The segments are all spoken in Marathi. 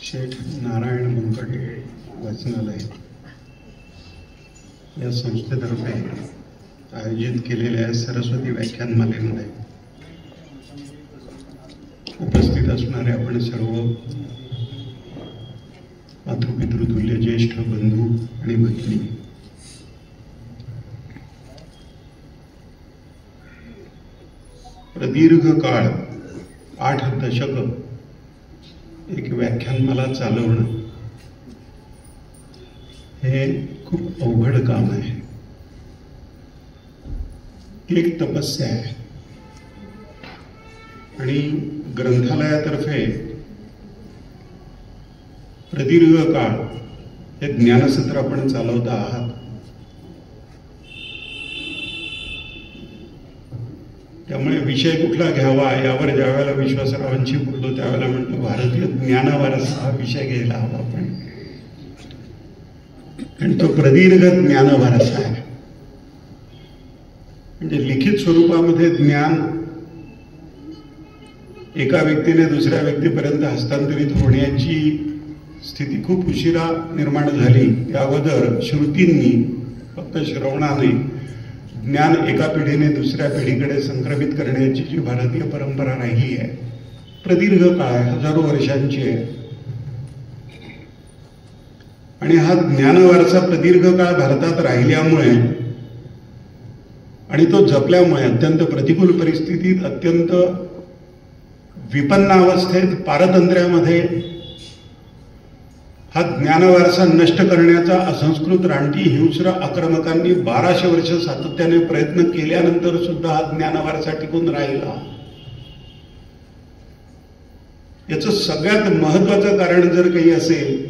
शेठ नारायण मुनकडे वाचनालय या संस्थेतर्फे आयोजित केलेल्या सरस्वती व्याख्यानमालेमध्ये उपस्थित असणारे आपण सर्व मातृपितृतुल्य ज्येष्ठ बंधू आणि भगिनी, प्रदीर्घ काळ 8 दशक एक व्याख्यानमाला चालवणं हे खूप अवघड काम आहे, एक तपस्या आहे. आणि ग्रंथालयातर्फे प्रदीर्घ काळ हे ज्ञानसत्र आपण चालवत आहात. त्यामुळे विषय कुठला घ्यावा यावर ज्या वेळेला विश्वासरावांशी बोललो त्यावेळेला म्हटलं भारतीय ज्ञानवारसा हा विषय घ्यायला हवा आपण, आणि तो प्रदीर्घ ज्ञानवारसा आहे. म्हणजे लिखित स्वरूपामध्ये ज्ञान एका व्यक्तीने दुसऱ्या व्यक्तीपर्यंत हस्तांतरित होण्याची स्थिती खूप उशिरा निर्माण झाली. त्या अगोदर श्रुतींनी, फक्त श्रवणाने ज्ञान एका पिढीने दुसऱ्या पिढीकडे संक्रमित करण्याची जी भारतीय परंपरा राहिली आहे, प्रदीर्घ काळ, हजारो वर्षांची आहे. आणि हा ज्ञानवारसा प्रदीर्घ काळ भारतात राहिल्यामुळे आणि तो जपल्यामुळे अत्यंत प्रतिकूल परिस्थितीत, अत्यंत विपन्न अवस्थेत, पारतंत्र्यामध्ये हा ज्ञानवारसा नष्ट करण्याचा असंस्कृत, रानटी, हिंस्र आक्रमकांनी 1200 वर्ष सातत्याने प्रयत्न केल्यानंतर सुद्धा हा ज्ञानवारसा टिकून राहिला. याचं सगळ्यात महत्वाचं कारण जर काही असेल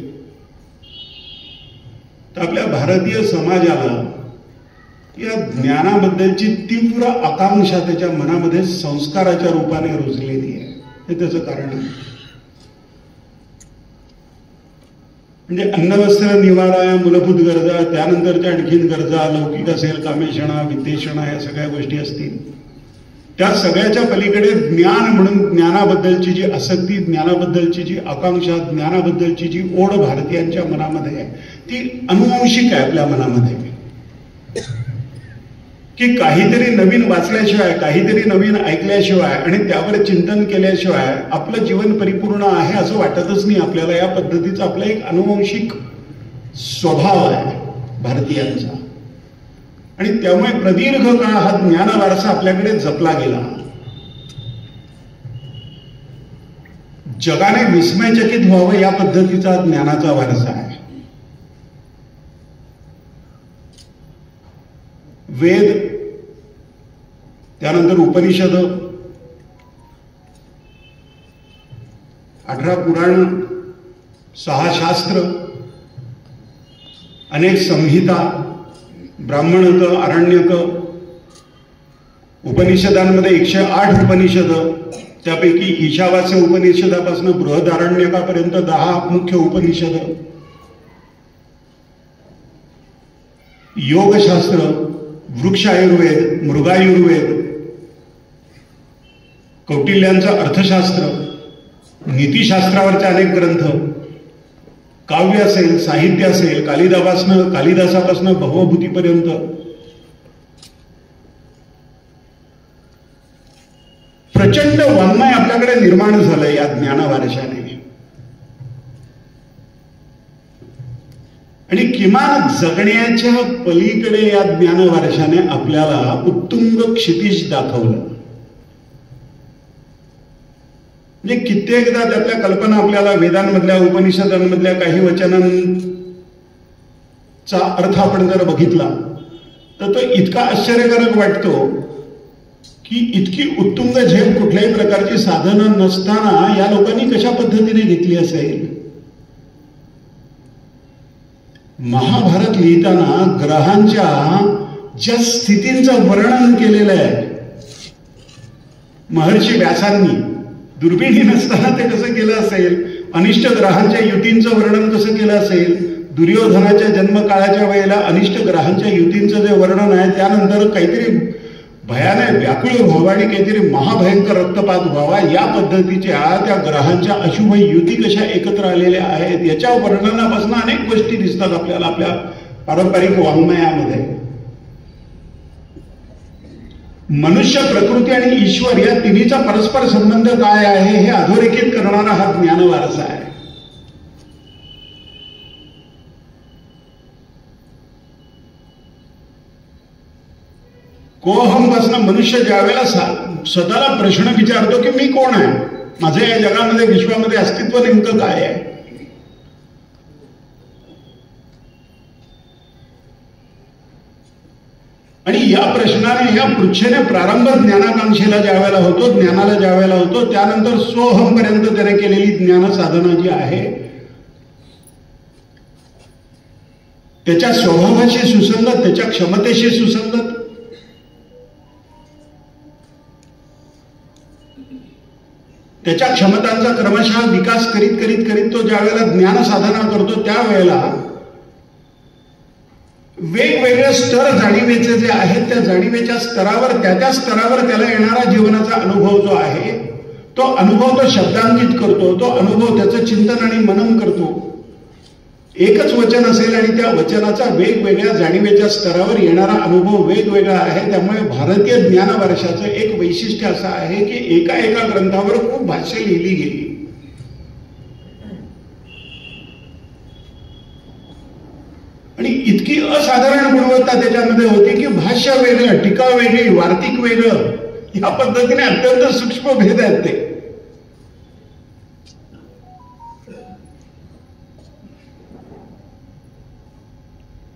तर आपल्या भारतीय समाजाला या ज्ञानाबद्दलची तीव्र आकांक्षा त्याच्या मनामध्ये संस्काराच्या रूपाने रुजलेली आहे, हे त्याचं कारण आहे. म्हणजे अन्न वस्त्र निवारा या मूलभूत गरजा, त्यानंतरच्या आणखीन गरजा, लौकिक असेल, कामेषणा, विद्वेषणा, या सगळ्या गोष्टी असतील, त्या सगळ्याच्या पलीकडे ज्ञान म्हणून ज्ञानाबद्दलची जी आसक्ती, ज्ञानाबद्दलची जी आकांक्षा, ज्ञानाबद्दलची जी ओढ भारतीयांच्या मनामध्ये आहे ती अनुवंशिक आहे. आपल्या मनामध्ये की काहीतरी नवीन वाचल्याशिवाय, काहीतरी नवीन ऐकल्याशिवाय आणि त्यावर चिंतन केल्याशिवाय आपलं जीवन परिपूर्ण आहे असं वाटतच नाही आपल्याला. या पद्धतीचा आपला एक अनुवंशिक स्वभाव आहे भारतीयांचा. आणि त्यामुळे प्रदीर्घ काळ हा ज्ञानवारसा आपल्याकडे जपला गेला. जगाने विस्मयचकित व्हावं या पद्धतीचा ज्ञानाचा वारसा आहे. वेद, त्यानंतर उपनिषद, 18 पुराण, 6 शास्त्र, अनेक संहिता, ब्राह्मणक, आरण्यक, उपनिषदांमध्ये 108 उपनिषद, त्यापैकी ईशावास्य उपनिषदापासून बृहदारण्यकापर्यंत 10 मुख्य उपनिषद, योगशास्त्र, वृक्ष आयुर्वेद, मृगायुर्वेद, कौटिल्यांचं अर्थशास्त्र, नीतिशास्त्रावरचे अनेक ग्रंथ, काव्य असेल, साहित्य असेल, कालिदासापासून भवभूतीपर्यंत, प्रचंड वाङ्मय आपल्याकडे निर्माण झालंय या ज्ञानवारशाने. आणि किमान जगण्याच्या पलीकडे या ज्ञानवारशाने आपल्याला उत्तुंग क्षितिज दाखवलं. म्हणजे कित्येकदा त्यातल्या कल्पना आपल्याला वेदांमधल्या, उपनिषदांमधल्या काही वचनांचा अर्थ आपण जर बघितला तर तो इतका आश्चर्यकारक वाटतो की इतकी उत्तुंग झेप कुठल्याही प्रकारची साधनं नसताना या लोकांनी कशा पद्धतीने घेतली असेल. महाभारत लिहिताना ग्रहांच्या ज्या स्थितींचं वर्णन केलेलं आहे महर्षी व्यासांनी, दुर्बिणी नसताना ते कसं केलं असेल, अनिष्ट ग्रहांच्या युतींचं वर्णन कसं केलं असेल, दुर्योधनाच्या जन्मकाळाच्या वेळेला अनिष्ट ग्रहांच्या युतींचं जे वर्णन आहे, त्यानंतर काहीतरी भयाने व्याकुळ व्हावा आणि काहीतरी महाभयंकर रक्तपात व्हावा या पद्धतीच्या त्या ग्रहांच्या अशुभ युती कशा एकत्र आलेल्या आहेत याच्या वर्णनापासून अनेक गोष्टी दिसतात आपल्याला आपल्या पारंपरिक वाङ्मयामध्ये. मनुष्य, प्रकृती आणि ईश्वर या तिन्हीचा परस्पर संबंध काय आहे हे अधोरेखित करणारा हा ज्ञान वारसा आहे. कोहम पासून मनुष्य ज्यावेळेला स्वतःला प्रश्न विचारतो की मी कोण आहे, माझं या जगामध्ये विश्वामध्ये अस्तित्व नेमकं काय आहे, आणि या प्रश्नाने या पृच्छेने प्रारंभ ज्ञानाकांक्षेला ज्यावेळेला होतो, ज्ञानाला ज्यावेळेला होतो, त्यानंतर सोहम पर्यंत त्याने केलेली ज्ञान साधना जी आहे त्याच्या स्वभावाशी सुसंगत, त्याच्या क्षमतेशी सुसंगत, त्याच्या क्षमतांचा क्रमशः विकास करीत करीत करीत तो ज्या वेळेला ज्ञान साधना करतो त्यावेळेला वेगवेगळे स्तर जाणीवेचे जे आहेत त्या जाणीवेच्या स्तरावर त्या स्तरावर त्याला येणारा जीवनाचा अनुभव जो आहे तो अनुभव तो शब्दांकित करतो, तो अनुभव त्याचं चिंतन आणि मनन करतो. एकच वचन असेल आणि त्या वचनाचा वेगवेगळ्या जाणीवेच्या स्तरावर येणारा अनुभव वेगवेगळा आहे. त्यामुळे भारतीय ज्ञान वर्षाचं एक वैशिष्ट्य असं आहे की एका एका ग्रंथावर खूप भाष्य लिहिली गेली. आणि इतकी असाधारण गुणवत्ता त्याच्यामध्ये होती की भाष्य वेगळं, टीका वेगळी, वार्तिक वेगळं, या पद्धतीने अत्यंत सूक्ष्म भेद आहेत ते.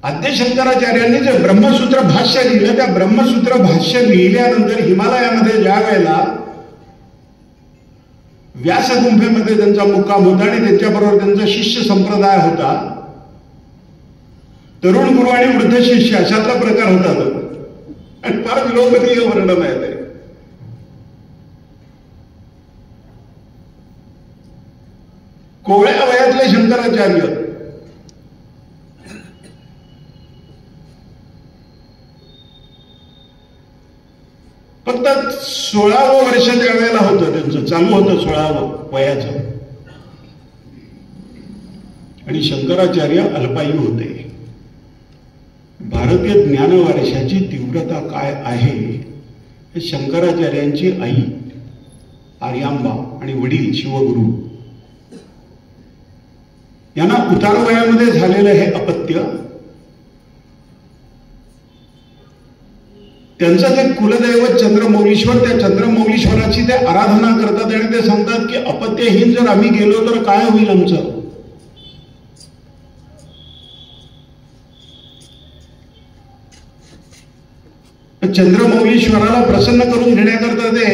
आद्य शंकराचार्यांनी जे ब्रह्मसूत्र भाष्य लिहिलं त्या ब्रह्मसूत्र भाष्य लिहिल्यानंतर हिमालयामध्ये ज्या वेळेला व्यासगुंफेमध्ये त्यांचा मुक्काम होता आणि त्यांच्याबरोबर त्यांचा शिष्य संप्रदाय होता, तरुण गुरु आणि वृद्ध शिष्य अशातला प्रकार होता तो, आणि फार विलोभनीय वर्णन आहे ते. कोवळ्या वयातले शंकराचार्य फक्त 16वं वर्ष ज्या वेळेला होतं त्यांचं चालू होतं 16वं वयाचं, आणि शंकराचार्य अल्पायू होते. भारतीय ज्ञानवारशाची तीव्रता काय आहे हे शंकराचार्यांची आई आर्यांबा आणि वडील शिवगुरु यांना उतार वयामध्ये झालेलं हे अपत्य, त्यांचं ते कुलदैवत चंद्रमौलीश्वर, त्या चंद्रमौलीश्वराची ते आराधना करतात आणि ते सांगतात की अपत्यहीन जर आम्ही गेलो तर काय होईल आमचं. चंद्रमौलीश्वराला प्रसन्न करून घेण्याकरता ते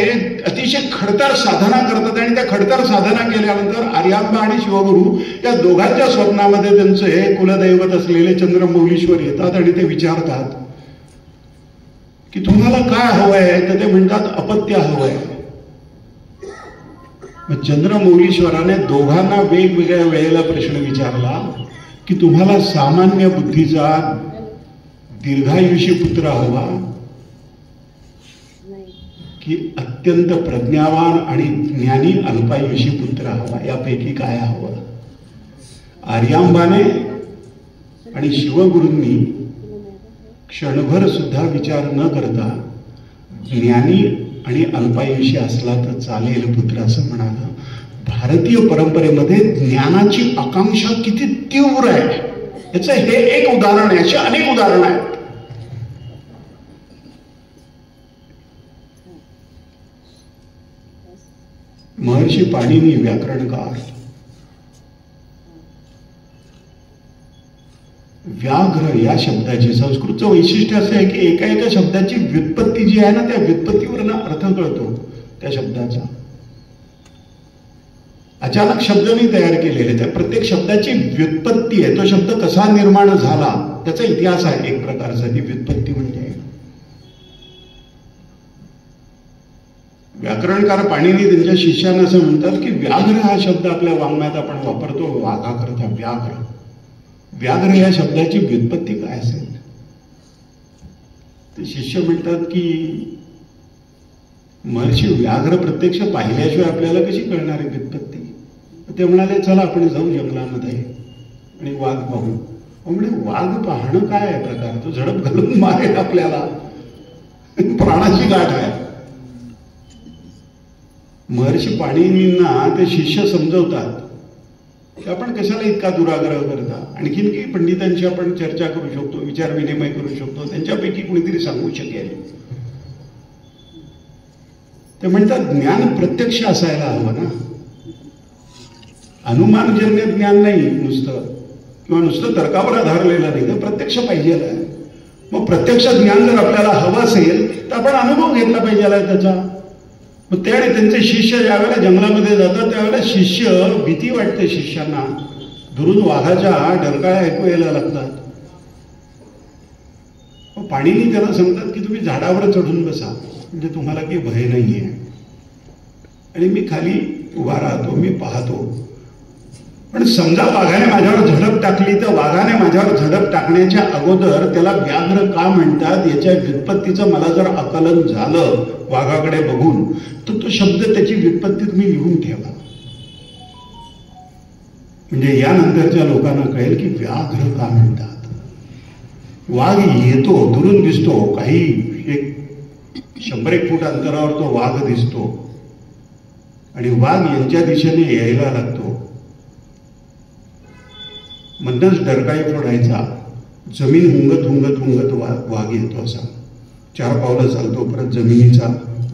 अतिशय खडतर साधना करतात आणि त्या खडतर साधना केल्यानंतर आर्यांबा आणि शिवगुरु या दोघांच्या स्वप्नामध्ये त्यांचे कुलदैवत असलेले चंद्रमौलीश्वर येतात आणि ते विचारतात की तुम्हाला काय हवंय, तर ते म्हणतात अपत्य हवंय. मग चंद्रमौलीश्वराने दोघांना वेगवेगळ्या वेळेला प्रश्न विचारला की तुम्हाला सामान्य बुद्धीचा दीर्घायुषी पुत्र हवा की अत्यंत प्रज्ञावान आणि ज्ञानी अल्पायुषी पुत्र हवा, यापैकी काय हवं. आर्यांबाने आणि शिवगुरूंनी क्षणभर सुद्धा विचार न करता ज्ञानी आणि अल्पायुषी असला तर चालेल पुत्र असं म्हणाला. भारतीय परंपरेमध्ये ज्ञानाची आकांक्षा किती तीव्र आहे याचं हे एक उदाहरण आहे. अशी अनेक उदाहरणं आहेत. महर्षी पाणिनी व्याकरणकार, व्याघ्र या शब्दाची संस्कृतचं वैशिष्ट्य असं आहे की एका एका शब्दाची व्युत्पत्ती जी आहे ना त्या व्युत्पत्तीवरनं अर्थ कळतो त्या शब्दाचा. अचानक शब्द नाही तयार केलेले, त्या प्रत्येक शब्दाची व्युत्पत्ती आहे. तो शब्द कसा निर्माण झाला त्याचा इतिहास आहे एक प्रकारचा, ती व्युत्पत्ती म्हणजे. व्याकरणकार पाणिनी त्यांच्या शिष्यांना असं म्हणतात की व्याघ्र हा शब्द आपल्या वाङ्मयात आपण वापरतो वाघाकरता. व्याघ्र, व्याघ्र या शब्दाची व्युत्पत्ती काय असेल. ते शिष्य म्हणतात की महर्षी व्याघ्र प्रत्यक्ष पाहिल्याशिवाय आपल्याला कशी कळणार आहे व्युत्पत्ती? ते म्हणाले चला आपण जाऊ जंगलामध्ये आणि वाघ पाहू. म्हणजे वाघ पाहणं काय आहे प्रकार? तो झडप घालून मारेल आपल्याला, प्राणाची गाठ आहे. महर्षी पाणिनींना ते शिष्य समजवतात की आपण कशाला इतका दुराग्रह करता. आणखीन काही पंडितांशी आपण चर्चा करू शकतो, विचार विनिमय करू शकतो, त्यांच्यापैकी कुणीतरी सांगू शकेल. ते म्हणतात ज्ञान प्रत्यक्ष असायला हवं ना, अनुमानजन्य ज्ञान नाही नुसतं, किंवा नुसतं तर्कावर आधारलेलं नाही, तर प्रत्यक्ष पाहिजे. मग प्रत्यक्ष ज्ञान जर आपल्याला हवं असेल तर आपण अनुभव घेतला पाहिजे त्याचा. मग ते आणि त्यांचे शिष्य ज्यावेळेला जंगलामध्ये जातात त्यावेळेला शिष्य, भीती वाटते शिष्यांना, दुरून वाघाच्या डरकाळ्या ऐकू यायला लागतात. मग पाणिनी त्यांना सांगतात की तुम्ही झाडावर चढून बसा, म्हणजे तुम्हाला काही भय नाहीये, आणि मी खाली उभा राहतो, मी पाहतो. पण समजा वाघाने माझ्यावर झडप टाकली तर वाघाने माझ्यावर झडप टाकण्याच्या अगोदर त्याला व्याघ्र का म्हणतात याच्या व्युत्पत्तीचं मला जर आकलन झालं वाघाकडे बघून, तर तो शब्द त्याची व्युत्पत्ती तुम्ही लिहून ठेवा. म्हणजे यानंतरच्या लोकांना कळेल की व्याघ्र का म्हणतात. वाघ येतो, दुरून दिसतो, काही 100-1 फूट अंतरावर तो वाघ दिसतो आणि वाघ यांच्या दिशेने यायला लागतो. मधनच डरकाळी फोडायचा, जमीन हुंगत हुंगत हुंगत वाघ येतो. असा 4 पावलं चालतो, परत जमिनीचा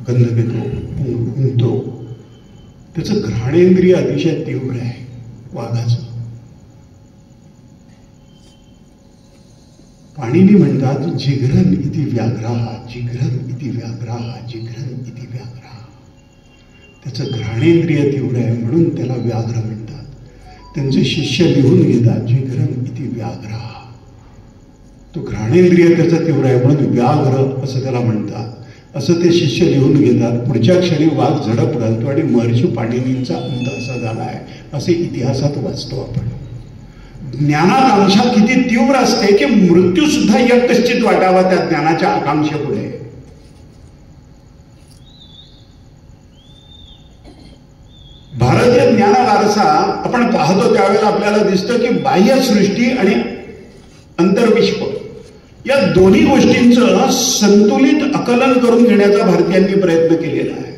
गंध घेतो, हुंगतो. त्याचं घ्राणेंद्रिय अतिशय तीव्र आहे वाघाचं. पाणिनी म्हणतात जिघ्रन इति व्याघ्राः, जिघ्रन इति व्याघ्राः, जिघ्रन इति व्याघ्राः. त्याचं घ्राणेंद्रिय तीव्र आहे म्हणून त्याला व्याघ्र म्हणतात. त्यांचे शिष्य लिहून घेतात जिघ्रन इति व्याघ्राः. तो घ्राणेंद्रिय त्याचा तीव्र आहे म्हणून व्याघ्र असं त्याला म्हणतात. असं ते शिष्य लिहून घेतात. पुढच्या क्षणी वाघ झडप घालतो आणि महर्षी पाणिनींचा अंत असा झाला आहे असे इतिहासात वाचतो आपण. ज्ञानाकांक्षा किती तीव्र असते की मृत्यू सुद्धा यत्कश्चित वाटावा त्या ज्ञानाच्या आकांक्षेपुढे. भारतीय ज्ञान वारसा आपण पाहतो त्यावेळेला आपल्याला दिसतं की बाह्यसृष्टी आणि अंतर्विश्व या दोन्ही गोष्टींचं संतुलित आकलन करून घेण्याचा भारतीयांनी प्रयत्न केलेला आहे.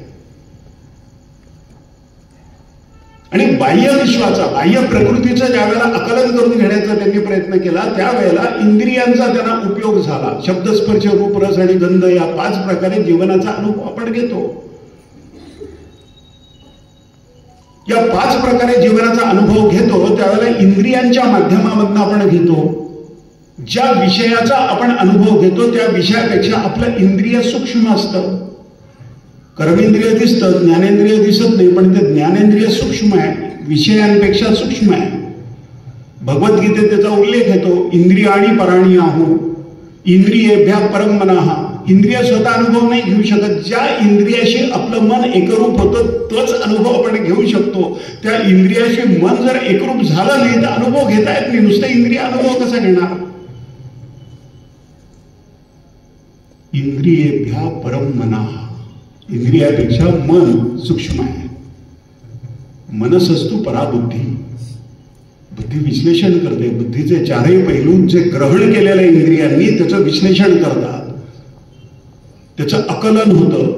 आणि बाह्य विश्वाचा, बाह्य प्रकृतीचं ज्यावेळेला आकलन करून घेण्याचा त्यांनी प्रयत्न केला त्यावेळेला इंद्रियांचा त्यांना उपयोग झाला. शब्द, स्पर्श, रूप, रस आणि गंध या 5 प्रकारे जीवनाचा अनुभव आपण घेतो. या 5 प्रकारे जीवनाचा अनुभव घेतो त्यावेळेला इंद्रियांच्या माध्यमामधून आपण घेतो. ज्या विषयाचा आपण अनुभव घेतो त्या विषयापेक्षा आपलं इंद्रिय सूक्ष्म असतं. कर्मेंद्रिय दिसतं, ज्ञानेंद्रिय दिसत नाही, पण ते ज्ञानेंद्रिय सूक्ष्म आहे, विषयांपेक्षा सूक्ष्म आहे. भगवद्गीतेत त्याचा उल्लेख येतो, इंद्रियाणी पराणी आहू इंद्रियेभ्यः परम मनः. इंद्रिय स्वतः अनुभव नाही घेऊ शकत. ज्या इंद्रियाशी आपलं मन एकरूप होतं तोच अनुभव आपण घेऊ शकतो. त्या इंद्रियाशी मन जर एकरूप झालं नाही तर अनुभव घेता येत नाही. नुसतं इंद्रिय अनुभव कसा घेणार? इंद्रियेभ्यः परम मनः. इंद्रियापेक्षा मन सूक्ष्म आहे. मनसस्तु पराबुद्धी. बुद्धी विश्लेषण करते. बुद्धीचे 4ही पैलू जे ग्रहण केलेल्या इंद्रियांनी त्याचं विश्लेषण करतात, त्याचं आकलन होतं,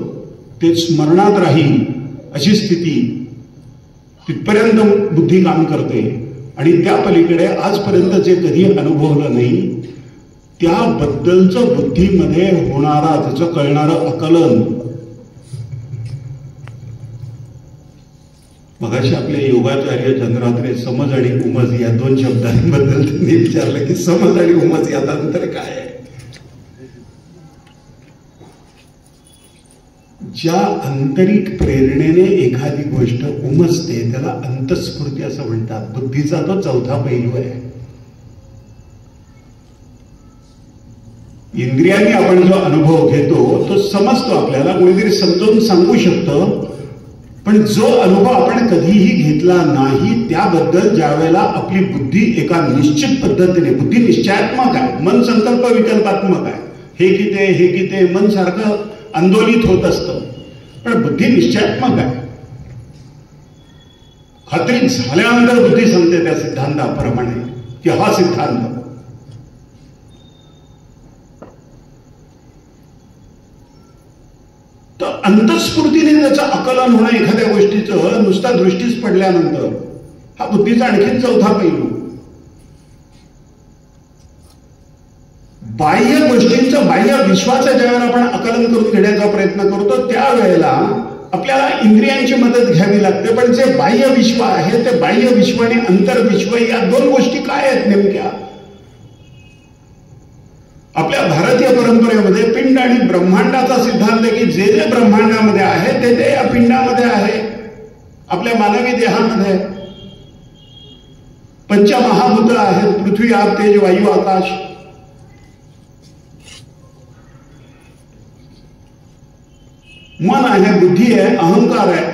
ते स्मरणात राहील अशी स्थिती तिथपर्यंत बुद्धी काम करते. आणि त्या पलीकडे आजपर्यंत जे कधी अनुभवलं नाही त्याबद्दलचं बुद्धीमध्ये होणारा त्याचं कळणारं आकलन. मगाशी आपले योगाचार्य चंद्रात्रे समज आणि उमज या 2 शब्दांबद्दल त्यांनी विचारलं की समज आणि उमज यात अंतर काय आहे? ज्या आंतरिक प्रेरणेने एखादी गोष्ट उमजते त्याला अंतस्फूर्ती असं म्हणतात. बुद्धीचा तो 4था पैलू आहे. इंद्रियांनी आपण जो अनुभव घेतो तो समजतो आपल्याला, कोणीतरी समजावून सांगू शकतं, पण जो अनुभव आपण कधीही घेतला नाही त्याबद्दल ज्या वेळेला आपली बुद्धी एका निश्चित पद्धतीने, बुद्धी निश्चयात्मक आहे, मन संकल्प विकल्पात्मक आहे, हे की ते मन सारखं आंदोलित होत असतं. पण बुद्धी निश्चयात्मक आहे. खात्री झाल्यानंतर बुद्धी सांगते त्या सिद्धांताप्रमाणे की हा सिद्धांत. तर अंतस्फूर्तीने त्याचं आकलन होणं एखाद्या गोष्टीचं नुसता दृष्टीस पडल्यानंतर हा बुद्धीचा आणखीन चौथा पैलू. बाह्य गोष्टींचं, बाह्य विश्वाचं ज्यावेळेला आपण आकलन करून घेण्याचा प्रयत्न करतो त्यावेळेला आपल्याला इंद्रियांची मदत घ्यावी लागते. पण जे बाह्य विश्व आहे ते बाह्य विश्व आणि अंतर्विश्व या दोन गोष्टी काय आहेत नेमक्या? आपल्या भारतीय परंपरेमध्ये पिंड आणि ब्रह्मांडाचा सिद्धांत आहे की जे जे ब्रह्मांडामध्ये आहे ते ते या पिंडामध्ये आहे, आपल्या मानवी देहामध्ये. पंचमहाभूत आहेत, पृथ्वी, आग, तेज, वायू, आकाश. मन आहे, बुद्धी आहे, अहंकार आहे,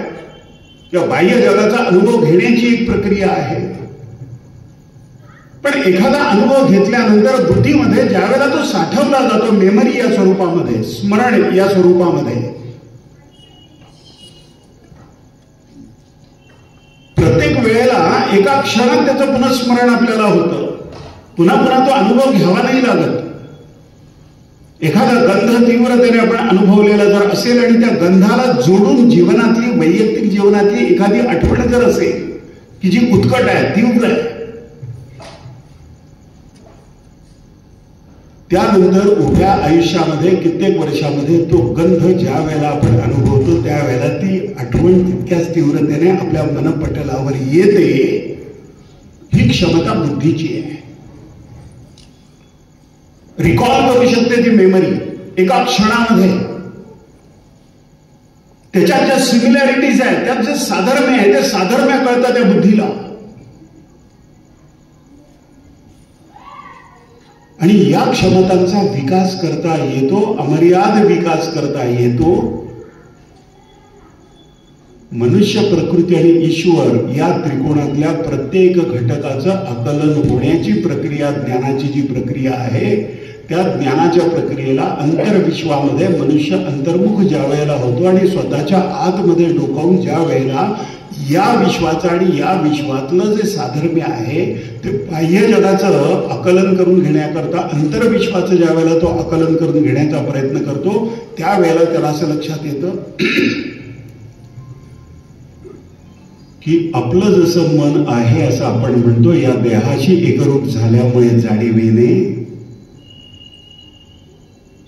किंवा बाह्य जगाचा अनुभव घेण्याची एक प्रक्रिया आहे. पण एखादा अनुभव घेतल्यानंतर बुद्धीमध्ये ज्यावेळेला तो साठवला जातो मेमरी या स्वरूपामध्ये, स्मरण या स्वरूपामध्ये, प्रत्येक वेळेला एका क्षणात त्याचं पुनःस्मरण आपल्याला होतं. पुन्हा पुन्हा तो अनुभव घ्यावा नाही लागत. एखादा गंध तीव्रतेने आपण अनुभवलेला जर असेल आणि त्या गंधाला जोडून जीवनातली, वैयक्तिक जीवनातली एखादी आठवण जर असेल की जी उत्कट आहे, तीव्र आहे, त्यानंतर उभ्या आयुष्यामध्ये कित्येक वर्षामध्ये तो गंध ज्या वेळेला आपण अनुभवतो त्यावेळेला ती आठवण तितक्याच तीव्रतेने आपल्या मनपटलावर येते. ही क्षमता बुद्धीची आहे. रिकॉल करू शकते ती मेमरी एका क्षणामध्ये. त्याच्यात ज्या सिमिलॅरिटीज आहेत, त्यात जे साधर्म्य आहे ते साधर्म्य कळतं त्या बुद्धीला. आणि या क्षमतांचा विकास करता येतो, अमर्याद विकास करता येतो. मनुष्य, प्रकृती आणि ईश्वर या त्रिकोणातल्या प्रत्येक घटकाचं आकलन होण्याची प्रक्रिया, ज्ञानाची जी प्रक्रिया आहे, त्या ज्ञानाच्या प्रक्रियेला अंतर्विश्वामध्ये मनुष्य अंतर्मुख ज्या वेळेला होतो आणि स्वतःच्या आतमध्ये डोकावून ज्या वेळेला या विश्वाचं आणि या विश्वातलं जे साधर्म्य आहे ते बाह्य जगाचं आकलन करून घेण्याकरता अंतर्विश्वाचं ज्या वेळेला तो आकलन करून घेण्याचा प्रयत्न करतो त्यावेळेला त्याला असं लक्षात येतं की आपलं जसं मन आहे असं आपण म्हणतो, या देहाशी एकरूप झाल्यामुळे जाणीवेने,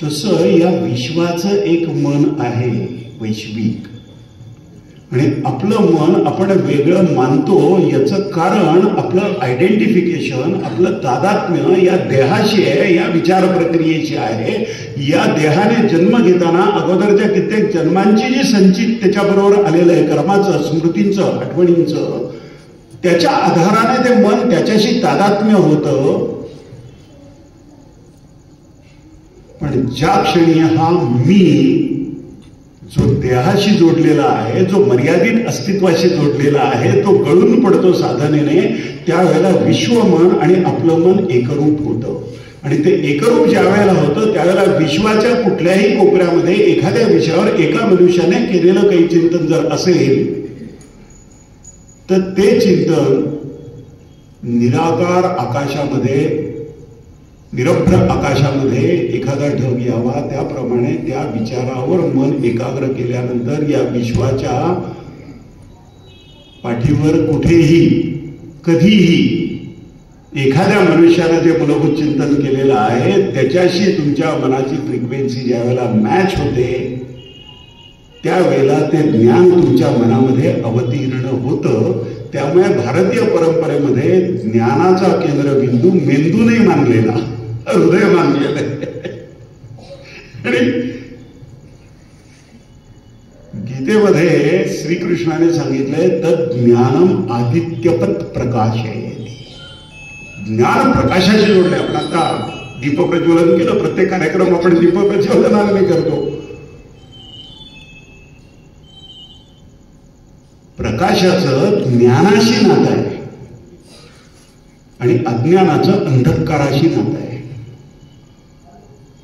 तसं या विश्वाचं एक मन आहे वैश्विक. आणि आपलं मन आपण वेगळं मानतो याचं कारण आपलं आयडेंटिफिकेशन, आपलं तादात्म्य या देहाशी आहे, या विचार प्रक्रियेशी आहे. या देहाने जन्म घेताना अगोदरच्या कित्येक जन्मांची जी संचित त्याच्याबरोबर आलेलं आहे, कर्माचं, स्मृतींचं, आठवणींचं, त्याच्या आधाराने ते मन त्याच्याशी तादात्म्य होतं. पण ज्या क्षणी हा मी जो देहाशी जोडलेला आहे, जो मर्यादित अस्तित्वाशी जोडलेला आहे, तो गळून पडतो साधनेने, त्यावेळेला विश्वमन आणि आपलं मन एकरूप होतं. आणि ते एकरूप ज्या वेळेला होतं त्यावेळेला विश्वाच्या कुठल्याही कोपऱ्यामध्ये एखाद्या विषयावर एका मनुष्याने केलेलं काही चिंतन जर असेल तर ते चिंतन निराकार आकाशामध्ये, निरभ्र आकाशामध्ये एखादा ढग यावा त्याप्रमाणे त्या विचारावर मन एकाग्र केल्यानंतर या विश्वाच्या पाठीवर कुठेही कधीही एखाद्या मनुष्यानं जे मूलभूत चिंतन केलेलं आहे त्याच्याशी तुमच्या मनाची फ्रिक्वेन्सी ज्या वेळेला मॅच होते त्यावेळेला ते ज्ञान तुमच्या मनामध्ये अवतीर्ण होतं. त्यामुळे भारतीय परंपरेमध्ये ज्ञानाचा केंद्रबिंदू मेंदू नाही मानलेला, हृदय मानलेलं आहे. आणि गीतेमध्ये श्रीकृष्णाने सांगितलंय तद ज्ञानम आदित्यपत प्रकाश आहे. ज्ञान प्रकाशाशी जोडले. आपण आता दीपप्रज्वलन केलं, प्रत्येक कार्यक्रम आपण दीपप्रज्वलनाने करतो. प्रकाशाचं ज्ञानाशी नातं आहे आणि अज्ञानाचं अंधकाराशी नातं आहे.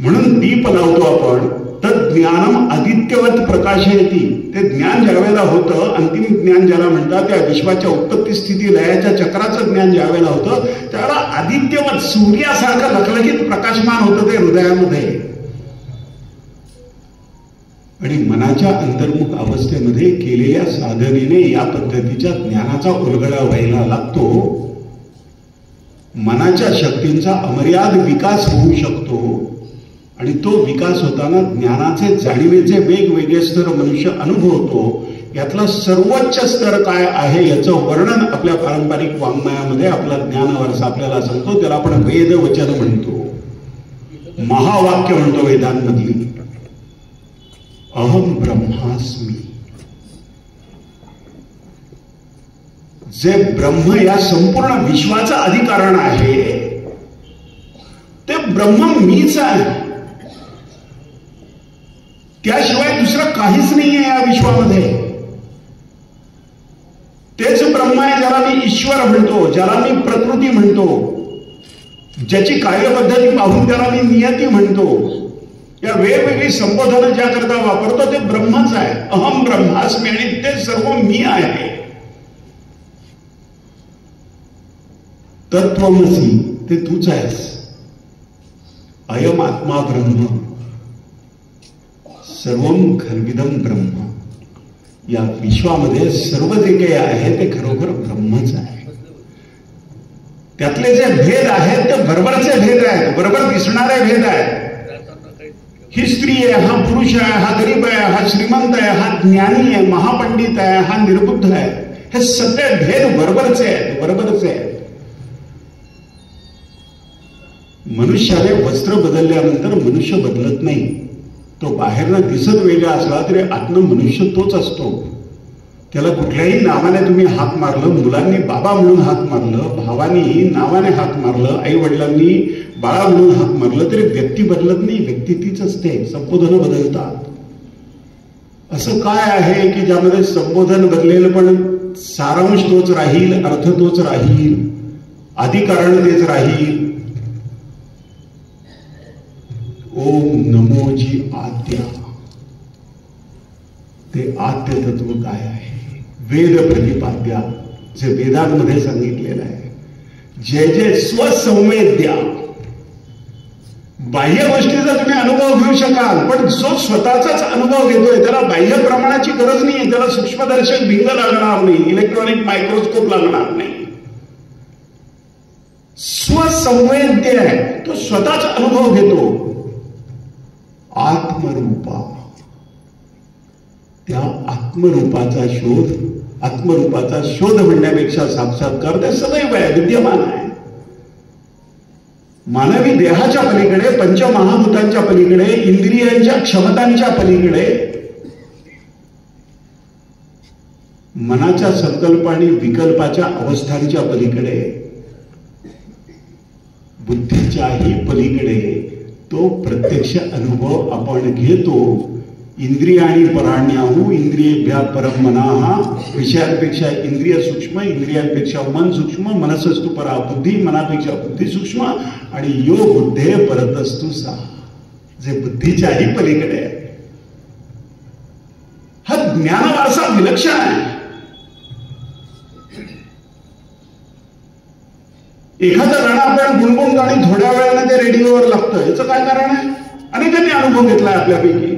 म्हणून दीप लावतो आपण, तद ज्ञानम आदित्यवत प्रकाशयती. ते ज्ञान ज्या वेळेला होतं, अंतिम ज्ञान ज्याला म्हणतात, त्या विश्वाच्या उत्पत्ती स्थिती लयाच्या चक्राचं ज्ञान ज्या वेळेला होतं त्यावेळेला आदित्यवत सूर्यासारखं लखलखीत प्रकाशमान होतं ते हृदयामध्ये. आणि मनाच्या अंतर्मुख अवस्थेमध्ये केलेल्या साधनेने या पद्धतीच्या ज्ञानाचा उलगडा व्हायला लागतो. मनाच्या शक्तींचा अमर्याद विकास होऊ शकतो आणि तो विकास होताना ज्ञानाचे जाणीवेचे वेगवेगळे स्तर मनुष्य अनुभवतो. यातला सर्वोच्च स्तर काय आहे याचं वर्णन आपल्या पारंपरिक वाङ्मयामध्ये आपला ज्ञान वारसा आपल्याला सांगतो. त्याला आपण वेद वचन म्हणतो, महावाक्य म्हणतो वेदांमधली. अहम ब्रह्मास्मी. जे ब्रह्म या संपूर्ण विश्वाचं अधिकरण आहे ते ब्रह्म मीच आहे. त्याशिवाय दुसरं काहीच नाहीये या विश्वामध्ये. तेच ब्रह्म आहे ज्याला मी ईश्वर म्हणतो, ज्याला मी प्रकृती म्हणतो, ज्याची कार्यपद्धती पाहून त्याला मी नियती म्हणतो. या वेगवेगळी संबोधनं ज्या करता वापरतो ते ब्रह्मच आहे. अहम ब्रह्मास्मी आणि ते सर्व मी आहे. तत्वमसी ते तूच आहेस. अयम आत्मा ब्रह्म सर्वम खर्विदम ब्रह्म. या विश्वामध्ये सर्व जे काही आहे ते खरोखर ब्रह्मच आहे. त्यातले जे भेद आहेत ते बरोबरचे भेद आहेत, बरोबर दिसणारे भेद आहेत. ही स्त्री आहे, हा पुरुष आहे, हा गरीब आहे, हा श्रीमंत आहे, हा ज्ञानी आहे, महापंडित आहे, हा निर्बुद्ध आहे. हे सगळे भेद बरोबरचे आहेत, बरोबरचे आहेत. मनुष्याने वस्त्र बदलल्यानंतर मनुष्य बदलत नाही. तो बाहेरनं दिसत वेगळा असला तरी आतनं मनुष्य तोच असतो. त्याला कुठल्याही नावाने तुम्ही हाक मारलं, मुलांनी बाबा म्हणून हाक मारलं, भावानी नावाने हाक मारलं, आई वडिलांनी बाळा म्हणून हाक मारलं तरी व्यक्ती बदलत नाही. व्यक्ती तीच असते. संबोधन बदलतात. असं काय आहे की ज्यामध्ये संबोधन बदलेल पण सारांश तोच राहील, अर्थ तोच राहील, अधिकरण तेच राहील. ओम नमोजी आद्या. ते आद्य तत्व काय आहे? वेद प्रतिपाद्या, जे वेदांमध्ये सांगितलेलं आहे. जे जे स्वसंवेद्या, बाह्य गोष्टीचा तुम्ही अनुभव घेऊ शकाल पण जो स्वतःचाच अनुभव घेतोय त्याला बाह्य प्रमाणाची गरज नाही. त्याला सूक्ष्मदर्शक भिंग लागणार नाही, इलेक्ट्रॉनिक मायक्रोस्कोप लागणार नाही. स्वसंवेद्य आहे, तो स्वतःच अनुभव घेतो. आत्मरूपा. त्या आत्मरूपाचा शोध, आत्मरूपाचा शोध म्हणण्यापेक्षा साक्षात्कार ते सदैव आहे, विद्यमान आहे. मानवी देहाच्या पलीकडे, पंचमहाभूतांच्या पलीकडे, इंद्रियांच्या क्षमतांच्या पलीकडे, मनाच्या संकल्प आणि विकल्पाच्या अवस्थांच्या पलीकडे, बुद्धीच्याही पलीकडे तो प्रत्यक्ष अनुभव आपण घेतो. इंद्रियाणी पराण्याहू इंद्रियेभ्या परम मनाः. विषयांपेक्षा इंद्रिय सूक्ष्म, इंद्रियांपेक्षा मन सूक्ष्म, मनसस्तु परा बुद्धी, मनापेक्षा बुद्धी सूक्ष्म आणि यो बुद्धे परतस्तु सा. जे बुद्धीच्याही पलीकडे आहे. हा ज्ञान वारसा विलक्षण आहे. एखादं गाणं आपण गुणगुण गाणी थोड्या वेळाने ते रेडिओवर लागतं, याचं काय कारण आहे? अनेकांनी अनुभव घेतलाय आपल्यापैकी.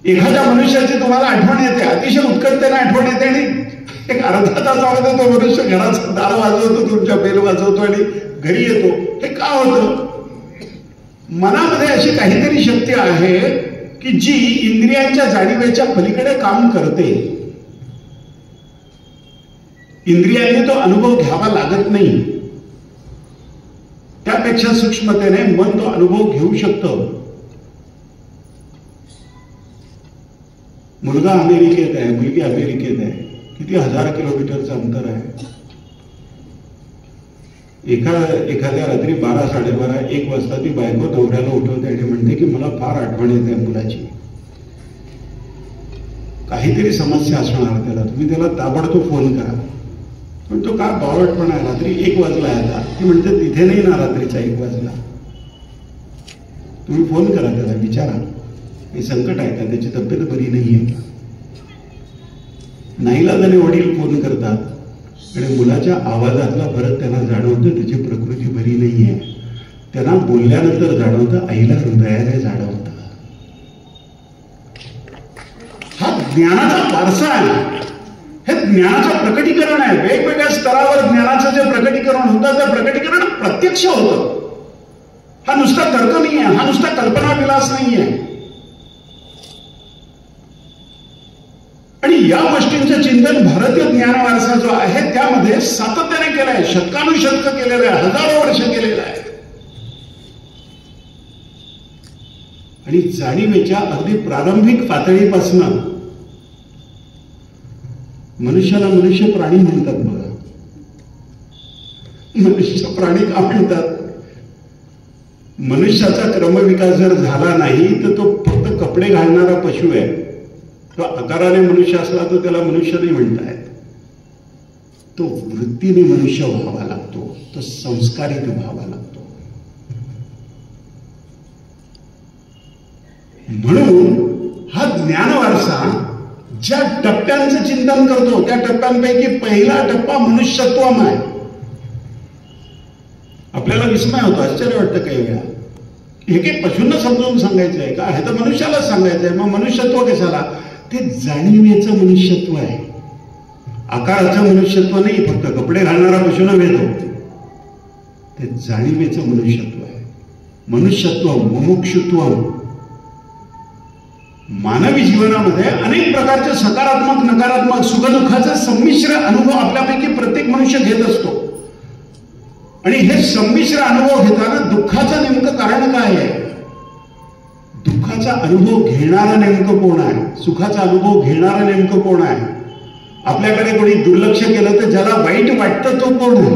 एखाद्या मनुष्याची तुम्हाला आठवण येते, अतिशय उत्कटतेने आठवण येते आणि एक अर्धा तास अगोदर तो मनुष्य घराचा दार वाजवतो, तुमच्या बेल वाजवतो आणि घरी येतो. हे का होतं? मनामध्ये अशी काहीतरी शक्ती आहे की जी इंद्रियांच्या जाणीवेच्या पलीकडे काम करते. इंद्रियांनी तो अनुभव घ्यावा लागत नाही. त्यापेक्षा सूक्ष्मतेने मन तो अनुभव घेऊ शकतं. मुलगा अमेरिकेत आहे, मुलगी अमेरिकेत आहे, किती 1000 किलोमीटरचं अंतर आहे. एखाद्या रात्री 12, 12:30, 1 वाजता ती बायको नवऱ्याला उठवते आणि म्हणते की मला फार आठवण येते मुलाची. काहीतरी समस्या असणार त्याला. तुम्ही त्याला ताबडतोब फोन करा. पण तो काय बावळटपणा आहे. रात्री 1 वाजला आता ती म्हणते तिथे नाही ना रात्रीचा 1 वाजला. तुम्ही फोन करा त्याला, विचारा हे संकट आहे का, त्याची तब्येत बरी नाही आहे का. नाईलाजाने वडील फोन करतात आणि मुलाच्या आवाजातला फरक त्यांना जाणवतं, त्याची प्रकृती बरी नाही आहे. त्यांना बोलल्यानंतर जाणवतं, आईला हृदयाने जाणवतं. हा ज्ञानाचा वारसा आहे, हे ज्ञानाचं प्रकटीकरण आहे. वेगवेगळ्या स्तरावर ज्ञानाचं जे प्रकटीकरण होतं ते प्रकटीकरण प्रत्यक्ष होतं. हा नुसता तर्क नाही आहे, हा नुसता कल्पना विलास नाही आहे. आणि या गोष्टींचं चिंतन भारतीय ज्ञान वारसा जो आहे त्यामध्ये सातत्याने केलं आहे, शतकानुशतक केलेलं आहे, हजारो वर्ष केलेलं आहे. आणि जाणीवेच्या अगदी प्रारंभिक पातळीपासून मनुष्याला मनुष्य प्राणी म्हणतात. बघा, मनुष्य प्राणी का म्हणतात? मनुष्याचा क्रमविकास जर झाला नाही तर तो फक्त कपडे घालणारा पशु आहे. तो आकाराने मनुष्य असला तर त्याला मनुष्य नाही म्हणता येत. तो वृत्तीने मनुष्य व्हावा लागतो, तो संस्कारित व्हावा लागतो. म्हणून हा ज्ञान वारसा ज्या टप्प्यांचं चिंतन करतो त्या टप्प्यांपैकी पहिला टप्पा मनुष्यत्वम आहे. आपल्याला विस्मय होतो, आश्चर्य वाटतं काही वेळा, हे काही पशूंना समजावून सांगायचं आहे का, हे तर मनुष्यालाच सांगायचं आहे. मग मनुष्यत्व कशाला? ते जाणीवेचं मनुष्यत्व आहे, आकाराचं मनुष्यत्व नाही. फक्त कपडे घालणारा पशु नव्हे तो, ते जाणीवेचं मनुष्यत्व आहे. मनुष्यत्व, मुमुक्षुत्व. मानवी जीवनामध्ये अनेक प्रकारचे सकारात्मक नकारात्मक सुखदुःखाचे संमिश्र अनुभव आपल्यापैकी प्रत्येक मनुष्य घेत असतो. आणि हे संमिश्र अनुभव घेताना दुःखाचं नेमकं कारण काय आहे, दुःखाचा अनुभव घेणारं नेमकं कोण आहे, सुखाचा अनुभव घेणारं नेमकं कोण आहे. आपल्याकडे कोणी दुर्लक्ष केलं तर ज्याला वाईट वाटतं तो कोण आहे.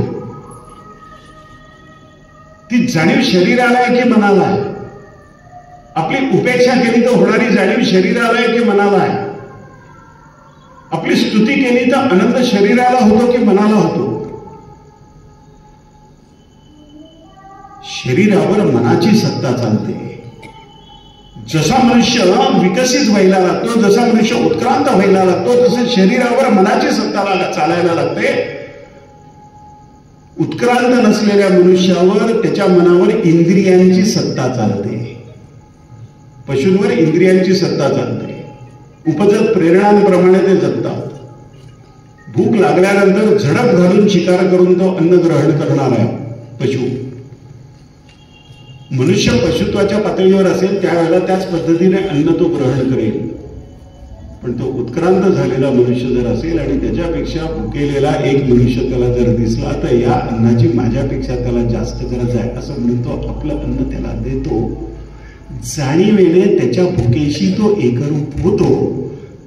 ती जाणीव शरीराला आहे की मनाला आहे. आपली उपेक्षा केली तर होणारी जाणीव शरीराला आहे की मनाला आहे. आपली स्तुती केली तर आनंद शरीराला होतो की मनाला होतो. शरीरावर मनाची सत्ता चालते. जसा मनुष्य विकसित व्हायला लागतो, जसा मनुष्य उत्क्रांत व्हायला लागतो, तसं शरीरावर मनाची सत्ता चालायला लागते. उत्क्रांत नसलेल्या मनुष्यावर त्याच्या मनावर इंद्रियांची सत्ता चालते. पशूंवर इंद्रियांची सत्ता चालते. उपजत प्रेरणांप्रमाणे ते जगतात. भूक लागल्यानंतर झडप घालून शिकार करून तो अन्न ग्रहण करणारा पशु. मनुष्य पशुत्वाच्या पातळीवर असेल त्यावेळेला त्याच पद्धतीने अन्न तो ग्रहण करेल. पण तो उत्क्रांत झालेला मनुष्य जर असेल आणि त्याच्यापेक्षा भुकेलेला एक मनुष्य त्याला जर दिसला तर या अन्नाची माझ्यापेक्षा त्याला जास्त गरज आहे असं म्हणून तो आपलं अन्न त्याला देतो. जाणीवेने त्याच्या भुकेशी तो एकरूप होतो.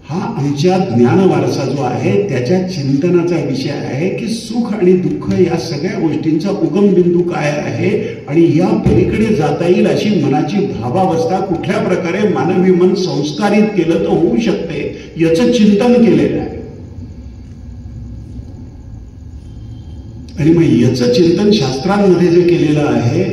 हा आमच्या ज्ञान वारसा जो आहे त्याच्या चिंतनाचा विषय आहे की सुख आणि दुःख या सगळ्या गोष्टींचा उगम बिंदू काय आहे आणि या पलीकडे जाता येईल अशी मनाची भावावस्था कुठल्या प्रकारे मानवी मन संस्कारित केलं तर होऊ शकते याचं चिंतन केलेलं आहे. आणि मग याचं चिंतन शास्त्रांमध्ये जे केलेलं आहे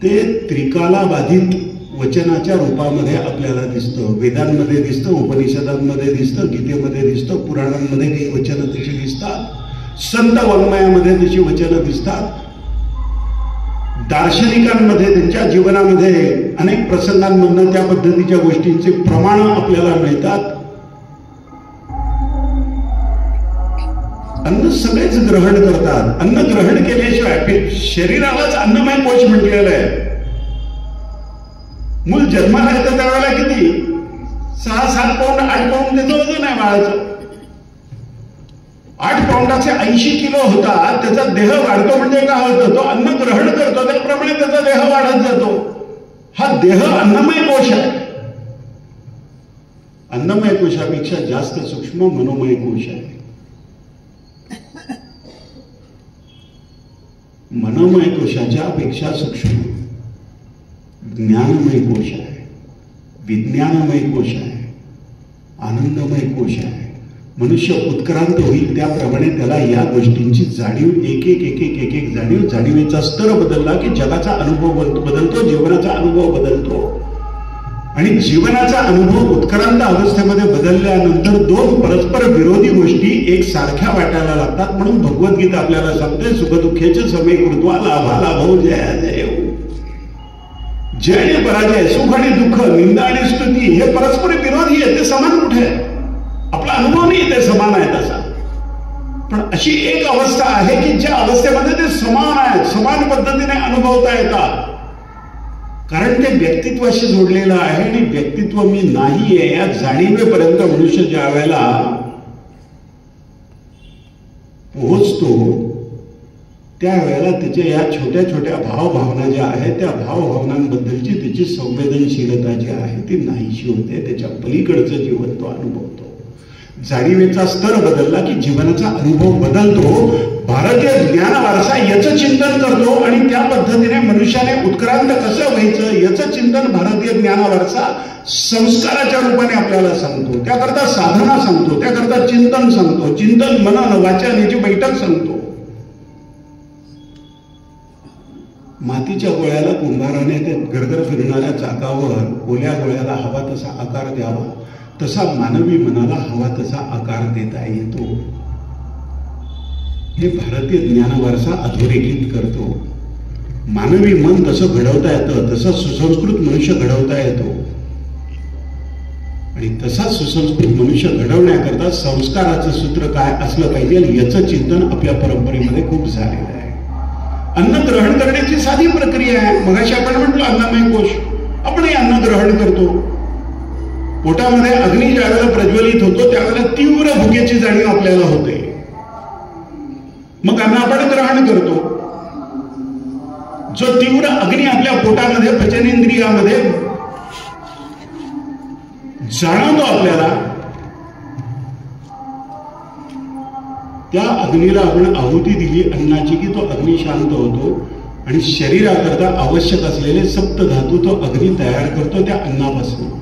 ते त्रिकालाबाधित वचनाच्या रूपामध्ये आपल्याला दिसतं. वेदांमध्ये दिसतं, उपनिषदांमध्ये दिसतं, गीतेमध्ये दिसतं, पुराणांमध्ये काही वचनं तशी दिसतात, संत वाङ्मयामध्ये तशी वचनं दिसतात, दार्शनिकांमध्ये त्यांच्या जीवनामध्ये अनेक प्रसंगांमधून त्या पद्धतीच्या गोष्टींचे प्रमाण आपल्याला मिळतात. अन्न सगळेच ग्रहण करतात. अन्न ग्रहण केल्याशिवाय शरीरालाच अन्नमय कोश म्हटलेलं आहे. मूल जन्माला येतं त्यावेळेला किती 6-7 पाऊंड 8 पाऊंड त्याचं वजन आहे बाळाचं. 8 पाऊंडाचे 80 किलो होता. त्याचा देह वाढतो म्हणजे काय होतं, तो अन्न ग्रहण करतो त्याप्रमाणे त्याचा देह वाढत जातो. हा देह अन्नमय कोश आहे. अन्नमय कोशापेक्षा जास्त सूक्ष्म मनोमय कोश आहे. मनोमय कोशाच्या पेक्षा सूक्ष्म ज्ञानमय कोश आहे, विज्ञानमय कोश आहे, आनंदमय कोश आहे, मनुष्य उत्क्रांत होईल त्याप्रमाणे त्याला या गोष्टींची जाणीव एक एक जाणीव, जाणीवेचा स्तर बदलला की जगाचा अनुभव बदलतो, जीवनाचा अनुभव बदलतो. आणि जीवनाचा अनुभव उत्क्रांत अवस्थेमध्ये बदलल्यानंतर दोन परस्पर विरोधी गोष्टी एक सारख्या वाटायला लागतात. म्हणून भगवद्गीता आपल्याला सांगते सुखदुःखेचे समे कृत्वा लाभा लाभो जया जय. जय आणि पराजय, सुख आणि दुःख, निंदा आणि स्तुती हे परस्पर विरोधी आहे. ते समान कुठे आहे? आपला अनुभव नाही ते समान आहे तसा. पण अशी एक अवस्था आहे की ज्या अवस्थेमध्ये ते समान आहेत, समान पद्धतीने अनुभवता येतात. कारण ते व्यक्तित्वाशी जोडलेलं आहे आणि व्यक्तित्व मी नाहीये या जाणीवेपर्यंत मनुष्य ज्या वेळेला पोहोचतो त्यावेळेला त्याच्या या छोट्या छोट्या भावभावना ज्या आहेत त्या भावभावनांबद्दलची त्याची संवेदनशीलता जी आहे ती नाहीशी होते. त्याच्या पलीकडचं जीवन तो अनुभवतो. जाणीवेचा स्तर बदलला की जीवनाचा अनुभव बदलतो. भारतीय ज्ञान वारसा याचं चिंतन करतो आणि त्या पद्धतीने मनुष्याने उत्क्रांत कसं व्हायचं याचं चिंतन भारतीय ज्ञान वारसा संस्काराच्या रूपाने आपल्याला सांगतो. त्याकरता साधना सांगतो, त्याकरता चिंतन सांगतो, चिंतन मनन वाचन याची बैठक सांगतो. मातीच्या गोळ्याला कुंभाराने ते गरगर फिरणाऱ्या चाकावर ओल्या गोळ्याला हवा तसा आकार द्यावा, तसा मानवी मनाला हवा तसा आकार देता येतो. हे भारतीय ज्ञान वारसा अधोरेखित करतो. मानवी मन तसं घडवता येतं, तसा सुसंस्कृत मनुष्य घडवता येतो. आणि तसा सुसंस्कृत मनुष्य घडवण्याकरता संस्काराचं सूत्र काय असलं पाहिजे याचं चिंतन आपल्या परंपरेमध्ये खूप झालेलं आहे. अन्न ग्रहण करण्याची साधी प्रक्रिया आहे. मगाशी आपण म्हटलं अन्नमय कोश, आपणही अन्न ग्रहण करतो. पोटामध्ये अग्नी ज्यावेळेला प्रज्वलित होतो त्यावेळेला तीव्र भुकेची जाणीव आपल्याला होते. मग अन्न आपण ग्रहण करतो. जो तीव्र अग्नी आपल्या पोटामध्ये पचनेंद्रियामध्ये जाणवतो आपल्याला, त्या अग्नीला आपण आहुती दिली अन्नाची की तो अग्नी शांत होतो आणि शरीराकरता आवश्यक असलेले सप्त धातू तो अग्नी तयार करतो त्या अन्नापासून.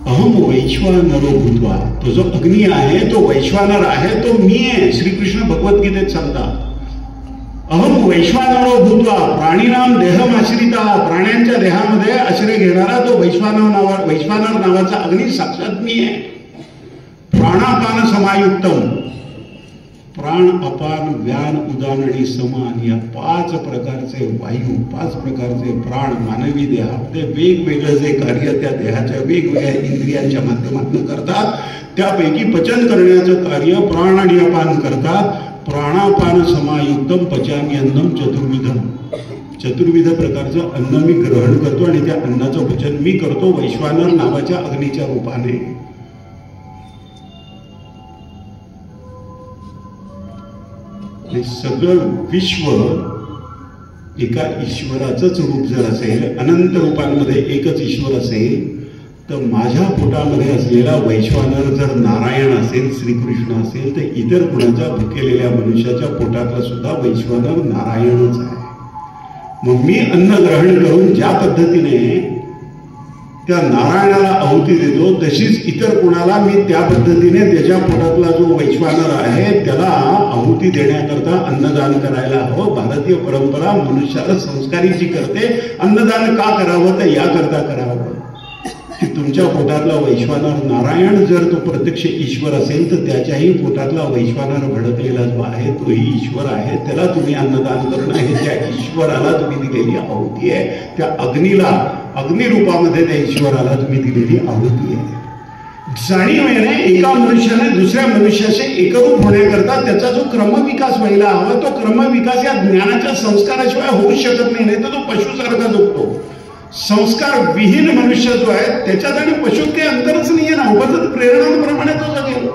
अहम वैश्वानरो भूत्वा, तो जो अग्नी आहे तो वैश्वानर आहे, तो मी आहे. श्रीकृष्ण भगवद्गीतेत सांगतात अहम वैश्वानरो भूत्वा प्राणीनाम देहमाश्रिता, प्राण्यांच्या देहामध्ये आश्रय घेणारा तो वैश्वानर नावाचा अग्नी साक्षात मी आहे. प्राणापान समायुक्तम, प्राण अपान व्यान उदान आणि समान या 5 प्रकारचे वायू, 5 प्रकारचे प्राण मानवी देहामध्ये वेगवेगळं जे कार्य त्या देहाच्या वेगवेगळ्या इंद्रियांच्या माध्यमातून करतात त्यापैकी पचन करण्याचं कार्य प्राण आणि अपान करतात. प्राणापान समायुक्तम पचामी अन्नम चतुर्विधम, चतुर्विध प्रकारचं अन्न मी ग्रहण करतो आणि त्या अन्नाचं पचन मी करतो वैश्वानर नावाच्या अग्नीच्या रूपाने. हे सगळं विश्व एका ईश्वराचंच रूप जर असेल, अनंत रूपांमध्ये एकच ईश्वर असेल, तर माझ्या पोटामध्ये असलेला वैश्वानर जर नारायण असेल, श्रीकृष्ण असेल, तर इतर कुणाच्या भुकेलेल्या मनुष्याच्या पोटातला सुद्धा वैश्वानर नारायणच आहे. मग मी अन्न ग्रहण करून ज्या पद्धतीने त्या नारायणाला आहुती देतो तशीच इतर कुणाला मी त्या पद्धतीने त्याच्या पोटातला जो वैश्वानर आहे त्याला आहुती देण्याकरता अन्नदान करायला हवं. भारतीय परंपरा मनुष्याला संस्कारीची करते. अन्नदान का करावं तर याकरता करावं की तुमच्या पोटातला वैश्वानर नारायण जर तो प्रत्यक्ष ईश्वर असेल तर त्याच्याही पोटातला वैश्वानर भडकलेला जो आहे तोही ईश्वर आहे. त्याला तुम्ही अन्नदान करणं हे त्या ईश्वराला तुम्ही दिलेली आहुती आहे. त्या अग्नीला, अग्निरूपामध्ये त्या ईश्वराला तुम्ही दिलेली आहुती आहे. जाणीवेने एका मनुष्याने दुसऱ्या मनुष्याशी एकरूप होण्याकरता त्याचा जो क्रमविकास व्हायला हवा तो क्रमविकास या ज्ञानाच्या संस्काराशिवाय होऊ शकत नाही. तर तो पशुसारखा जगतो. संस्कार विहीन मनुष्य जो आहे त्याच्यात आणि पशुत काही अंतरच नाहीये ना. उपजत प्रेरणांप्रमाणे तो जगेल.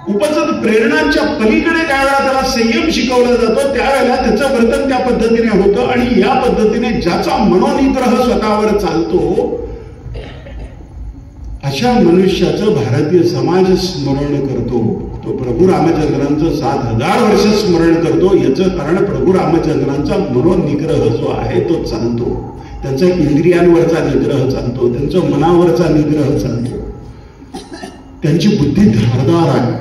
उपजत प्रेरणांच्या पलीकडे ज्यावेळेला त्याला संयम शिकवला जातो त्यावेळेला त्याचं वर्तन त्या पद्धतीने होतं. आणि या पद्धतीने ज्याचा मनोनिग्रह स्वतःवर चालतो अशा मनुष्याचं भारतीय समाज स्मरण करतो. तो प्रभू रामचंद्रांचं 7000 वर्ष स्मरण करतो. याचं कारण प्रभू रामचंद्रांचा मनोनिग्रह जो आहे तो चालतो. त्यांचा इंद्रियांवरचा निग्रह चालतो, त्यांचा मनावरचा निग्रह चालतो, त्यांची बुद्धी धारदार आहे.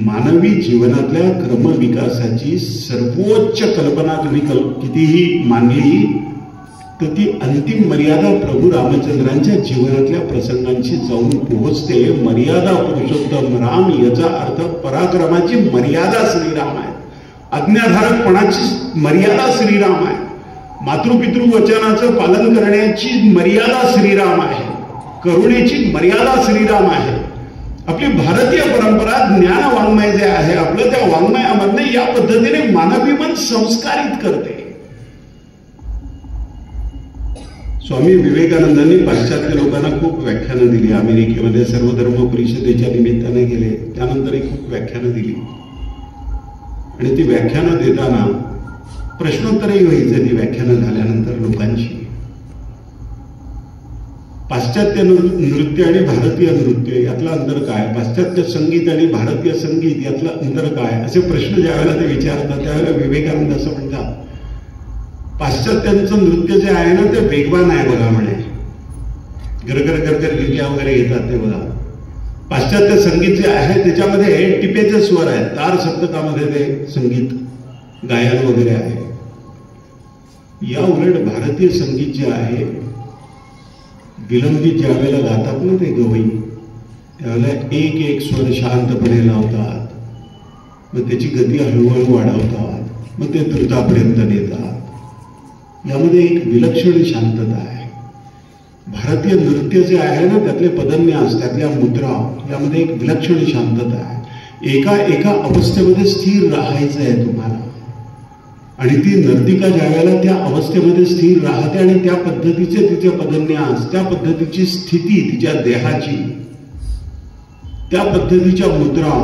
मानवी जीवनातल्या क्रमविकासाची सर्वोच्च कल्पना तुम्ही कितीही मानली तर ती अंतिम मर्यादा प्रभू रामचंद्रांच्या जीवनातल्या प्रसंगांशी जाऊन पोहोचते. मर्यादा पुरुषोत्तम राम याचा अर्थ पराक्रमाची मर्यादा श्रीराम आहे, आज्ञाधारकपणाची मर्यादा श्रीराम आहे, मातृपितृ वचनाचं पालन करण्याची मर्यादा श्रीराम आहे, करुणेची मर्यादा श्रीराम आहे. आपली भारतीय परंपरा ज्ञान वाङ्मय जे आहे आपलं, त्या वाङ्मयामधनं या पद्धतीने मानवी मन संस्कारित करते. स्वामी विवेकानंदांनी पाश्चात्य लोकांना खूप व्याख्यानं दिली. अमेरिकेमध्ये सर्वधर्म परिषदेच्या निमित्ताने गेले, त्यानंतरही खूप व्याख्यानं दिली. आणि ती व्याख्यानं देताना प्रश्नोत्तरही व्हायचं ती व्याख्यानं झाल्यानंतर लोकांची. पाश्चात्य नृत्य आणि भारतीय नृत्य यातलं अंतर काय, पाश्चात्य संगीत आणि भारतीय संगीत यातलं अंतर काय, असे प्रश्न ज्यावेळेला ते विचारतात त्यावेळेला विवेकानंद असं म्हणतात, पाश्चात्यांचं नृत्य जे आहे ना ते वेगवान आहे बघा म्हणे, गरगर गरगर गिरग्या वगैरे येतात ते बघा. पाश्चात्य संगीत जे आहे त्याच्यामध्ये टिपेचे स्वर आहेत, तार सप्तकामध्ये ते संगीत गायन वगैरे आहे. या उलट भारतीय संगीत जे आहे विलंबित ज्या वेळेला गातात ना ते गवई, त्यावेळेला एक एक स्वर शांतपणे लावतात, मग त्याची गती हळूहळू वाढवतात, मग ते द्रुतापर्यंत नेतात. यामध्ये एक विलक्षण शांतता आहे. भारतीय नृत्य जे आहे ना त्यातले पदन्यास, त्यातल्या मुद्रा, यामध्ये एक विलक्षण शांतता आहे. एका एका अवस्थेमध्ये स्थिर राहायचं आहे तुम्हाला. आणि ती नर्तिका ज्या वेळेला त्या अवस्थेमध्ये स्थिर राहते आणि त्या पद्धतीचे तिचे पदन्यास, त्या पद्धतीची स्थिती तिच्या देहाची, त्या पद्धतीच्या मुद्रा,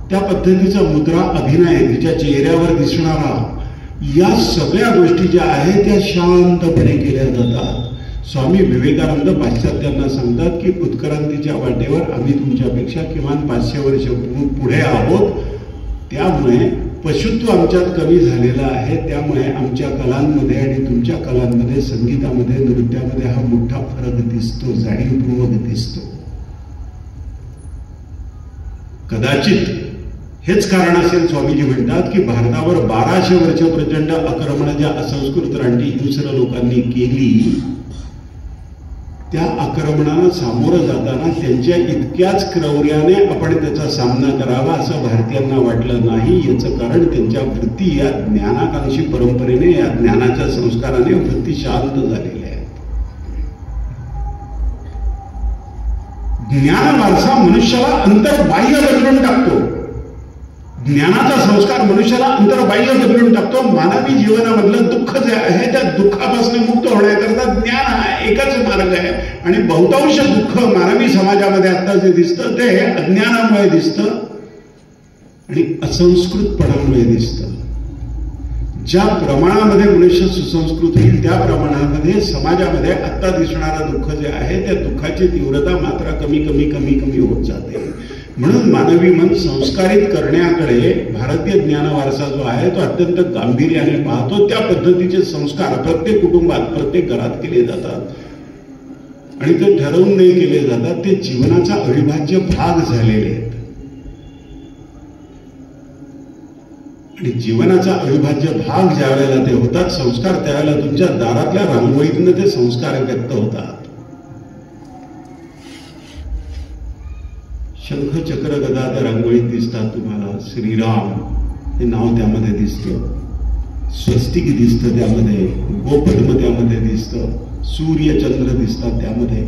त्या पद्धतीचा मुद्रा अभिनय तिच्या चेहऱ्यावर दिसणारा, या सगळ्या गोष्टी ज्या आहेत त्या शांतपणे केल्या जातात. स्वामी विवेकानंद पाश्चात्यांना सांगतात की उत्क्रांतीच्या वाटेवर आम्ही तुमच्यापेक्षा किमान 500 वर्ष पुढे आहोत. त्यामुळे पशुत्व आमच्यात कमी झालेलं आहे. त्यामुळे आमच्या कलांमध्ये आणि तुमच्या कलांमध्ये, संगीतामध्ये, नृत्यामध्ये हा मोठा फरक दिसतो, जाणीवपूर्वक दिसतो. कदाचित हेच कारण असेल, स्वामीजी म्हणतात की भारतावर 1200 वर्ष प्रचंड आक्रमण ज्या असंस्कृत रानटी हिंस्र लोकांनी केली, त्या आक्रमणाला सामोरं जाताना त्यांच्या इतक्याच क्रौर्याने आपण त्याचा सामना करावा असं भारतीयांना वाटलं नाही. याचं कारण त्यांच्या वृत्ती या ज्ञानाकांक्षी परंपरेने, या ज्ञानाच्या संस्काराने वृत्ती शांत झालेल्या आहेत. ज्ञान वारसा मनुष्याला अंतर्बाह्य बदलून टाकतो. ज्ञानाचा संस्कार मनुष्याला अंतर्बाह्य बदलून टाकतो. मानवी जीवनामधलं दुःख जे आहे त्या दुःखापासून मुक्त होण्याकरता ज्ञान हा एकच मार्ग आहे. आणि बहुतांश दुःख मानवी समाजामध्ये आता जे दिसतं ते अज्ञानामुळे दिसतं आणि असंस्कृतपणामुळे दिसतं. ज्या प्रमाणामध्ये मनुष्य सुसंस्कृत होईल त्या प्रमाणामध्ये समाजामध्ये आता दिसणारं दुःख जे आहे त्या दुःखाची तीव्रता मात्र कमी कमी कमी कमी होत जाते. म्हणून मानवी मन संस्कारित करण्याकडे भारतीय ज्ञान वारसा जो आहे तो अत्यंत गांभीर्याने पाहतो. त्या पद्धतीचे संस्कार प्रत्येक कुटुंबात, प्रत्येक घरात केले जातात आणि ते ठरवून नाही केले जातात, ते जीवनाचा अविभाज्य भाग झालेले आहेत. आणि जीवनाचा अविभाज्य भाग ज्या वेळेला ते होतात संस्कार, त्यावेळेला तुमच्या दारातल्या रांगोळीतनं ते संस्कार व्यक्त होतात. शंख चक्र गदा त्या रांगोळीत दिसतात तुम्हाला. श्रीराम हे नाव त्यामध्ये दिसतं, स्वस्तिक दिसतं त्यामध्ये, गोपद्म त्यामध्ये दिसतं, सूर्य चंद्र दिसतात त्यामध्ये,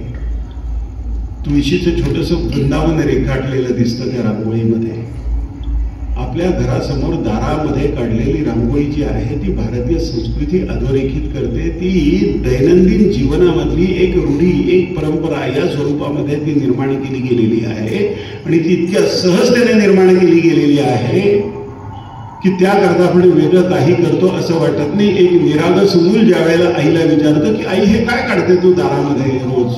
तुळशीचं छोटंसं वृंदावन रेखाटलेलं दिसतं त्या रांगोळीमध्ये. आपल्या घरासमोर दारामध्ये काढलेली रांगोळी जी आहे ती भारतीय संस्कृती अधोरेखित करते. ती दैनंदिन जीवनामधली एक रूढी, एक परंपरा या स्वरूपामध्ये ती निर्माण केली गेलेली आहे. आणि ती इतक्या सहजतेने निर्माण केली गेलेली आहे की त्याकरता आपण वेगळं काही करतो असं वाटत नाही. एक निरागस मूल ज्या वेळेला आईला विचारतं की आई हे काय काढते तू दारामध्ये रोज,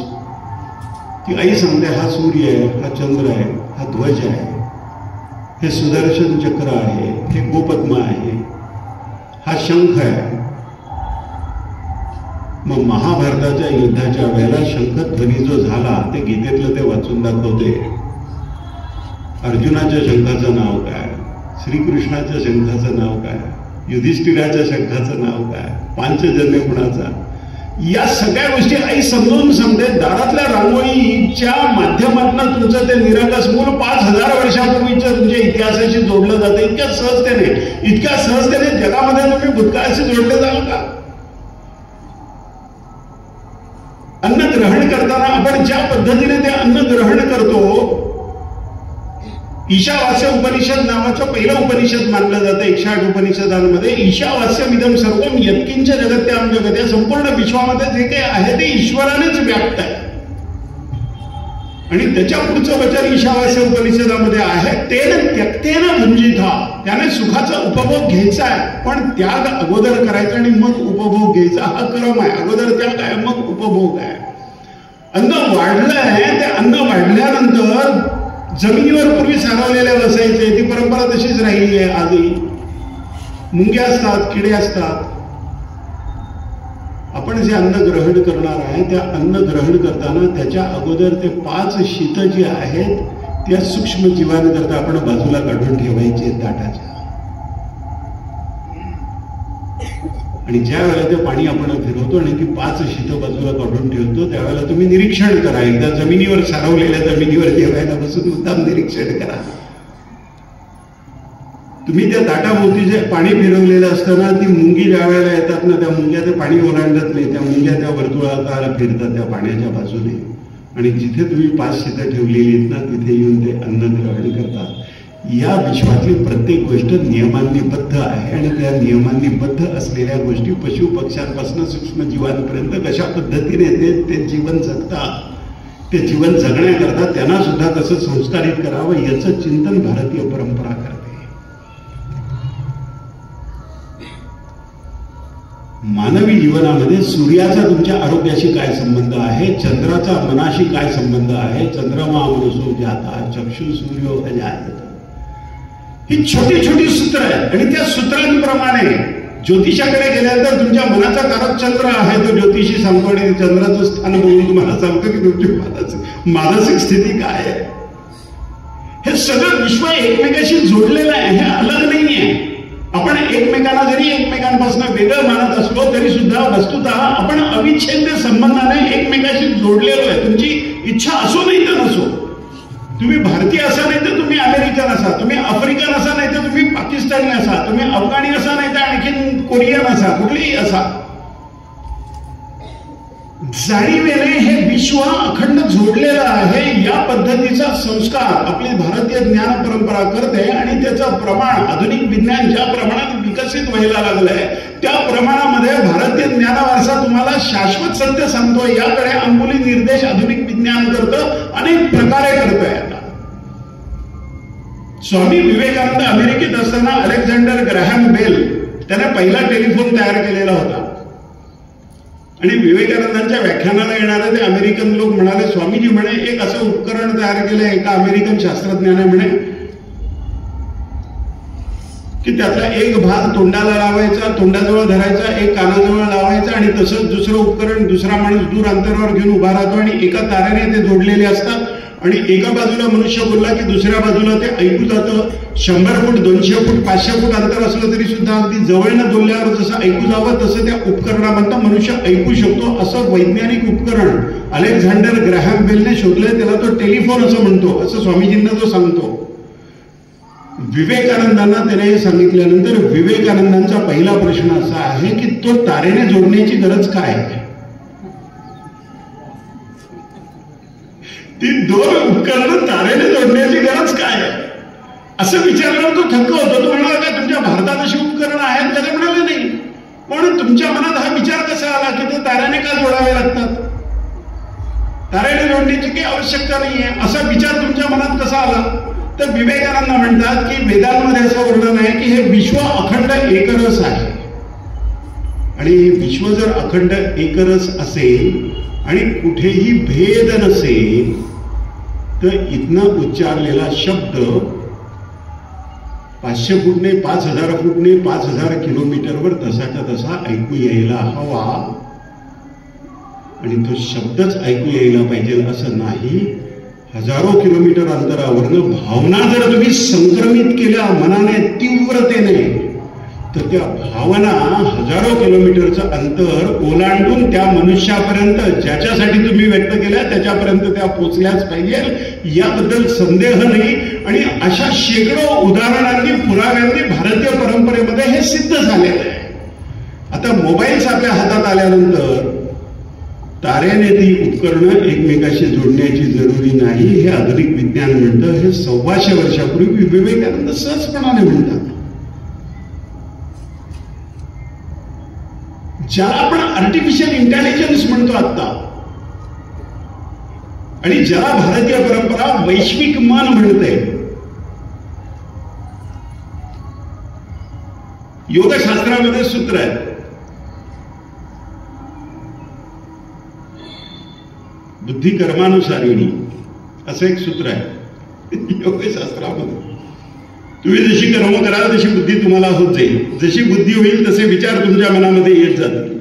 ती आई सांगते हा सूर्य आहे, हा चंद्र आहे, हा ध्वज आहे, हे सुदर्शन चक्र आहे, हे गोपद्म आहे, हा शंख आहे. मग महाभारताच्या युद्धाच्या वेळेला शंखध्वनी जो झाला ते गीतेतलं ते वाचून दाखवते. अर्जुनाच्या शंखाचं नाव काय, श्रीकृष्णाच्या शंखाचं नाव काय, युधिष्ठिराच्या शंखाचं नाव काय, पांचजन्य कुणाचा, या सगळ्या गोष्टी आई समजून सांगते. दारातल्या रांगोळीच्या माध्यमातून तुमचं ते निरागस मूल 5000 वर्षापूर्वीच्या तुमच्या इतिहासाशी जोडलं जातं. इतक्या सहजतेने जगामध्ये तुम्ही भूतकाळाशी जोडले जाल का? अन्न ग्रहण करताना आपण ज्या पद्धतीने ते अन्न ग्रहण करतो, ईशावास्य उपनिषद नावाचं पहिलं उपनिषद मानलं जातं 108 उपनिषदांमध्ये. ईशावास्यमिदं सर्वं यत्किंच जगत्यां जगत्, या संपूर्ण विश्वामध्ये जे काही आहे ते ईश्वरानेच व्याप्त आहे. आणि त्याच्या पुढचं वचन ईशावास्य उपनिषदामध्ये आहे, तेन त्यक्तेन भुंजिता, त्याने सुखाचा उपभोग घ्यायचा आहे, पण त्याग अगोदर करायचा आणि मग उपभोग घ्यायचा. हा क्रम आहे. अगोदर त्याग आहे, मग उपभोग आहे. अन्न वाढलं आहे, ते अन्न वाढल्यानंतर जमिनीवर पूर्वी सारवलेल्या बसायचे, ती परंपरा तशीच राहिली आहे. आजही मुंग्या असतात, किडे असतात. आपण जे अन्न ग्रहण करणार आहे त्या अन्न ग्रहण करताना त्याच्या अगोदर ते 5 शीत जी आहेत त्या सूक्ष्म जीवांकरता आपण बाजूला काढून ठेवायचे ताटाच्या. आणि ज्या वेळेला ते पाणी आपण फिरवतो आणि ती 5 शीत बाजूला काढून ठेवतो, त्यावेळेला तुम्ही निरीक्षण करा. एकदा जमिनीवर सारवलेल्या जमिनीवर जेवायला बसून मुद्दाम निरीक्षण करा. तुम्ही त्या ताटाभोवती जे पाणी फिरवलेलं असताना ती मुंगी ज्या वेळेला येतात ना, त्या मुंग्या ते पाणी ओलांडत नाही, त्या मुंग्या त्या वर्तुळाकार फिरतात त्या पाण्याच्या बाजूने. आणि जिथे तुम्ही 5 शीतं ठेवलेली आहेत ना, तिथे येऊन ते अन्न ग्रहण करतात. या विश्वातली प्रत्येक गोष्ट नियमांनीबद्ध आहे आणि त्या नियमांनीबद्ध असलेल्या गोष्टी पशु पक्ष्यांपासून सूक्ष्म जीवांपर्यंत कशा पद्धतीने ते जीवन जगतात, ते जीवन जगण्याकरता त्यांना सुद्धा कसं संस्कारित करावं याचं चिंतन भारतीय परंपरा करते. मानवी जीवनामध्ये सूर्याचा तुमच्या आरोग्याशी काय संबंध आहे, चंद्राचा मनाशी काय संबंध आहे, चंद्रमा मनसो जाता चक्षु सूर्यो अजायत, ही छोटी छोटी सूत्र आहेत. आणि त्या सूत्रांप्रमाणे ज्योतिषाकडे गेल्यानंतर तुमच्या मनाचा कारक चंद्र आहे, तो ज्योतिषी सांगतो आणि चंद्राचं स्थान बघून तुम्हाला सांगतो की तुमची मानसिक स्थिती काय आहे. हे सगळं विश्व एकमेकाशी जोडलेलं आहे, हे अलग नाहीये. आपण एकमेकांना जरी एकमेकांपासून वेगळं मानत असलो तरी सुद्धा वस्तुतः आपण अविच्छेद्य संबंधाने एकमेकाशी जोडलेलो आहे. तुमची इच्छा असो नाही तर नसो, तुम्ही भारतीय असा नाही तर तुम्ही अमेरिकन असा, तुम्ही आफ्रिकन असा नाही तर तुम्ही पाकिस्तानी असा, तुम्ही अफगाणी असा नाही तर आणखीन कोरियन असा, कुठलेही असा, जाणीवेने हे विश्व अखंड जोडलेलं आहे. या पद्धतीचा संस्कार आपली भारतीय ज्ञान परंपरा करते आणि त्याचं प्रमाण आधुनिक विज्ञान ज्या प्रमाणात विकसित व्हायला लागलंय त्या प्रमाणामध्ये भारतीय ज्ञान वारसा तुम्हाला शाश्वत सत्य सांगतो. याकडे अंगुली निर्देश आधुनिक विज्ञान करतं, अनेक प्रकारे करतोय. आता स्वामी विवेकानंद अमेरिकेत असताना अलेक्झांडर ग्रॅहम बेल त्याने पहिला टेलिफोन तयार केलेला होता. आणि विवेकानंदांच्या व्याख्यानाला येणारे ते अमेरिकन लोक म्हणाले, स्वामीजी म्हणे एक असं उपकरण तयार केलं एका अमेरिकन शास्त्रज्ञाने म्हणे की त्यातला एक भाग तोंडाला लावायचा, तोंडाजवळ धरायचा, एक कानाजवळ लावायचा आणि तसंच दुसरं उपकरण दुसरा माणूस दूर अंतरावर घेऊन उभा राहतो आणि एका तारेने ते जोडलेले असतात. आणि एका बाजूला मनुष्य बोलला की दुसऱ्या बाजूला ते ऐकू जातं. 100 फूट 200 फूट 500 फूट अंतर असलं तरी सुद्धा अगदी जवळनं बोलल्यावर जसं ऐकू जावं तसं त्या उपकरणामधनं मनुष्य ऐकू शकतो. असं वैज्ञानिक उपकरण अलेक्झांडर ग्रॅहम बेलने शोधलंय. त्याला तो टेलिफोन असं म्हणतो, असं स्वामीजींना तो सांगतो. विवेकानंदांना त्याने हे सांगितल्यानंतर विवेकानंदांचा पहिला प्रश्न असा आहे की तो तारेने जोडण्याची गरज काय आहे. ती 2 उपकरणं तारेने जोडण्याची गरज काय आहे असं विचारल्यावर तो थक्क होतो. तो म्हणाला काय तुमच्या भारतात अशी उपकरणं आहेत का? ते म्हणाले नाही. पण तुमच्या मनात हा विचार कसा आला की ते तारेने का जोडावे लागतात, तारेने जोडण्याची काही आवश्यकता नाहीये असा विचार तुमच्या मनात कसा आला? तर विवेकानंद म्हणतात की वेदांमध्ये असं वर्णन आहे की हे विश्व अखंड एकरस आहे. आणि विश्व जर अखंड एकरस असेल आणि कुठेही भेद नसेल तर इथनं उच्चारलेला शब्द 500 फूटने 5000 फूटने 5000 किलोमीटरवर तसाच्या तसा ऐकू यायला हवा. आणि तो शब्दच ऐकू यायला पाहिजे असं नाही. हजारो किलोमीटर अंतरावरनं भावना जर तुम्ही संक्रमित केल्या मनाने तीव्रतेने, तर त्या भावना हजारो किलोमीटरचं अंतर ओलांडून त्या मनुष्यापर्यंत ज्याच्यासाठी तुम्ही व्यक्त केल्या त्याच्यापर्यंत त्या पोचल्याच पाहिजे, याबद्दल संदेह नाही. आणि अशा शेकडो उदाहरणांनी पुराव्यांनी भारतीय परंपरेमध्ये हे सिद्ध झालेलं आहे. आता मोबाईल्स आपल्या हातात आल्यानंतर तारेने ती उपकरणं एकमेकाशी जोडण्याची जरुरी नाही, हे आधुनिक विज्ञान म्हणतं. हे 125 वर्षापूर्वी विवेकानंद सहजपणाने म्हणतात. ज्याला आपण आर्टिफिशियल इंटेलिजन्स म्हणतो आता, आणि ज्याला भारतीय परंपरा वैश्विक मन म्हणते. योगशास्त्रामध्ये सूत्र आहे, बुद्धी कर्मानुसारिणी असं एक सूत्र आहे योगशास्त्रामध्ये. तुम्ही जशी कर्म कराल तशी बुद्धी तुम्हाला होत जाईल. जशी बुद्धी होईल तसे विचार तुमच्या मनामध्ये येत जातील.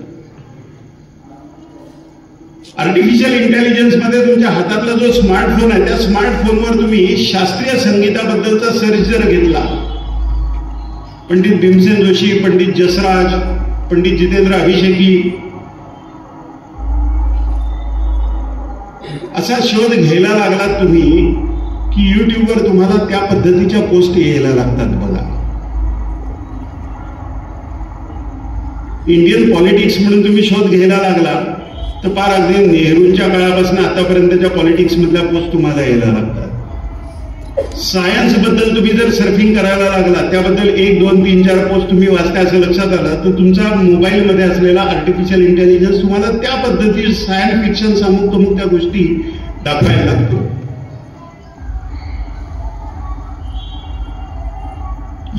आर्टिफिशियल इंटेलिजन्स मध्ये तुमच्या हातातला जो स्मार्टफोन आहे, त्या स्मार्टफोनवर तुम्ही शास्त्रीय संगीताबद्दलचा सर्च जर घेतला, पंडित भीमसेन जोशी, पंडित जसराज, पंडित जितेंद्र अभिषेकी असा शोध घ्यायला लागलात तुम्ही की युट्यूबवर तुम्हाला त्या पद्धतीच्या पोस्ट यायला लागतात. बघा, इंडियन पॉलिटिक्स म्हणून तुम्ही शोध घ्यायला लागला तर पार अगदी नेहरूंच्या काळापासून आतापर्यंतच्या पॉलिटिक्स मधल्या पोस्ट तुम्हाला यायला लागतात. सायन्स बद्दल तुम्ही जर सर्फिंग करायला लागला, त्याबद्दल 1, 2, 3, 4 पोस्ट तुम्ही वाचता असं लक्षात आलं, तर तुमचा मोबाईलमध्ये असलेला आर्टिफिशियल इंटेलिजन्स तुम्हाला त्या पद्धतीची सायन्स फिक्शन अमुक त्या गोष्टी दाखवायला लागतो.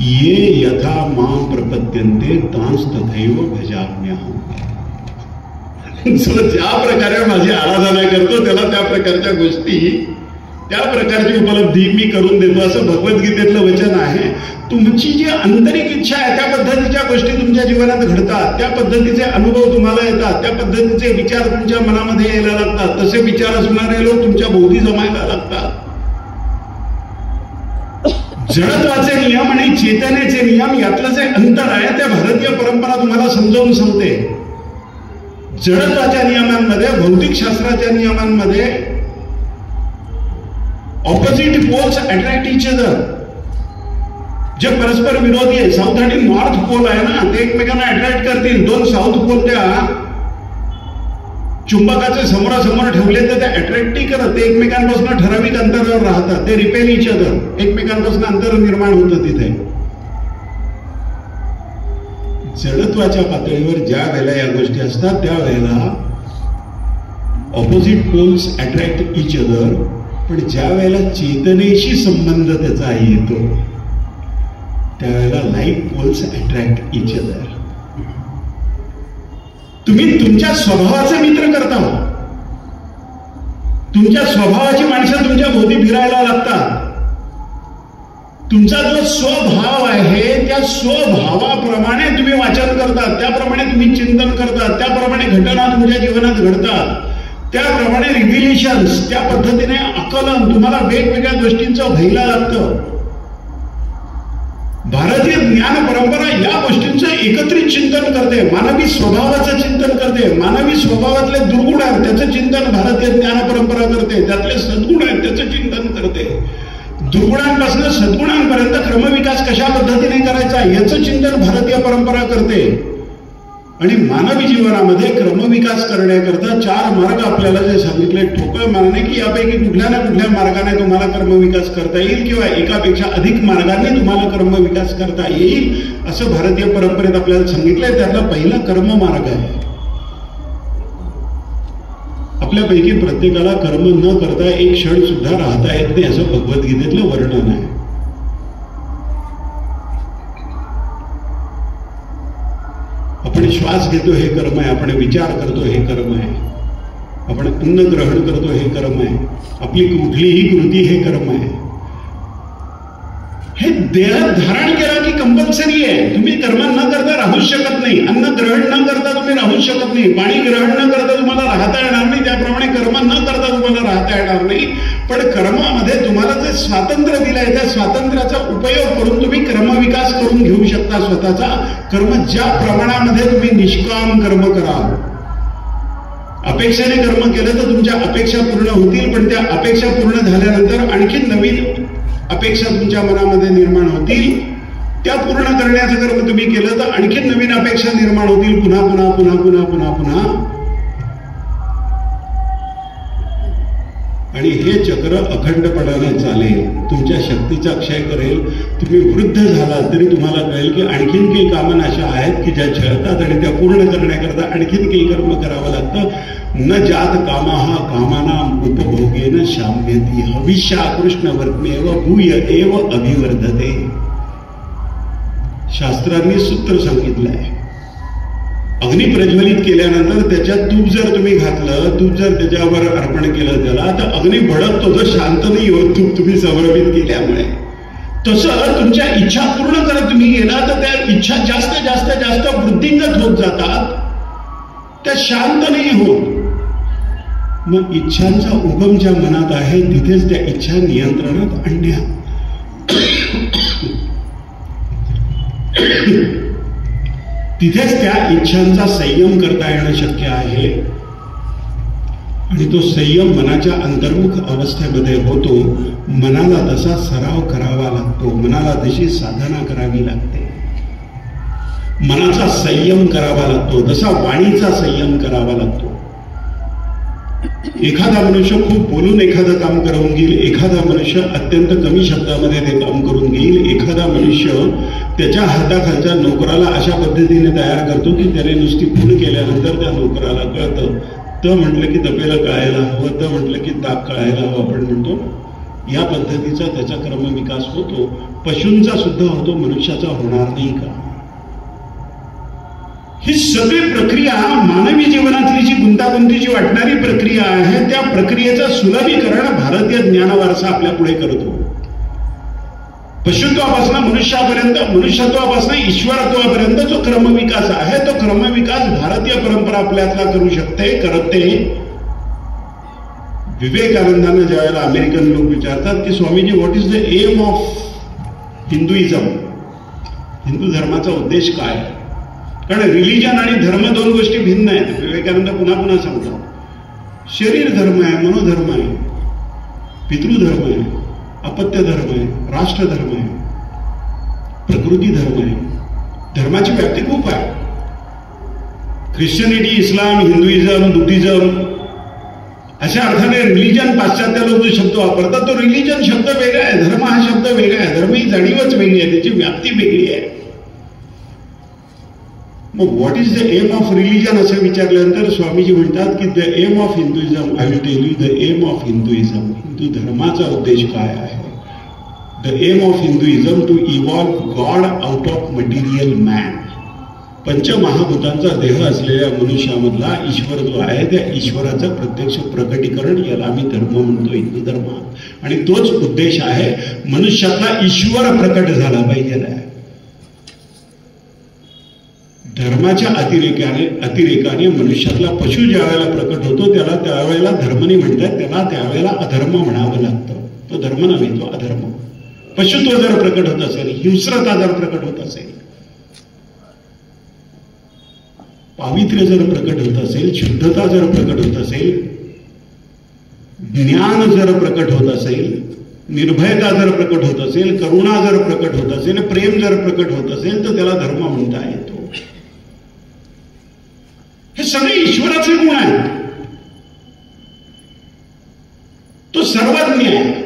ये यथा मां प्रपद्यन्ते तांस तथैव भजाम्यहम्. जो ज्या प्रकारे माझी आराधना करतो त्याला त्या प्रकारच्या गोष्टी, त्या प्रकारची उपलब्धी मी करून देतो, असं भगवद्गीतेतलं वचन आहे. तुमची जी आंतरिक इच्छा आहे त्या पद्धतीच्या गोष्टी तुमच्या जीवनात घडतात, त्या पद्धतीचे अनुभव तुम्हाला येतात, त्या पद्धतीचे विचार तुमच्या मनामध्ये यायला लागतात, तसे विचार असणारे लोक तुमच्या भोवती जमायला लागतात. जडत्वाचे नियम आणि चेतनेचे नियम यातलं जे अंतर आहे ते भारतीय परंपरा तुम्हाला समजावून सांगते. जडत्वाच्या नियमांमध्ये, भौतिक शास्त्राच्या नियमांमध्ये opposite poles attract each other. जे परस्पर विरोधी आहे, साऊथ आणि नॉर्थ पोल आहे ना, ते एकमेकांना अट्रॅक्ट करतील. 2 साऊथ पोल त्या चुंबकाचे समोरासमोर ठेवले तर ते अट्रॅक्टही करत, ते एकमेकांपासून ठराविक अंतरावर राहतात, ते रिपेल इच अदर, एकमेकांपासून अंतर निर्माण होतं तिथे. जडत्वाच्या पातळीवर ज्या वेळेला या गोष्टी असतात त्यावेळेला opposite poles attract each other. पण ज्या वेळेला चेतनेशी संबंध त्याचा येतो त्यावेळेला light poles attract each other. तुम्ही तुमच्या स्वभावाचे मित्र करता, तुमच्या स्वभावाची माणसं तुमच्या भोवती फिरायला लागतात. तुमचा जो स्वभाव आहे त्या स्वभावाप्रमाणे तुम्ही वाचन करतात, त्याप्रमाणे तुम्ही चिंतन करतात, त्याप्रमाणे घटना तुमच्या जीवनात घडतात, त्याप्रमाणे रिव्हिलेशन्स, त्या पद्धतीने आकलन तुम्हाला वेगवेगळ्या गोष्टींचं व्हायला लागतं. भारतीय ज्ञान परंपरा या गोष्टींचं एकत्रित चिंतन करते, मानवी स्वभावाचं चिंतन करते, मानवी स्वभावातले दुर्गुण आहेत त्याचं चिंतन भारतीय ज्ञान परंपरा करते, त्यातले सद्गुण आहेत त्याचं चिंतन करते. दुर्गुणांपासून सद्गुणांपर्यंत क्रमविकास कशा पद्धतीने करायचा याचं चिंतन भारतीय परंपरा करते. आणि मानवी जीवनामध्ये क्रमविकास करण्याकरता 4 मार्ग आपल्याला जे सांगितले, ठोकळ मारणे की यापैकी कुठल्या ना कुठल्या मार्गाने तुम्हाला क्रमविकास करता येईल किंवा एकापेक्षा अधिक मार्गाने तुम्हाला क्रमविकास करता येईल असं भारतीय परंपरेत आपल्याला सांगितलंय. त्यातला पहिला कर्म मार्ग आहे. आपल्यापैकी प्रत्येकाला कर्म न करता एक क्षण सुद्धा राहता येत नाही असं भगवद्गीतेतलं वर्णन आहे. आपण श्वास घेतो हे कर्म आहे, आपण विचार करतो हे कर्म आहे, आपण अन्न ग्रहण करतो हे कर्म आहे, आपली कुठलीही कृती हे कर्म आहे. हे देह धारण केला की कंपल्सरी आहे. तुम्ही कर्म न करता राहूच शकत नाही. अन्न ग्रहण न करता तुम्ही राहूच शकत नाही. पाणी ग्रहण न करता तुम्हाला राहता येणार स्वातंत्र्य दिलंय, त्या स्वातंत्र्याचा उपयोग करून तुम्ही क्रमविकास करून घेऊ शकता स्वतःचा. कर्म ज्या प्रमाणामध्ये तुम्ही निष्काम कर्म करा, अपेक्षेने कर्म केलं तर तुमच्या अपेक्षा पूर्ण होतील, पण त्या अपेक्षा पूर्ण झाल्यानंतर आणखी नवीन अपेक्षा तुमच्या मनामध्ये निर्माण होतील. त्या पूर्ण करण्याचं कर्म तुम्ही केलं तर आणखी नवीन अपेक्षा निर्माण होतील, पुन्हा पुन्हा पुन्हा पुन्हा पुन्हा पुन्हा. आणि हे चक्र अखंडपणाने चालेल, तुमच्या शक्तीचा क्षय करेल. तुम्ही वृद्ध झाला तरी तुम्हाला कळेल की आणखीन काही कामं अशा आहेत की ज्या छळतात आणि त्या पूर्ण करण्याकरता आणखीन काही कर्म करावं लागतं. न जात कामाहा कामानाम उपभोगेन शाम्यती हविष्या कृष्णवर्त्मेव भूय एव अभिवर्धते. शास्त्रांनी सूत्र सांगितलं आहे, अग्नी प्रज्वलित केल्यानंतर त्याच्यात तूप जर तुम्ही घातलं, तूप जर त्याच्यावर अर्पण केलं त्याला, तर अग्नी भडकतो, तो शांत नाही होत तूप तुम्ही समर्पित केल्यामुळे. तसं तुमच्या इच्छा पूर्ण करत तुम्ही गेला तर त्या इच्छा जास्त जास्त जास्त वृद्धिंगत होत जातात, त्या शांत नाही होत. मग इच्छांचा उगम ज्या मनात आहे तिथेच त्या इच्छा नियंत्रणात आणण्या, तिथेच त्या इच्छांचा संयम करता येणं शक्य आहे. आणि तो संयम मनाच्या अंतर्मुख अवस्थेमध्ये होतो. मनाला तसा सराव करावा लागतो, मनाला तशी साधना करावी लागते, मनाचा संयम करावा लागतो, जसा वाणीचा संयम करावा लागतो. एखादा मनुष्य खूप बोलून एखादं काम करून घेईल, एखादा मनुष्य अत्यंत कमी शब्दामध्ये ते काम करून घेईल. एखादा मनुष्य त्याच्या हाताखालच्या नोकराला अशा पद्धतीने तयार करतो की त्याने नुसती खूण केल्यानंतर त्या नोकराला कळतं. तर म्हटलं की तपेला कळायला हवं, तर म्हटलं की ताक कळायला हवं आपण म्हणतो. या पद्धतीचा त्याचा क्रमविकास होतो. पशूंचा सुद्धा होतो, मनुष्याचा होणार नाही का? ही सगळी प्रक्रिया मानवी जीवनातली जी गुंतागुंतीची वाटणारी प्रक्रिया आहे, त्या प्रक्रियेचं सुलभीकरण भारतीय ज्ञानवारसा आपल्या पुढे करतो. पशुत्वापासून मनुष्यापर्यंत, मनुष्यत्वापासून ईश्वरत्वापर्यंत जो क्रमविकास आहे, तो क्रमविकास भारतीय परंपरा आपल्यातला करू शकते, करते. विवेकानंदांना ज्यावेळेला अमेरिकन लोक विचारतात की Swamiji what is the aim of Hinduism, Hindu धर्माचा उद्देश काय? कारण रिलिजन आणि धर्म दोन गोष्टी भिन्न आहेत. विवेकानंद पुन्हा पुन्हा सांगतात, शरीर धर्म आहे, मनोधर्म आहे, पितृधर्म आहे, अपत्य धर्म आहे, राष्ट्रधर्म आहे, प्रकृती धर्म आहे. धर्माची व्याप्ती खूप आहे. ख्रिश्चनिटी, इस्लाम, हिंदुइझम, बुद्धिझम अशा अर्थाने रिलिजन पाश्चात्य लोक जो शब्द वापरतात तो रिलिजन शब्द वेगळा आहे, धर्म हा शब्द वेगळा आहे. धर्म ही जाणीवच वेगळी आहे, त्याची व्याप्ती वेगळी आहे. मग what is the aim of religion असं विचारल्यानंतर स्वामीजी म्हणतात की the aim of Hinduism, I will tell you the aim of Hinduism. Hindu धर्माचा उद्देश काय आहे? The aim of Hinduism to evolve God out of material man. पंचमहाभूतांचा देह असलेल्या मनुष्यामधला ईश्वर जो आहे त्या ईश्वराचं प्रत्यक्ष प्रकटीकरण, याला आम्ही धर्म म्हणतो, हिंदू धर्म. आणि तोच उद्देश आहे, मनुष्यातला ईश्वर प्रकट झाला पाहिजे. धर्माच्या अतिरेकाने मनुष्यातला पशु ज्या वेळेला प्रकट होतो त्याला त्यावेळेला धर्म नाही म्हणतात, त्याला त्यावेळेला अधर्म म्हणावं लागतं. तो धर्म नव्हे, तो अधर्म. पशुत्व जर प्रकट होत असेल, हिंस्रता जर प्रकट होत असेल, पावित्र्य जर प्रकट होत असेल, शुद्धता जर प्रकट होत असेल, ज्ञान जर प्रकट होत असेल, निर्भयता जर प्रकट होत असेल, करुणा जर प्रकट होत असेल, प्रेम जर प्रकट होत असेल, तर त्याला धर्म म्हणता येतो. हे सगळे ईश्वराचे गुण आहेत. तो सर्वज्ञ आहे.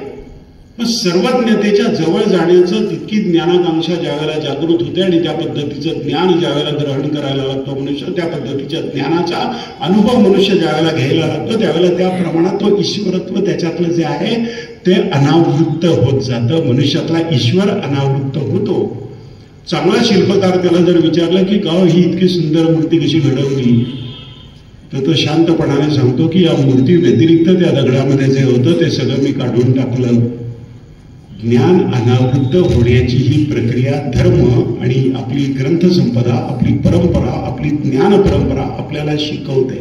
मग सर्वज्ञतेच्या जवळ जाण्याचं तितकी ज्ञानाकांक्षा ज्यावेळेला जागृत होते आणि त्या पद्धतीचं ज्ञान ज्यावेळेला ग्रहण करायला लागतो मनुष्य, त्या पद्धतीच्या ज्ञानाचा अनुभव मनुष्य ज्यावेळेला घ्यायला लागतो त्यावेळेला त्या प्रमाणात तो ईश्वरत्व त्याच्यातलं जे आहे ते अनावृत्त होत जातं. मनुष्यातला ईश्वर अनावृत्त होतो. चांगला शिल्पकार त्याला जर विचारलं की का ही इतकी सुंदर मूर्ती कशी घडवली, तर तो शांतपणाने सांगतो की या मूर्ती व्यतिरिक्त त्या दगडामध्ये जे होतं ते सगळं मी काढून टाकलं. ज्ञान अनावृत्त होण्याची ही प्रक्रिया धर्म आणि आपली ग्रंथसंपदा, आपली परंपरा, आपली ज्ञान परंपरा आपल्याला शिकवते.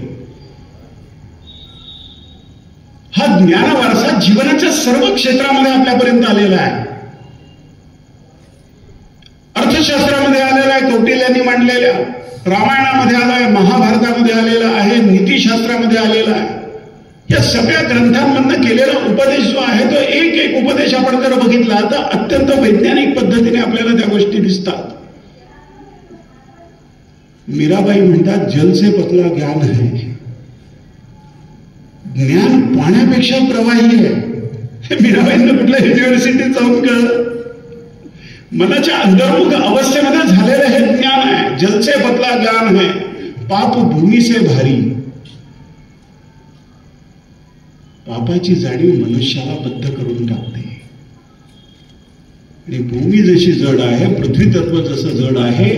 हा ज्ञान वारसा जीवनाच्या सर्व क्षेत्रामध्ये आपल्यापर्यंत आलेला आहे. अर्थशास्त्रामध्ये आलेला आहे, कौटिल्यांनी मांडलेल्या, रामायणामध्ये आलाय, महाभारतामध्ये आलेला आहे, नीतिशास्त्रामध्ये आलेला आहे. या सगळ्या ग्रंथांमधनं केलेला उपदेश जो आहे तो एक एक उपदेश आपण जर बघितला तर अत्यंत वैज्ञानिक पद्धतीने आपल्याला त्या गोष्टी दिसतात. मीराबाई म्हणतात जल से पतला ज्ञान है. ज्ञान पाण्यापेक्षा प्रवाही आहे. मीराबाईंना कुठल्या युनिव्हर्सिटीत जाऊन कळलं. मनाच्या अंतर्मुख अवस्थेमध्ये झालेलं हे ज्ञान आहे. जल से पतला ज्ञान है, पाप भूमी से भारी. पापाची जाणीव मनुष्याला बद्ध करून टाकते. आणि भूमी जशी जड आहे, पृथ्वी तत्व जसं जड आहे,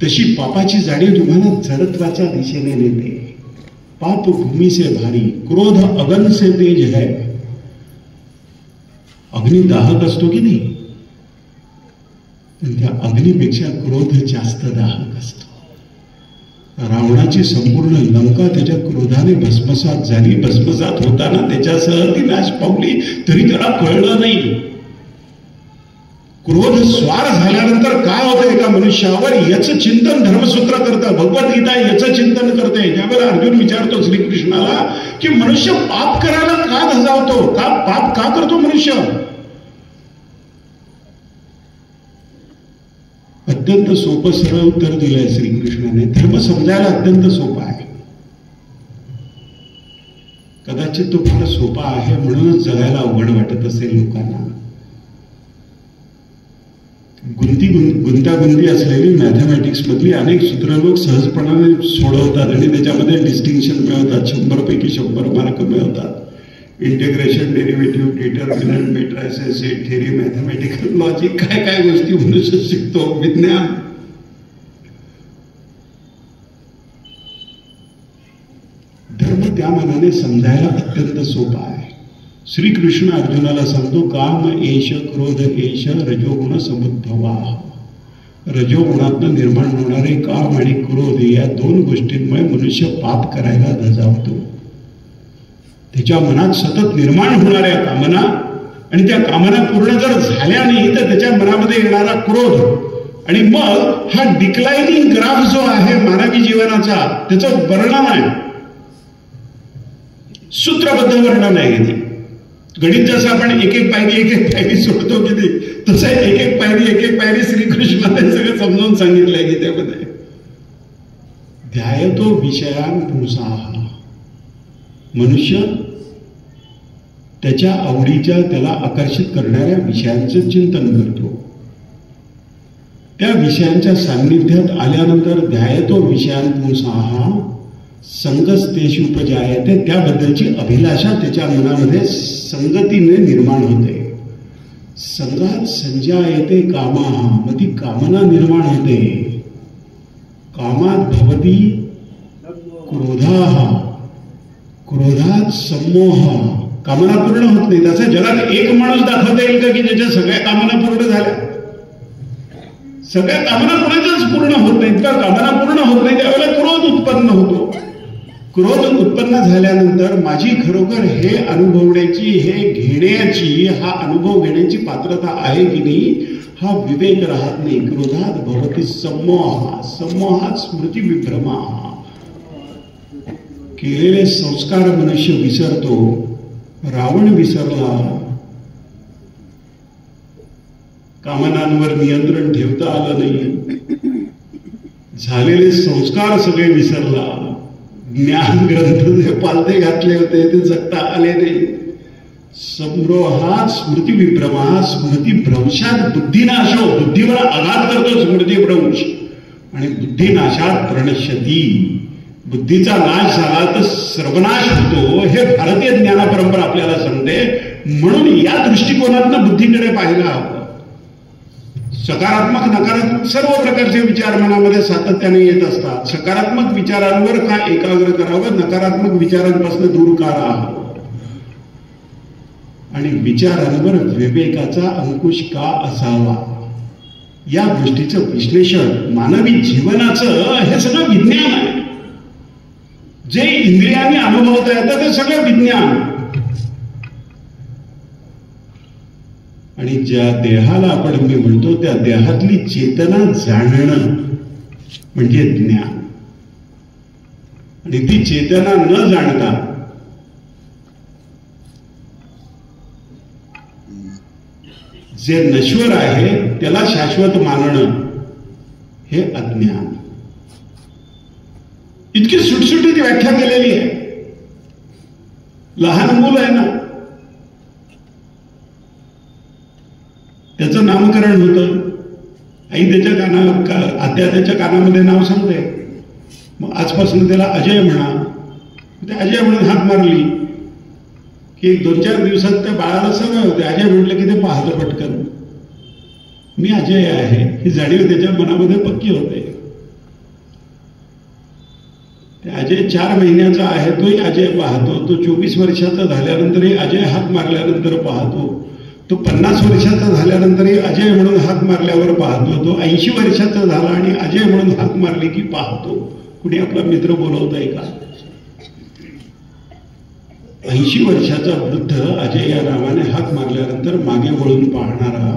तशी पापाची जाणीव तुम्हाला जडत्वाच्या दिशेने नेते. पाप भूमी से भारी, क्रोध अगन से तेज है. अग्नी दाहक असतो की नाही, पण त्या अग्नीपेक्षा क्रोध जास्त दाहक असतो. रावणाची संपूर्ण लंका त्याच्या क्रोधाने भस्मसात झाली. भस्मसात होताना त्याच्यासह ती नाश पावली, तरी त्याला कळलं नाही. क्रोध स्वार झाल्यानंतर काय होतं एका मनुष्यावर याचं चिंतन धर्मसूत्र करतं. भगवद्गीता याचं चिंतन करते. ज्यावेळेला अर्जुन विचारतो श्रीकृष्णाला की मनुष्य पाप करायला का धजावतो, का पाप का करतो मनुष्य, अत्यंत सोपं सरळ उत्तर दिलंय श्रीकृष्णाने. धर्म समजायला अत्यंत सोपा आहे. कदाचित तो फार सोपा आहे म्हणूनच जगायला अवघड वाटत असेल लोकांना. गुंतागुंती असलेली मॅथमॅटिक्स मधली अनेक सूत्र लोक सहजपणाने सोडवतात आणि त्याच्यामध्ये डिस्टिंक्शन मिळवतात, 100 पैकी 100 मार्क मिळवतात. Integration, derivative, determinant, matrices, theory, mathematical logic, काय काय गोष्टी मनुष्य शिकतो. विज्ञान, धर्म त्या मनाने समजायला अत्यंत सोपा आहे. श्रीकृष्ण अर्जुनाला सांगतो काम एष क्रोध एष रजोगुण समुद्भवा. रजोगुणातनं निर्माण होणारे काम आणि क्रोध या दोन गोष्टींमुळे मनुष्य पाप करायला धजावतो. त्याच्या मनात सतत निर्माण होणाऱ्या कामना आणि त्या कामना पूर्ण जर झाल्या नाही तर त्याच्या मनामध्ये येणारा क्रोध आणि मग हा डिक्लाइनिंग ग्राफ जो आहे मानवी जीवनाचा त्याचं वर्णन आहे, सूत्रबद्ध वर्णन आहे. गणित जसं आपण एक एक पायरी सोडतो की नाही, तसं एक एक पायरी श्रीकृष्णाने सगळं समजावून सांगितलंय गीतेमध्ये. ध्यायतो विषयान पुंसाः. मनुष्य त्याच्या आवडीच्या, त्याला आकर्षित करणाऱ्या विषयांचं चिंतन करतो. त्या विषयांच्या सान्निध्यात आल्यानंतर ध्यायतो विषयान पुंसाः संगस्तेषु उपजायते. त्याबद्दलची अभिलाषा त्याच्या मनामध्ये संगतीने निर्माण होते. संगात संजायते कामाः. मग ती कामना निर्माण होते. कामात भवती क्रोधाः. क्रोधात सम्मोह. कामना पूर्ण होत नाही. तसं जगात एक माणूस दाखवता येईल का की ज्याच्या सगळ्या कामना पूर्ण झाल्या? सगळ्या कामना कोणाच्याच पूर्ण होत नाहीत. का कामना पूर्ण होत नाही त्यावेळेला क्रोध उत्पन्न होतो. क्रोध उत्पन्न झाल्यानंतर माझी खरोखर हे अनुभवण्याची, हे घेण्याची, हा अनुभव घेण्याची पात्रता आहे की नाही हा विवेक राहत नाही. क्रोधात भवती सम्मोह. सम्मोहात स्मृती विभ्रमा. केलेले संस्कार मनुष्य विसरतो. रावण विसरला. कामनांवर नियंत्रण ठेवता आलं नाही. झालेले संस्कार सगळे विसरला. ज्ञान ग्रंथ जे पालथे घातले होते ते जगता आले नाही. सम्रोहात स्मृती विभ्रमा. स्मृतीभ्रंशात बुद्धिनाशो. बुद्धीवर आघात करतो स्मृतीभ्रंश आणि बुद्धिनाशात प्रणश्यती. बुद्धीचा नाश झाला तर सर्वनाश होतो. हे भारतीय ज्ञान परंपरा आपल्याला सांगते. म्हणून या दृष्टिकोनातून बुद्धीकडे पाहायला हवं. सकारात्मक नकारात्मक सर्व प्रकारचे विचार मनामध्ये सातत्याने येत असतात. सकारात्मक विचारांवर का एकाग्र करावं, नकारात्मक विचारांपासून दूर का राहावं आणि विचारांवर विवेकाचा अंकुश का असावा, या गोष्टीचं विश्लेषण मानवी जीवनाचं हे सगळं विज्ञान आहे. जे इंद्रियांनी अनुभवता येतं ते सगळं विज्ञान. आणि ज्या देहाला आपण मी म्हणतो त्या देहातली चेतना जाणणं म्हणजे ज्ञान. आणि ती चेतना न जाणता जे नश्वर आहे त्याला शाश्वत मानणं हे अज्ञान. इतकी सुटसुटीत व्याख्या केलेली आहे. लहान मूल आहे ना, त्याचं नामकरण होतं, आई त्याच्या आत्या त्याच्या कानामध्ये नाव सांगते, मग आजपासून त्याला अजय म्हणा. ते अजय म्हणून हाक मारली की 2-4 दिवसात त्या बाळाला सवय होते. अजय म्हटलं की ते पाहतं पटकन, मी अजय आहे ही जाणीव त्याच्या मनामध्ये पक्की होते. ते अजय 4 महिन्याचा आहे तोही अजय पाहतो. तो 24 वर्षाचा झाल्यानंतरही अजय हाक मारल्यानंतर पाहतो. तो 50 वर्षाचा झाल्यानंतरही अजय म्हणून हाक मारल्यावर पाहतो. तो 80 वर्षाचा झाला आणि अजय म्हणून हाक मारली की पाहतो. कुणी आपला मित्र बोलवत आहे का? 80 वर्षाचा वृद्ध अजय या नावाने हाक मारल्यानंतर मागे वळून पाहणारा,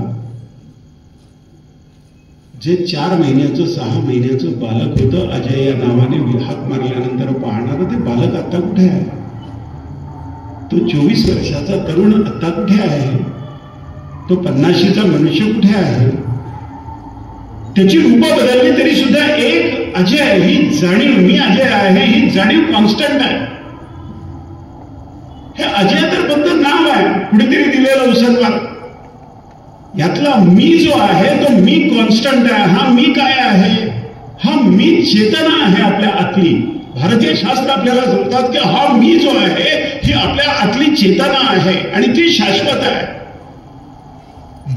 जे 4 महिन्याचं 6 महिन्याचं बालक होतं अजय या नावाने हाक मारल्यानंतर पाहणारं, ते बालक आता कुठे आहे? तो 24 वर्षाचा तरुण आता कुठे आहे? तो 50शीचा मनुष्य कुठे आहे? त्याची रूपं बदलली तरी सुद्धा एक अजय, ही जाणीव, मी अजय आहे ही जाणीव कॉन्स्टंट आहे. हे अजय तर फक्त नाव आहे, कुठेतरी दिलेलं उसनवार. यातला मी जो आहे तो मी कॉन्स्टंट आहे. हा मी काय आहे? हा मी चेतना आहे आपल्या आतली. भारतीय शास्त्र आपल्याला सांगतात की हा मी जो आहे ही आपल्या आतली चेतना आहे आणि ती शाश्वत आहे.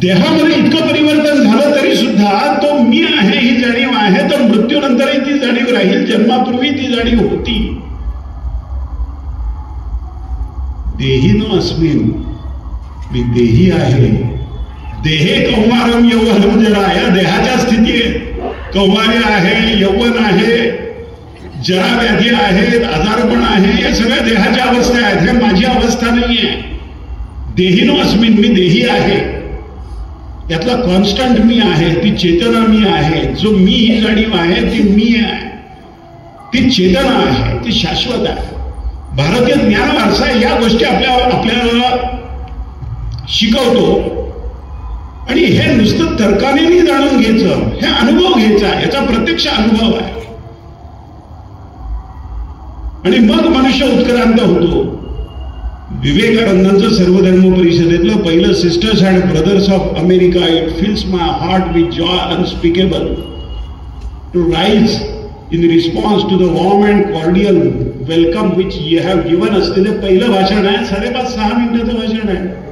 देहामध्ये इतकं परिवर्तन झालं तरी सुद्धा तो मी आहे ही जाणीव आहे. तर मृत्यूनंतरही ती जाणीव राहील, जन्मापूर्वी ती जाणीव होती. देहिनो अस्मिन, मी देही आहे. देहे कौमारम यौवनम जरा, या देहाच्या स्थितीत कौमार्य आहे, यौवन आहे, जरा व्याधी आहेत, आजारपण आहे, या सगळ्या देहाच्या अवस्था आहेत. हे माझी अवस्था नाहीये. देहिनो अस्मिन, मी देही आहे. यातला कॉन्स्टंट मी आहे, ती चेतना मी आहे. जो मी ही जाणीव आहे ती मी आहे, ती चेतना आहे, ती शाश्वत आहे. भारतीय ज्ञान वारसा या गोष्टी आपल्याला शिकवतो. आणि हे नुसतं तर्काने जाणून घ्यायचं, हे अनुभव घ्यायचा, याचा प्रत्यक्ष अनुभव आहे. आणि मग मनुष्य उत्क्रांत होतो. विवेकानंदांचं सर्वधर्म परिषदेतलं पहिलं sisters and brothers of America, it fills my heart with joy unspeakable to rise in response to the warm and cordial welcome which you have given us. ते पहिलं भाषण आहे, 5.5-6 मिनिटाचं भाषण आहे.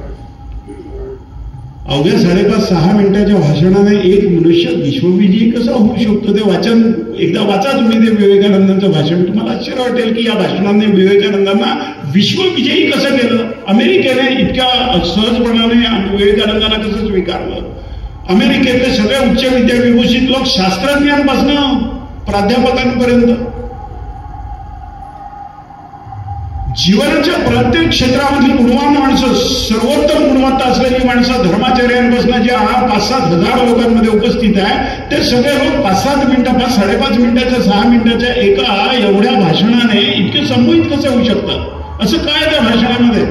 अवघ्या 5.5-6 मिनिटाच्या भाषणाने एक मनुष्य विश्वविजयी कसा होऊ शकतो? ते वाचन एकदा वाचा तुम्ही, ते विवेकानंदांचं भाषण. तुम्हाला आश्चर्य वाटेल की या भाषणाने विवेकानंदांना विश्वविजयी कसं केलं. अमेरिकेने इतक्या सहजपणाने विवेकानंदांना कसं स्वीकारलं. अमेरिकेतले सगळे उच्च विद्याविभूषित लोक, शास्त्रज्ञांपासून प्राध्यापकांपर्यंत, जीवनाच्या प्रत्येक क्षेत्रामधली गुणवान माणसं, सर्वोत्तम गुणवत्ता असलेली माणसं, धर्माचार्यांपासून ज्या 5-7 हजार लोकांमध्ये उपस्थित आहे, ते सगळे लोक 5-7 मिनिटं, 5-5.5 मिनिटाच्या, 6 मिनिटाच्या एका एवढ्या भाषणाने इतके संमोहित कसं होऊ शकतात? असं काय त्या भाषणामध्ये?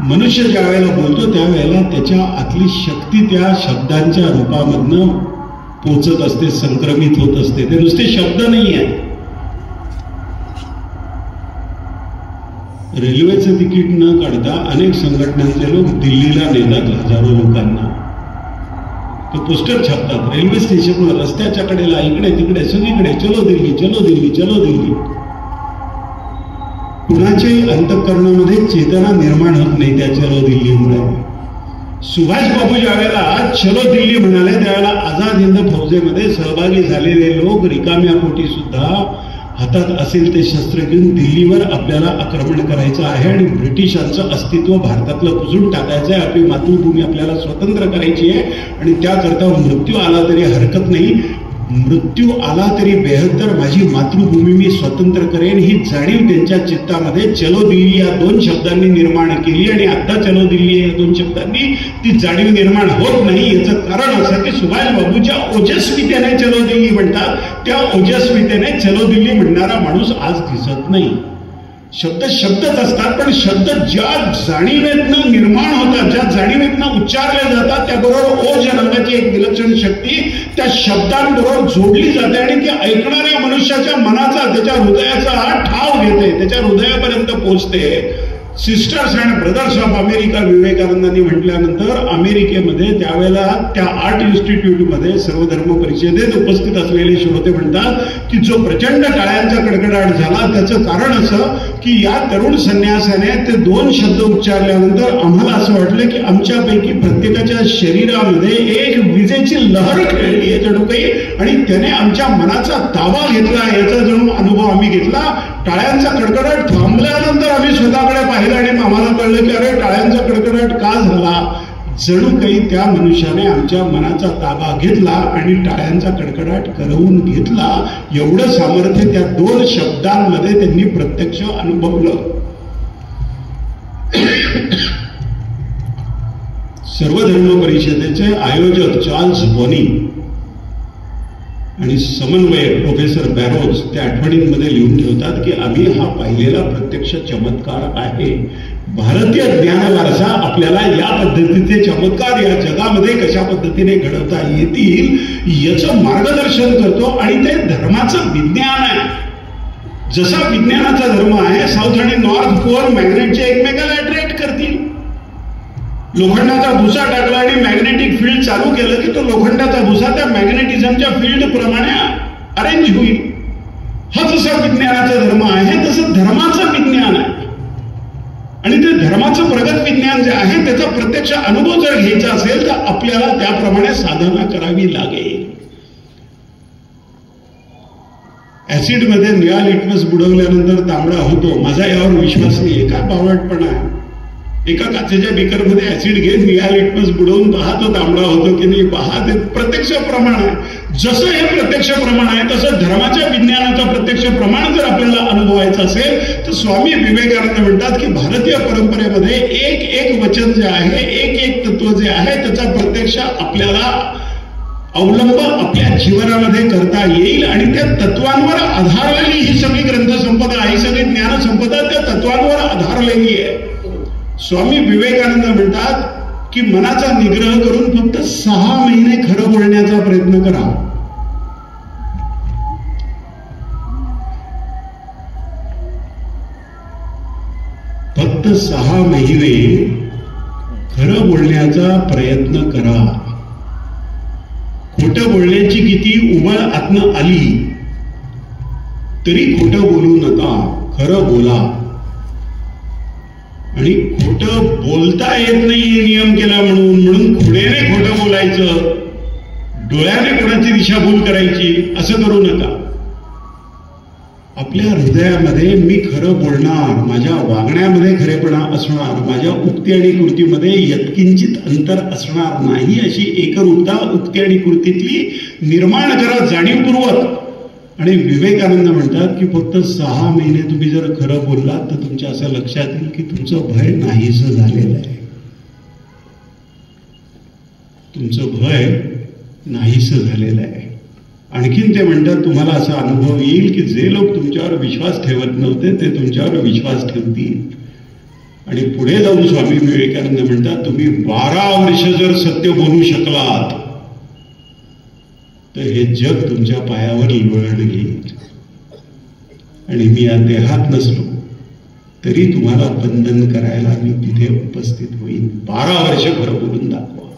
मनुष्य ज्या वेळेला बोलतो त्यावेळेला त्याच्या आतली शक्ती त्या शब्दांच्या रूपामधनं पोचत असते, संक्रमित होत असते. ते नुसते शब्द नाही आहे. रेल्वेचं तिकीट न काढता अनेक संघटनांचे लोक दिल्लीला नेतात हजारो लोकांना. तो पोस्टर छापतात रेल्वे स्टेशनवर, रस्त्याच्या कडेला, इकडे तिकडे सगळीकडे, चलो दिल्ली, चलो दिल्ली, चलो दिल्ली. कुणाच्याही अंतःकरणामध्ये चेतना निर्माण होत नाही त्या चलो दिल्लीमुळे. सुभाष बाबू ज्या वेळेला चलो दिल्ली म्हणाले त्यावेळेला आझाद हिंद फौजेमध्ये सहभागी झालेले लोक रिकाम्या पोटी सुद्धा हातात असेल ते शस्त्र घेऊन दिल्लीवर आपल्याला आक्रमण करायचं आहे आणि ब्रिटिशांचं अस्तित्व भारतातलं पुसून टाकायचं आहे. आपली मातृभूमी आपल्याला स्वतंत्र करायची आहे आणि त्याकरता मृत्यू आला तरी हरकत नाही. मृत्यू आला तरी बेहत्तर माझी मातृभूमी मी स्वतंत्र करेन ही जाणीव त्यांच्या चित्तामध्ये चलो दिल्ली या 2 शब्दांनी निर्माण केली. आणि आता चलो दिल्ली या 2 शब्दांनी ती जाणीव निर्माण होत नाही. याचं कारण असं की सुभाषबाबूच्या ओजस्वीतेने चलो दिल्ली म्हणतात, त्या ओजस्वीतेने चलो दिल्ली म्हणणारा माणूस आज दिसत नाही. शब्द शब्दच असतात, पण शब्द ज्या जाणीवेतनं निर्माण होतात, ज्या जाणीवेतनं उच्चारले जातात, त्याबरोबर ओज नावाची एक विलक्षण शक्ती त्या शब्दांबरोबर जोडली जाते आणि ती ऐकणाऱ्या मनुष्याच्या मनाचा, त्याच्या हृदयाचा ठाव घेते, त्याच्या हृदयापर्यंत पोहोचते. Sisters and brothers of America विवेकानंदांनी म्हटल्यानंतर अमेरिकेमध्ये त्यावेळेला त्या आर्ट इन्स्टिट्यूटमध्ये सर्वधर्म परिषदेत उपस्थित असलेले श्रोते म्हणतात की जो प्रचंड टाळ्यांचा कडकडाट झाला त्याचं कारण असं की या तरुण संन्यासाने ते 2 शब्द उच्चारल्यानंतर आम्हाला असं वाटलं की आमच्यापैकी प्रत्येकाच्या शरीरामध्ये एक विजेची लहर खेळली आहे जणू काही, आणि त्याने आमच्या मनाचा ताबा घेतला, याचा जणू अनुभव आम्ही घेतला. टाळ्यांचा कडकडाट थांबल्यानंतर आम्ही स्वतःकडे पाहिलं आणि आम्हाला कळलं की अरे टाळ्यांचा कडकडाट का झाला. जणू काही त्या मनुष्याने आमच्या मनाचा ताबा घेतला आणि टाळ्यांचा कडकडाट करवून घेतला. एवढं सामर्थ्य त्या 2 शब्दांमध्ये त्यांनी प्रत्यक्ष अनुभवलं. सर्वधर्म परिषदेचे आयोजक चार्ल्स बॉनी आणि समन्वयक प्रोफेसर बॅरोज त्या आठवणींमध्ये लिहून ठेवतात की आम्ही हा पाहिलेला प्रत्यक्ष चमत्कार आहे. भारतीय ज्ञान वारसा आपल्याला या पद्धतीचे चमत्कार या जगामध्ये कशा पद्धतीने घडवता येतील याचं मार्गदर्शन करतो. आणि ते धर्माचं विज्ञान आहे. जसा विज्ञानाचा धर्म आहे, साऊथ आणि नॉर्थ पोल मॅग्नेटचे एकमेकाला अट्रॅक्ट करतील. लोखंडाचा भुसा टाकला आणि मॅग्नेटिक फील्ड चालू केलं की तो लोखंडाचा भुसा त्या मॅग्नेटिझमच्या फील्ड प्रमाणे अरेंज होईल. हा जसा विज्ञानाचा धर्म आहे तसं धर्माचं विज्ञान आहे. आणि ते धर्माचं प्रगत विज्ञान जे आहे त्याचा प्रत्यक्ष अनुभव जर घ्यायचा असेल तर आपल्याला त्याप्रमाणे साधना करावी लागेल. ऍसिडमध्ये निळा लिटमस बुडवल्यानंतर तांबडा होतो, माझा यावर विश्वास नाही. एका बावळटपणा आहे. एका काचेच्या बिकरमध्ये ऍसिड घे, निळा लिटमस बुडवून पहा तो तांबडा होतो की नाही पहा. ते प्रत्यक्ष प्रमाण आहे. जसं हे प्रत्यक्ष प्रमाण आहे तसं धर्माच्या विज्ञानाचं प्रत्यक्ष प्रमाण जर आपल्याला अनुभवायचं असेल तर स्वामी विवेकानंद म्हणतात की भारतीय परंपरेमध्ये एक एक वचन जे आहे, एक एक तत्व जे आहे त्याचा प्रत्यक्ष आपल्याला अवलंब आपल्या जीवनामध्ये करता येईल. आणि त्या तत्वांवर आधारलेली ही सगळी ग्रंथसंपदा, ही सगळी ज्ञानसंपदा त्या तत्वांवर आधारलेली आहे. स्वामी विवेकानंद म्हणतात की मनाचा निग्रह करून फक्त 6 महिने खरं बोलण्याचा प्रयत्न करा. फक्त 6 महिने खरं बोलण्याचा प्रयत्न करा. खोटं बोलण्याची किती उबळ आतनं आली तरी खोटं बोलू नका, खरं बोला. आणि खोटं बोलता येत नाही नियम केला म्हणून खोड्याने खोटं बोलायचं, डोळ्याने कोणाची दिशाभूल करायची असं करू नका. आपल्या हृदयामध्ये मी खरं बोलणार, माझ्या वागण्यामध्ये खरेपणा असणार, माझ्या उक्ती आणि कृतीमध्ये यत्किंचित अंतर असणार नाही अशी एकरूपता उक्ती आणि कृतीतली निर्माण करा जाणीवपूर्वक. आणि विवेकानंद म्हणतात की फक्त 6 महिने तुम्ही जर खरं बोललात तर तुमच्या असं लक्षात येईल की तुमचं भय नाहीसं झालेलं आहे. तुमचं भय नाहीसं झालेलं आहे. आणखीन ते म्हणतात तुम्हाला असा अनुभव येईल की जे लोक तुमच्यावर विश्वास ठेवत नव्हते ते तुमच्यावर विश्वास ठेवतील. आणि पुढे जाऊन स्वामी विवेकानंद म्हणतात तुम्ही 12 वर्ष जर सत्य बोलू शकलात तर हे जग तुमच्या पायावर लोळण घेईल. आणि मी या देहात नसलो तरी तुम्हाला बंधन करायला मी तिथे उपस्थित होईल. 12 वर्ष खरं बोलून दाखवा.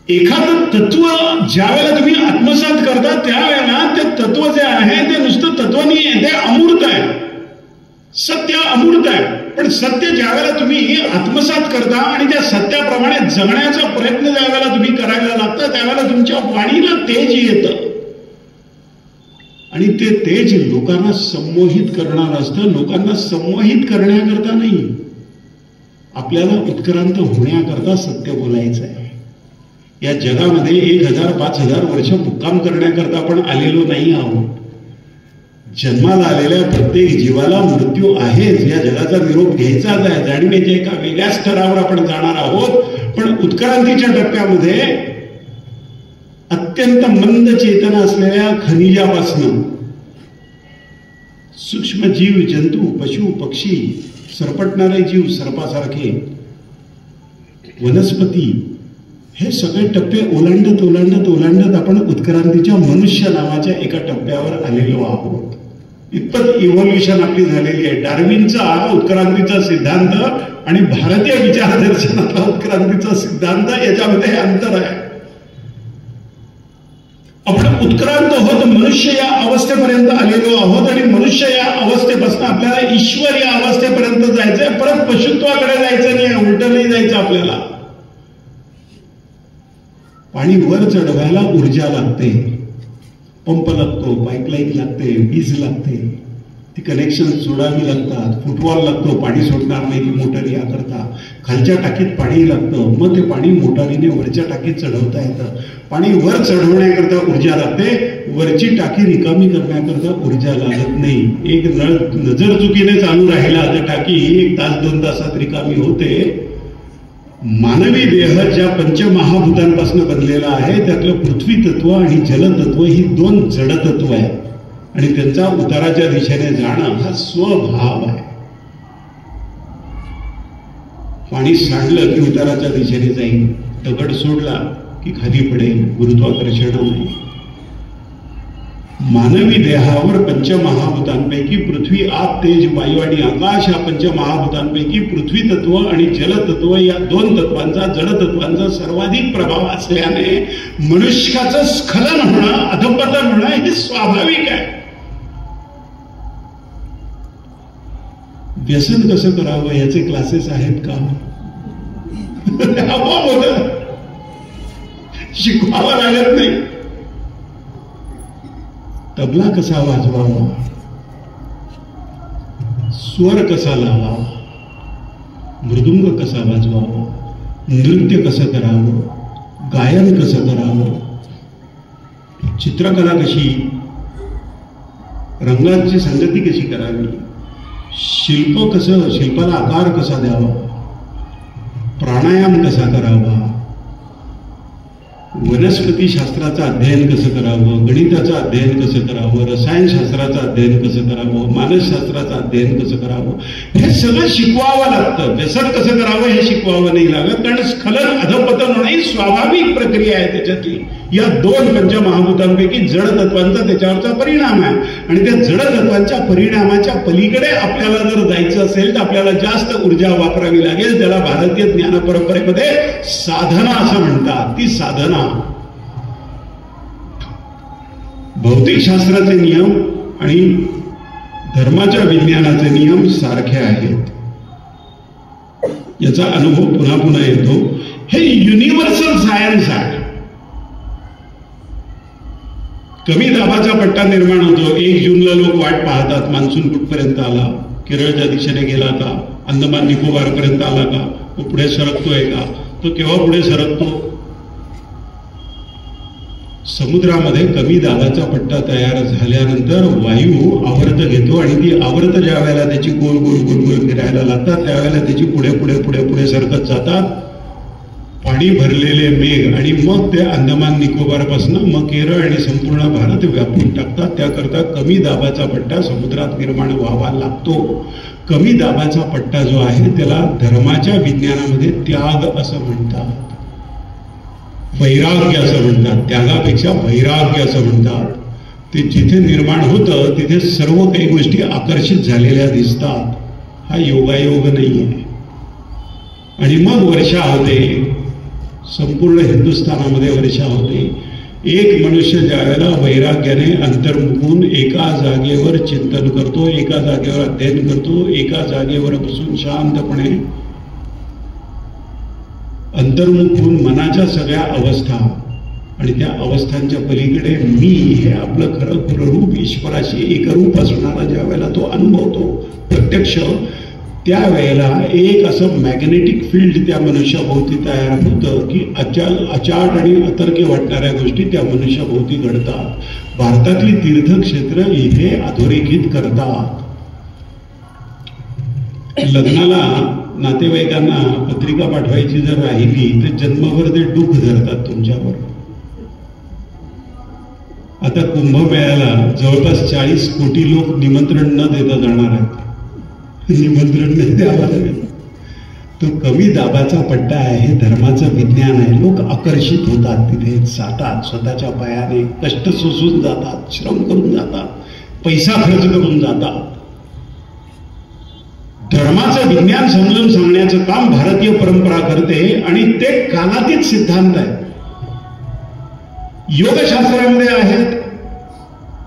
एखादं तत्व ज्या वेळेला तुम्ही आत्मसात करता त्यावेळेला ते तत्व जे आहे ते नुसतं तत्व नाही आहे, ते अमूर्त आहे. सत्य अमूर्त आहे. पण सत्य ज्या वेळेला तुम्ही आत्मसात करता आणि त्या सत्याप्रमाणे जगण्याचा प्रयत्न ज्या वेळेला तुम्ही करायला लागता त्यावेळेला तुमच्या वाणीला तेज येतं. आणि ते तेज लोकांना संमोहित करणार असतं. लोकांना संमोहित करण्याकरता नाही, आपल्याला उत्क्रांत होण्याकरता सत्य बोलायचं आहे. या जगामध्ये 1000-5000 वर्ष मुक्काम करण्याकरता आपण आलेलो नाही आहोत. जन्माला आलेल्या प्रत्येक जीवाला मृत्यू आहेच. या जगाचा निरोप घ्यायचाच आहे. जाणीवेच्या एका वेगळ्या स्तरावर आपण जाणार आहोत. पण उत्क्रांतीच्या टप्प्यामध्ये अत्यंत मंद चेतना असलेल्या खनिजापासनं सूक्ष्म जीव, जंतू, पशु, पक्षी, सरपटणारे जीव सर्पासारखे, वनस्पती, हे सगळे टप्पे ओलांडत ओलांडत ओलांडत आपण उत्क्रांतीच्या मनुष्य नावाच्या एका टप्प्यावर आलेलो आहोत. इतपत इव्होल्युशन आपली झालेली आहे. डार्विनचा उत्क्रांतीचा सिद्धांत आणि भारतीय विचारदर्शनातला उत्क्रांतीचा सिद्धांत याच्यामध्ये अंतर आहे. आपण उत्क्रांत होत मनुष्य या अवस्थेपर्यंत आलेलो आहोत आणि मनुष्य या अवस्थेपासून आपल्याला ईश्वर या अवस्थेपर्यंत जायचंय. परत पशुत्वाकडे जायचं नाही, उलट नाही जायचं आपल्याला. पाणी वर चढवायला ऊर्जा लागते, पंप लागतो, पाईपलाईन लागते, वीज लागते, ती कनेक्शन सोडावी लागतात, फुटबॉल लागतो, पाणी सोडणार नाही ती मोटर याकरता. खालच्या टाकीत पाणी लागतं, मग ते पाणी मोटारीने वरच्या टाकीत चढवता येतं. पाणी वर चढवण्याकरता ऊर्जा लागते, वरची टाकी रिकामी करण्याकरता ऊर्जा लागत नाही. एक नळ नजर चुकीने चालू राहिला तर टाकी 1 तास 2 तासात रिकामी होते. मानवी देह ज्या पंचमहाभूतांपासून बनलेला आहे त्यातलं पृथ्वी तत्व आणि जलतत्व ही 2 जडतत्व आहे आणि त्यांचा उताराच्या दिशेने जाणं हा स्वभाव आहे. पाणी सांडलं की उताराच्या दिशेने जाईल, दगड सोडला की खाली पडेल, गुरुत्वाकर्षण नाही. मानवी देहावर पंचमहाभूतांपैकी पृथ्वी, आप, तेज, वायू आणि आकाश या पंचमहाभूतांपैकी पृथ्वी तत्व आणि जलतत्व या 2 तत्वांचा, जडतत्वांचा सर्वाधिक प्रभाव असल्याने मनुष्याचं स्खलन होणं, अधपतन होणं हे स्वाभाविक आहे. व्यसन कसं करावं याचे क्लासेस आहेत का? आपोआप होतं, शिकवावं लागत नाही. तबला कसा वाजवावा, स्वर कसा लावावा, मृदुंग कसा वाजवावा, नृत्य कसं करावं, गायन कसं करावं, चित्रकला कशी, रंगांची संगती कशी करावी, शिल्प कसं, शिल्पाला आकार कसा द्यावा, प्राणायाम कसा करावा, वनस्पती शास्त्राचं अध्ययन कसं करावं, गणिताचं अध्ययन कसं करावं, रसायनशास्त्राचं अध्ययन कसं करावं, मानसशास्त्राचं अध्ययन कसं करावं, हे सगळं शिकवावं लागतं. व्यसन कसं करावं हे शिकवावं नाही लागत, कारण स्खलन, अधपतन होणं ही स्वाभाविक प्रक्रिया आहे त्याच्यातली. या 2 पंचमहाभूतांपैकी जड तत्वांचा त्याच्यावरचा परिणाम आहे आणि त्या जड तत्वांच्या परिणामाच्या पलीकडे आपल्याला जर जायचं असेल तर आपल्याला जास्त ऊर्जा वापरावी लागेल. त्याला भारतीय ज्ञान परंपरेमध्ये साधना असं म्हणतात. ती साधना भौतिकशास्त्राचे नियम आणि धर्माच्या विज्ञानाचे नियम सारखे आहेत. याचा अनुभव पुन्हा पुन्हा येतो. हे युनिव्हर्सल सायन्स आहे. कमी दाबाचा पट्टा निर्माण होतो. 1 जूनला लोक वाट पाहतात, मान्सून कुठपर्यंत आला, केरळच्या दिशेने गेला का, अंदमान निकोबार पर्यंत आला का, तो पुढे सरकतोय का, तो केव्हा पुढे सरकतो. समुद्रामध्ये कमी दाबाचा पट्टा तयार झाल्यानंतर वायू आवर्त घेतो आणि ती आवर्त ज्या वेळेला त्याची गोल गोल गोल गोल फिरायला लागतात त्यावेळेला त्याची पुढे पुढे पुढे पुढे सरकत जातात. पाणी भरलेले मेघ आणि मग ते अंदमान निकोबार पासून मग केरळ आणि संपूर्ण भारत व्यापून टाकतात. त्याकरता कमी दाबाचा पट्टा समुद्रात निर्माण व्हावा लागतो. कमी दाबाचा पट्टा जो आहे त्याला धर्माच्या विज्ञानामध्ये त्याग असं म्हणतात, वैराग्य असं म्हणतात. त्यागापेक्षा वैराग्य असं म्हणतात. ते जिथे निर्माण होतं तिथे सर्व काही गोष्टी आकर्षित झालेल्या दिसतात. हा योगायोग नाही आहे. आणि मग वर्षा होते, संपूर्ण हिंदुस्थानामध्ये वर्षा होते. एक मनुष्य ज्यावेळेला वैराग्याने अंतर्मुखून एका जागेवर चिंतन करतो, एका जागेवर अध्ययन करतो, एका जागेवर बसून शांतपणे अंतर्मुख होऊन मनाच्या सगळ्या अवस्था आणि त्या अवस्थांच्या पलीकडे मी हे आपलं खरं रूप ईश्वराशी एकरूप असणारा ज्या वेळेला तो अनुभवतो प्रत्यक्ष, त्यावेळेला एक असं मॅग्नेटिक फील्ड त्या मनुष्याभोवती तयार होतं की अचाट आणि अतर्क्य वाटणाऱ्या गोष्टी त्या मनुष्याभोवती घडतात. भारतातली तीर्थक्षेत्र इथे अधोरेखित करतात. लग्नाला नातेवाईकांना पत्रिका पाठवायची जर राहिली तर जन्मभर ते डूख धरतात तुमच्यावर. आता कुंभमेळ्याला जवळपास 40 कोटी लोक निमंत्रण न देता जाणार आहेत. निमंत्रण नाही द्यावं लागेल. तो कमी दाबाचा पट्टा आहे, धर्माचं विज्ञान आहे. लोक आकर्षित होतात, तिथे जातात, स्वतःच्या पायाने कष्ट सोसून जातात, श्रम करून जातात, पैसा खर्च करून जातात. धर्माचं विज्ञान समजून सांगण्याचं काम भारतीय परंपरा करते आणि ते कालातीत सिद्धांत आहे. योगशास्त्रामध्ये आहेत,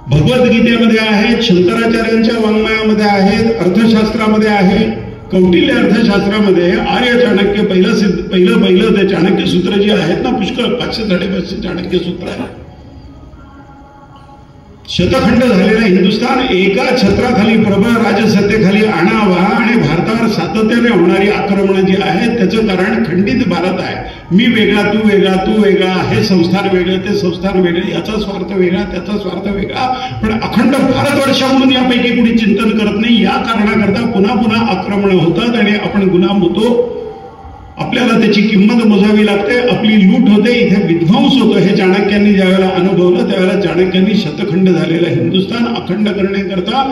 भगवद्गीतेमध्ये आहेत, शंकराचार्यांच्या वाङ्मयामध्ये आहेत, अर्थशास्त्रामध्ये आहे. कौटिल्य अर्थशास्त्रामध्ये आर्य चाणक्य पहिलं ते चाणक्य सूत्र जे आहेत ना, पुष्कळ 500-550 चाणक्य सूत्र आहे. शतखंड झालेला हिंदुस्थान एका छत्राखाली प्रबळ राजसत्तेखाली आणावा आणि भारतावर सातत्याने होणारी आक्रमणं जी आहेत त्याचं कारण खंडित भारत आहे. मी वेगळा, तू वेगळा, तू वेगळा, हे संस्थान वेगळे, ते संस्थान वेगळे, याचा स्वार्थ वेगळा, त्याचा स्वार्थ वेगळा. पण अखंड भारतवर्ष म्हणून यापैकी कुणी चिंतन करत नाही. या कारणाकरता पुन्हा पुन्हा आक्रमणं होतात आणि आपण गुलाम होतो. आपल्याला त्याची किंमत मोजावी लागते, आपली लूट होते, इथे विध्वंस होतो. हे चाणक्यांनी ज्यावेळेला अनुभवलं त्यावेळेला चाणक्यांनी शतखंड झालेला हिंदुस्थान अखंड करण्याकरता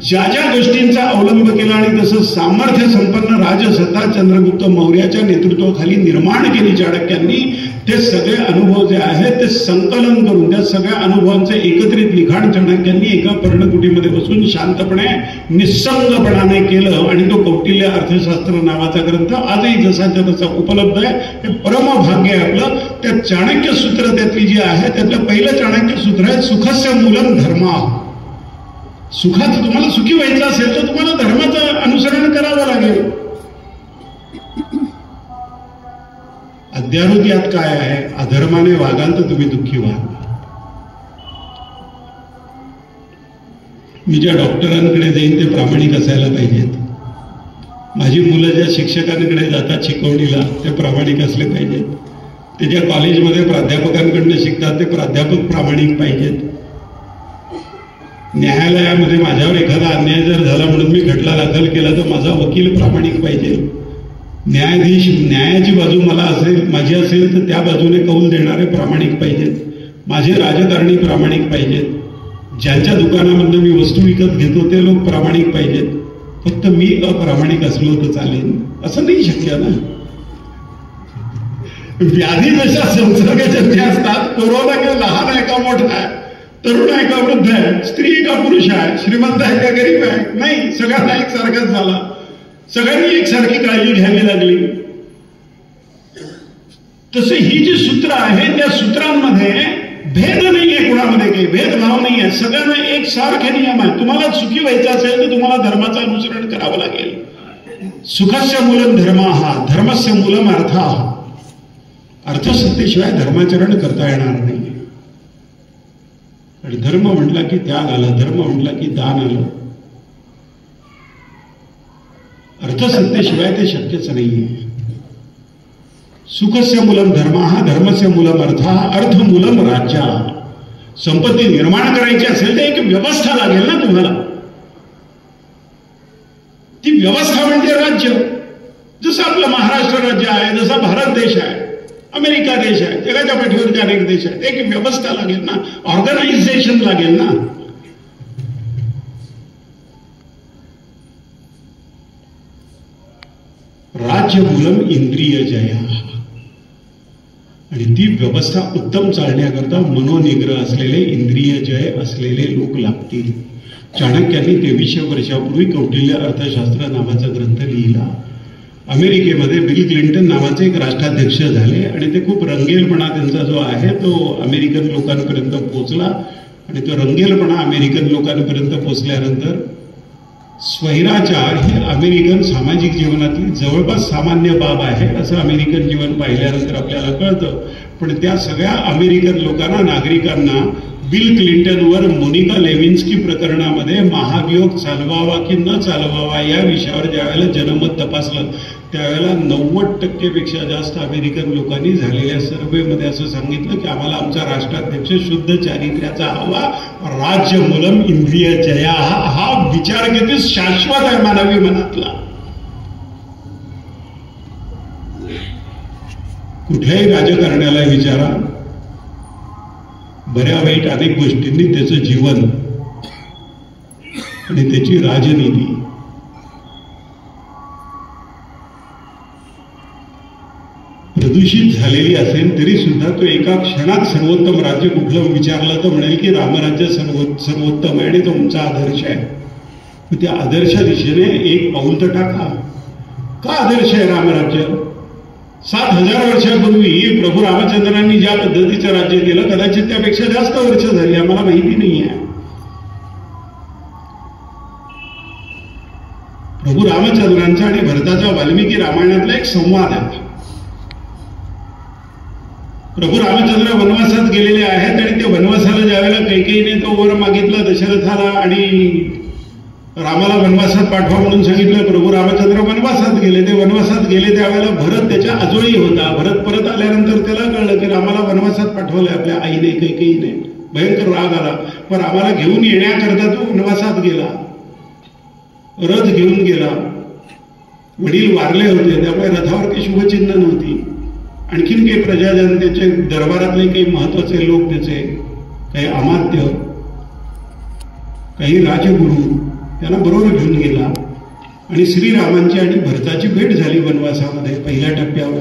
ज्या ज्या गोष्टींचा अवलंब केला आणि तसं सामर्थ्य संपन्न राजसत्ता चंद्रगुप्त मौर्याच्या नेतृत्वाखाली निर्माण केली चाणक्यांनी, ते सगळे अनुभव जे आहेत ते संकलन करून त्या सगळ्या अनुभवांचे एकत्रित लिखाण चाणक्यांनी एका पर्णकुटीमध्ये बसून शांतपणे निस्संगपणाने केलं आणि तो कौटिल्य अर्थशास्त्र नावाचा ग्रंथ आजही जसाच्या तसा उपलब्ध आहे. हे परमभाग्य आहे आपलं. त्या चाणक्य सूत्र त्यातली जी आहे त्यातलं पहिलं चाणक्य सूत्र आहे सुखस्य मूलम धर्मा. सुखाचं तुम्हाला सुखी व्हायचं असेल तर तुम्हाला धर्माचं अनुसरण करावं लागेल. अद्यावत यात काय आहे, अधर्माने वागाल तर तुम्ही दुःखी व्हाल. मी ज्या डॉक्टरांकडे जाईन ते प्रामाणिक असायला पाहिजेत. माझी मुलं ज्या शिक्षकांकडे जातात शिकवणीला ते प्रामाणिक असले पाहिजेत. ते ज्या कॉलेजमध्ये प्राध्यापकांकडनं शिकतात ते प्राध्यापक प्रामाणिक पाहिजेत. न्यायालयामध्ये माझ्यावर एखादा अन्याय जर झाला म्हणून मी खटला दाखल केला तर माझा वकील प्रामाणिक पाहिजे. न्यायाधीश न्यायाची बाजू मला असेल माझी असेल तर त्या बाजूने कौल देणारे प्रामाणिक पाहिजेत. माझे राजकारणी प्रामाणिक पाहिजेत. ज्यांच्या दुकानामधून मी वस्तू विकत घेतो ते लोक प्रामाणिक पाहिजेत. फक्त मी अप्रामाणिक असलो तर चालेल असं नाही शक्य ना. व्याधी जशा संसर्गजन्य असतात, कोरोना का लहान आहे का मोठा आहे, तरुण आहे का वृद्ध आहे, स्त्री का पुरुष आहे, श्रीमंत आहे का गरीब आहे, नाही, सगळ्यांना एकसारखाच झाला. सगळ्यांनी एकसारखी काळजी घ्यावी लागली. तसे ही जी सूत्र आहे त्या सूत्रांमध्ये भेद नाही आहे, कुणामध्ये काही भेदभाव नाही आहे. सगळ्यांना एकसारखे नियम आहे. तुम्हाला सुखी व्हायचं असेल तर तुम्हाला धर्माचं अनुसरण करावं लागेल. सुखस्य मूलम धर्म हा, धर्मस्य मूलम अर्थ हा. अर्थसत्तेशिवाय धर्माचरण करता येणार नाही. आणि धर्म म्हटला की त्याग आला, धर्म म्हटला की दान आलं. अर्थसत्तेशिवाय ते शक्यच नाहीये. सुखस्य मूलम धर्म हा, धर्मस्य मूलम अर्थ हा, अर्थ मूलम राज्य. संपत्ती निर्माण करायची असेल तर एक व्यवस्था लागेल ना तुम्हाला. ती व्यवस्था म्हणजे राज्य. जसं आपलं महाराष्ट्र राज्य आहे, जसा भारत देश आहे, अमेरिका देश आहे, जगाच्या पाठीवरचे अनेक देश आहेत. एक व्यवस्था लागेल ना, ऑर्गनायझेशन लागेल ना. राज्य मूलम इंद्रिय जया. आणि ती व्यवस्था उत्तम चालण्याकरता मनोनिग्रह असलेले, इंद्रिय जय असलेले लोक लागतील. चाणक्यांनी 2300 वर्षापूर्वी कौटिल्य अर्थशास्त्र नावाचा ग्रंथ लिहिला. अमेरिकेमध्ये बिल क्लिंटन नावाचे एक राष्ट्राध्यक्ष झाले आणि ते खूप रंगेलपणा त्यांचा जो आहे तो अमेरिकन लोकांपर्यंत पोहोचला. आणि तो रंगेलपणा अमेरिकन लोकांपर्यंत पोहोचल्यानंतर स्वैराचार हे अमेरिकन सामाजिक जीवनातली जवळपास सामान्य बाब आहे असं अमेरिकन जीवन पाहिल्यानंतर आपल्याला कळतं. पण त्या सगळ्या अमेरिकन लोकांना, नागरिकांना बिल क्लिंटनवर मोनिका लेविन्स्की प्रकरणामध्ये महाभियोग चालवावा की न चालवावा या विषयावर ज्यावेळेला जनमत तपासलं त्यावेळेला 90% जास्त अमेरिकन लोकांनी झालेल्या सर्वेमध्ये असं सांगितलं की आम्हाला आमचा राष्ट्राध्यक्ष शुद्ध चारित्र्याचा हवा, राज्य मूलम इंद्रिय जया, हा विचार किती शाश्वत आहे मानवी मनातला. कुठल्याही राजकारण्याला विचारा, बऱ्या वाईट अनेक गोष्टींनी त्याचं जीवन आणि त्याची राजनीती प्रदूषित झालेली असेल तरी सुद्धा तो एका क्षणात सर्वोत्तम राज्य कुठलं विचारलं तर म्हणेल की रामराज्य सर्वोत्तम आहे आणि तो तुमचा आदर्श आहे. त्या आदर्श दिशेने एक पाऊल तर टाका. का आदर्श आहे रामराज्य? 7000 वर्षापूर्वी प्रभू रामचंद्रांनी ज्या पद्धतीचं राज्य केलं कदाचित त्यापेक्षा जास्त वर्ष झाली, आम्हाला माहिती नाही आहे. प्रभू रामचंद्रांचा आणि भरताचा वाल्मिकी रामायणातला एक संवाद आहे. प्रभू रामचंद्र वनवासात गेलेले आहेत आणि त्या वनवासाला ज्यावेळेला कैकेयीने तो वर मागितला दशरथाला आणि रामाला वनवासात पाठवा म्हणून सांगितलं. प्रभू रामचंद्र वनवासात गेले. ते वनवासात गेले त्यावेळेला भरत त्याच्या आजोळी होता. भरत परत आल्यानंतर त्याला कळलं की रामाला वनवासात पाठवलंय आपल्या आईने कैकेयीने. भयंकर राग आला. पण रामाला घेऊन येण्याकरता तो वनवासात गेला, रथ घेऊन गेला. वडील वारले होते त्यामुळे रथावर काही शुभचिन्ह नव्हती. आणखीन काही प्रजाजन, त्याचे दरबारातले काही महत्वाचे लोक, त्याचे काही अमात्य, काही राजगुरू त्यांना बरोबर घेऊन गेला आणि श्रीरामांची आणि भरताची भेट झाली वनवासामध्ये पहिल्या टप्प्यावर.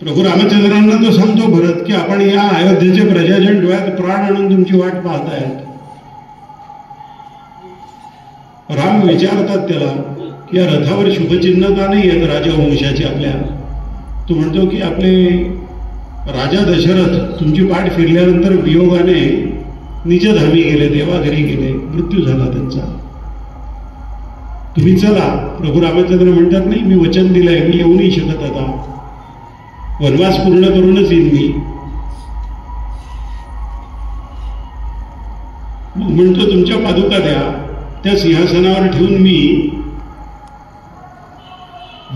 प्रभू रामचंद्रांना तो सांगतो भरत की आपण या अयोध्येचे प्रजाजन डोळ्यात प्राण आणून तुमची वाट पाहतायत. राम विचारतात त्याला की या रथावर शुभचिन्ह का नाही आहेत राजवंशाची आपल्या? तो म्हणतो की आपले राजा दशरथ तुमची पाठ फिरल्यानंतर वियोगाने निजधामी गेले, देवाघरी गेले, मृत्यू झाला त्यांचा. तुम्ही चला. प्रभू रामचंद्र म्हणतात नाही, मी वचन दिलंय, मी येऊ नाही शकत आता, वनवास पूर्ण करूनच येईन मी. मग म्हणतो तुमच्या पादुका द्या, त्या सिंहासनावर ठेवून मी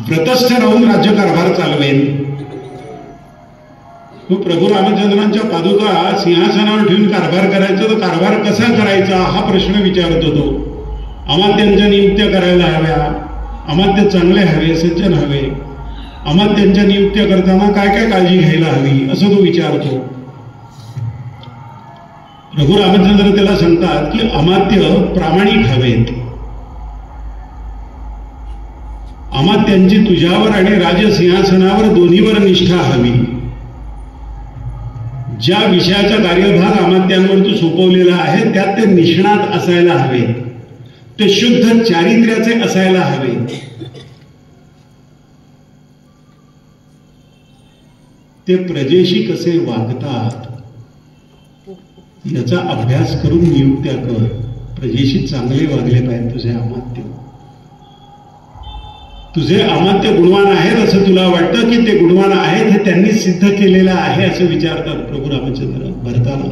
व्रतस्थ राहून राज्यकारभार चालवेन. मग प्रभू रामचंद्रांच्या पादुका सिंहासनावर ठेवून कारभार करायचा, तर कारभार कसा करायचा हा प्रश्न विचारत होतो. अमात्यांच्या नियुक्त्या करायला हव्या, अमात्य चांगले हवे, सज्जन हवे, अमात्यांच्या नियुक्त्या करताना काय काय काळजी घ्यायला हवी असं तो विचारतो. प्रभू रामचंद्र त्याला सांगतात की अमात्य प्रामाणिक हवेत, अमात्यांची तुझ्यावर आणि राजसिंहासनावर दोन्हीवर निष्ठा हवी. ज्या विषयाचा कार्यभाग अमात्यांवर तू सोपवलेला आहे त्यात ते निष्णात असायला हवे, ते शुद्ध चारित्र्याचे असायला हवे. ते प्रजेशी कसे वागतात याचा अभ्यास करून नियुक्त्या कर. प्रजेशी चांगले वागले पाहिजे तुझे अमात्य. तुझे अमात्य गुणवान आहेत असं तुला वाटतं की ते गुणवान आहेत हे त्यांनी सिद्ध केलेलं आहे असं विचारतात प्रभू रामचंद्र भरताला.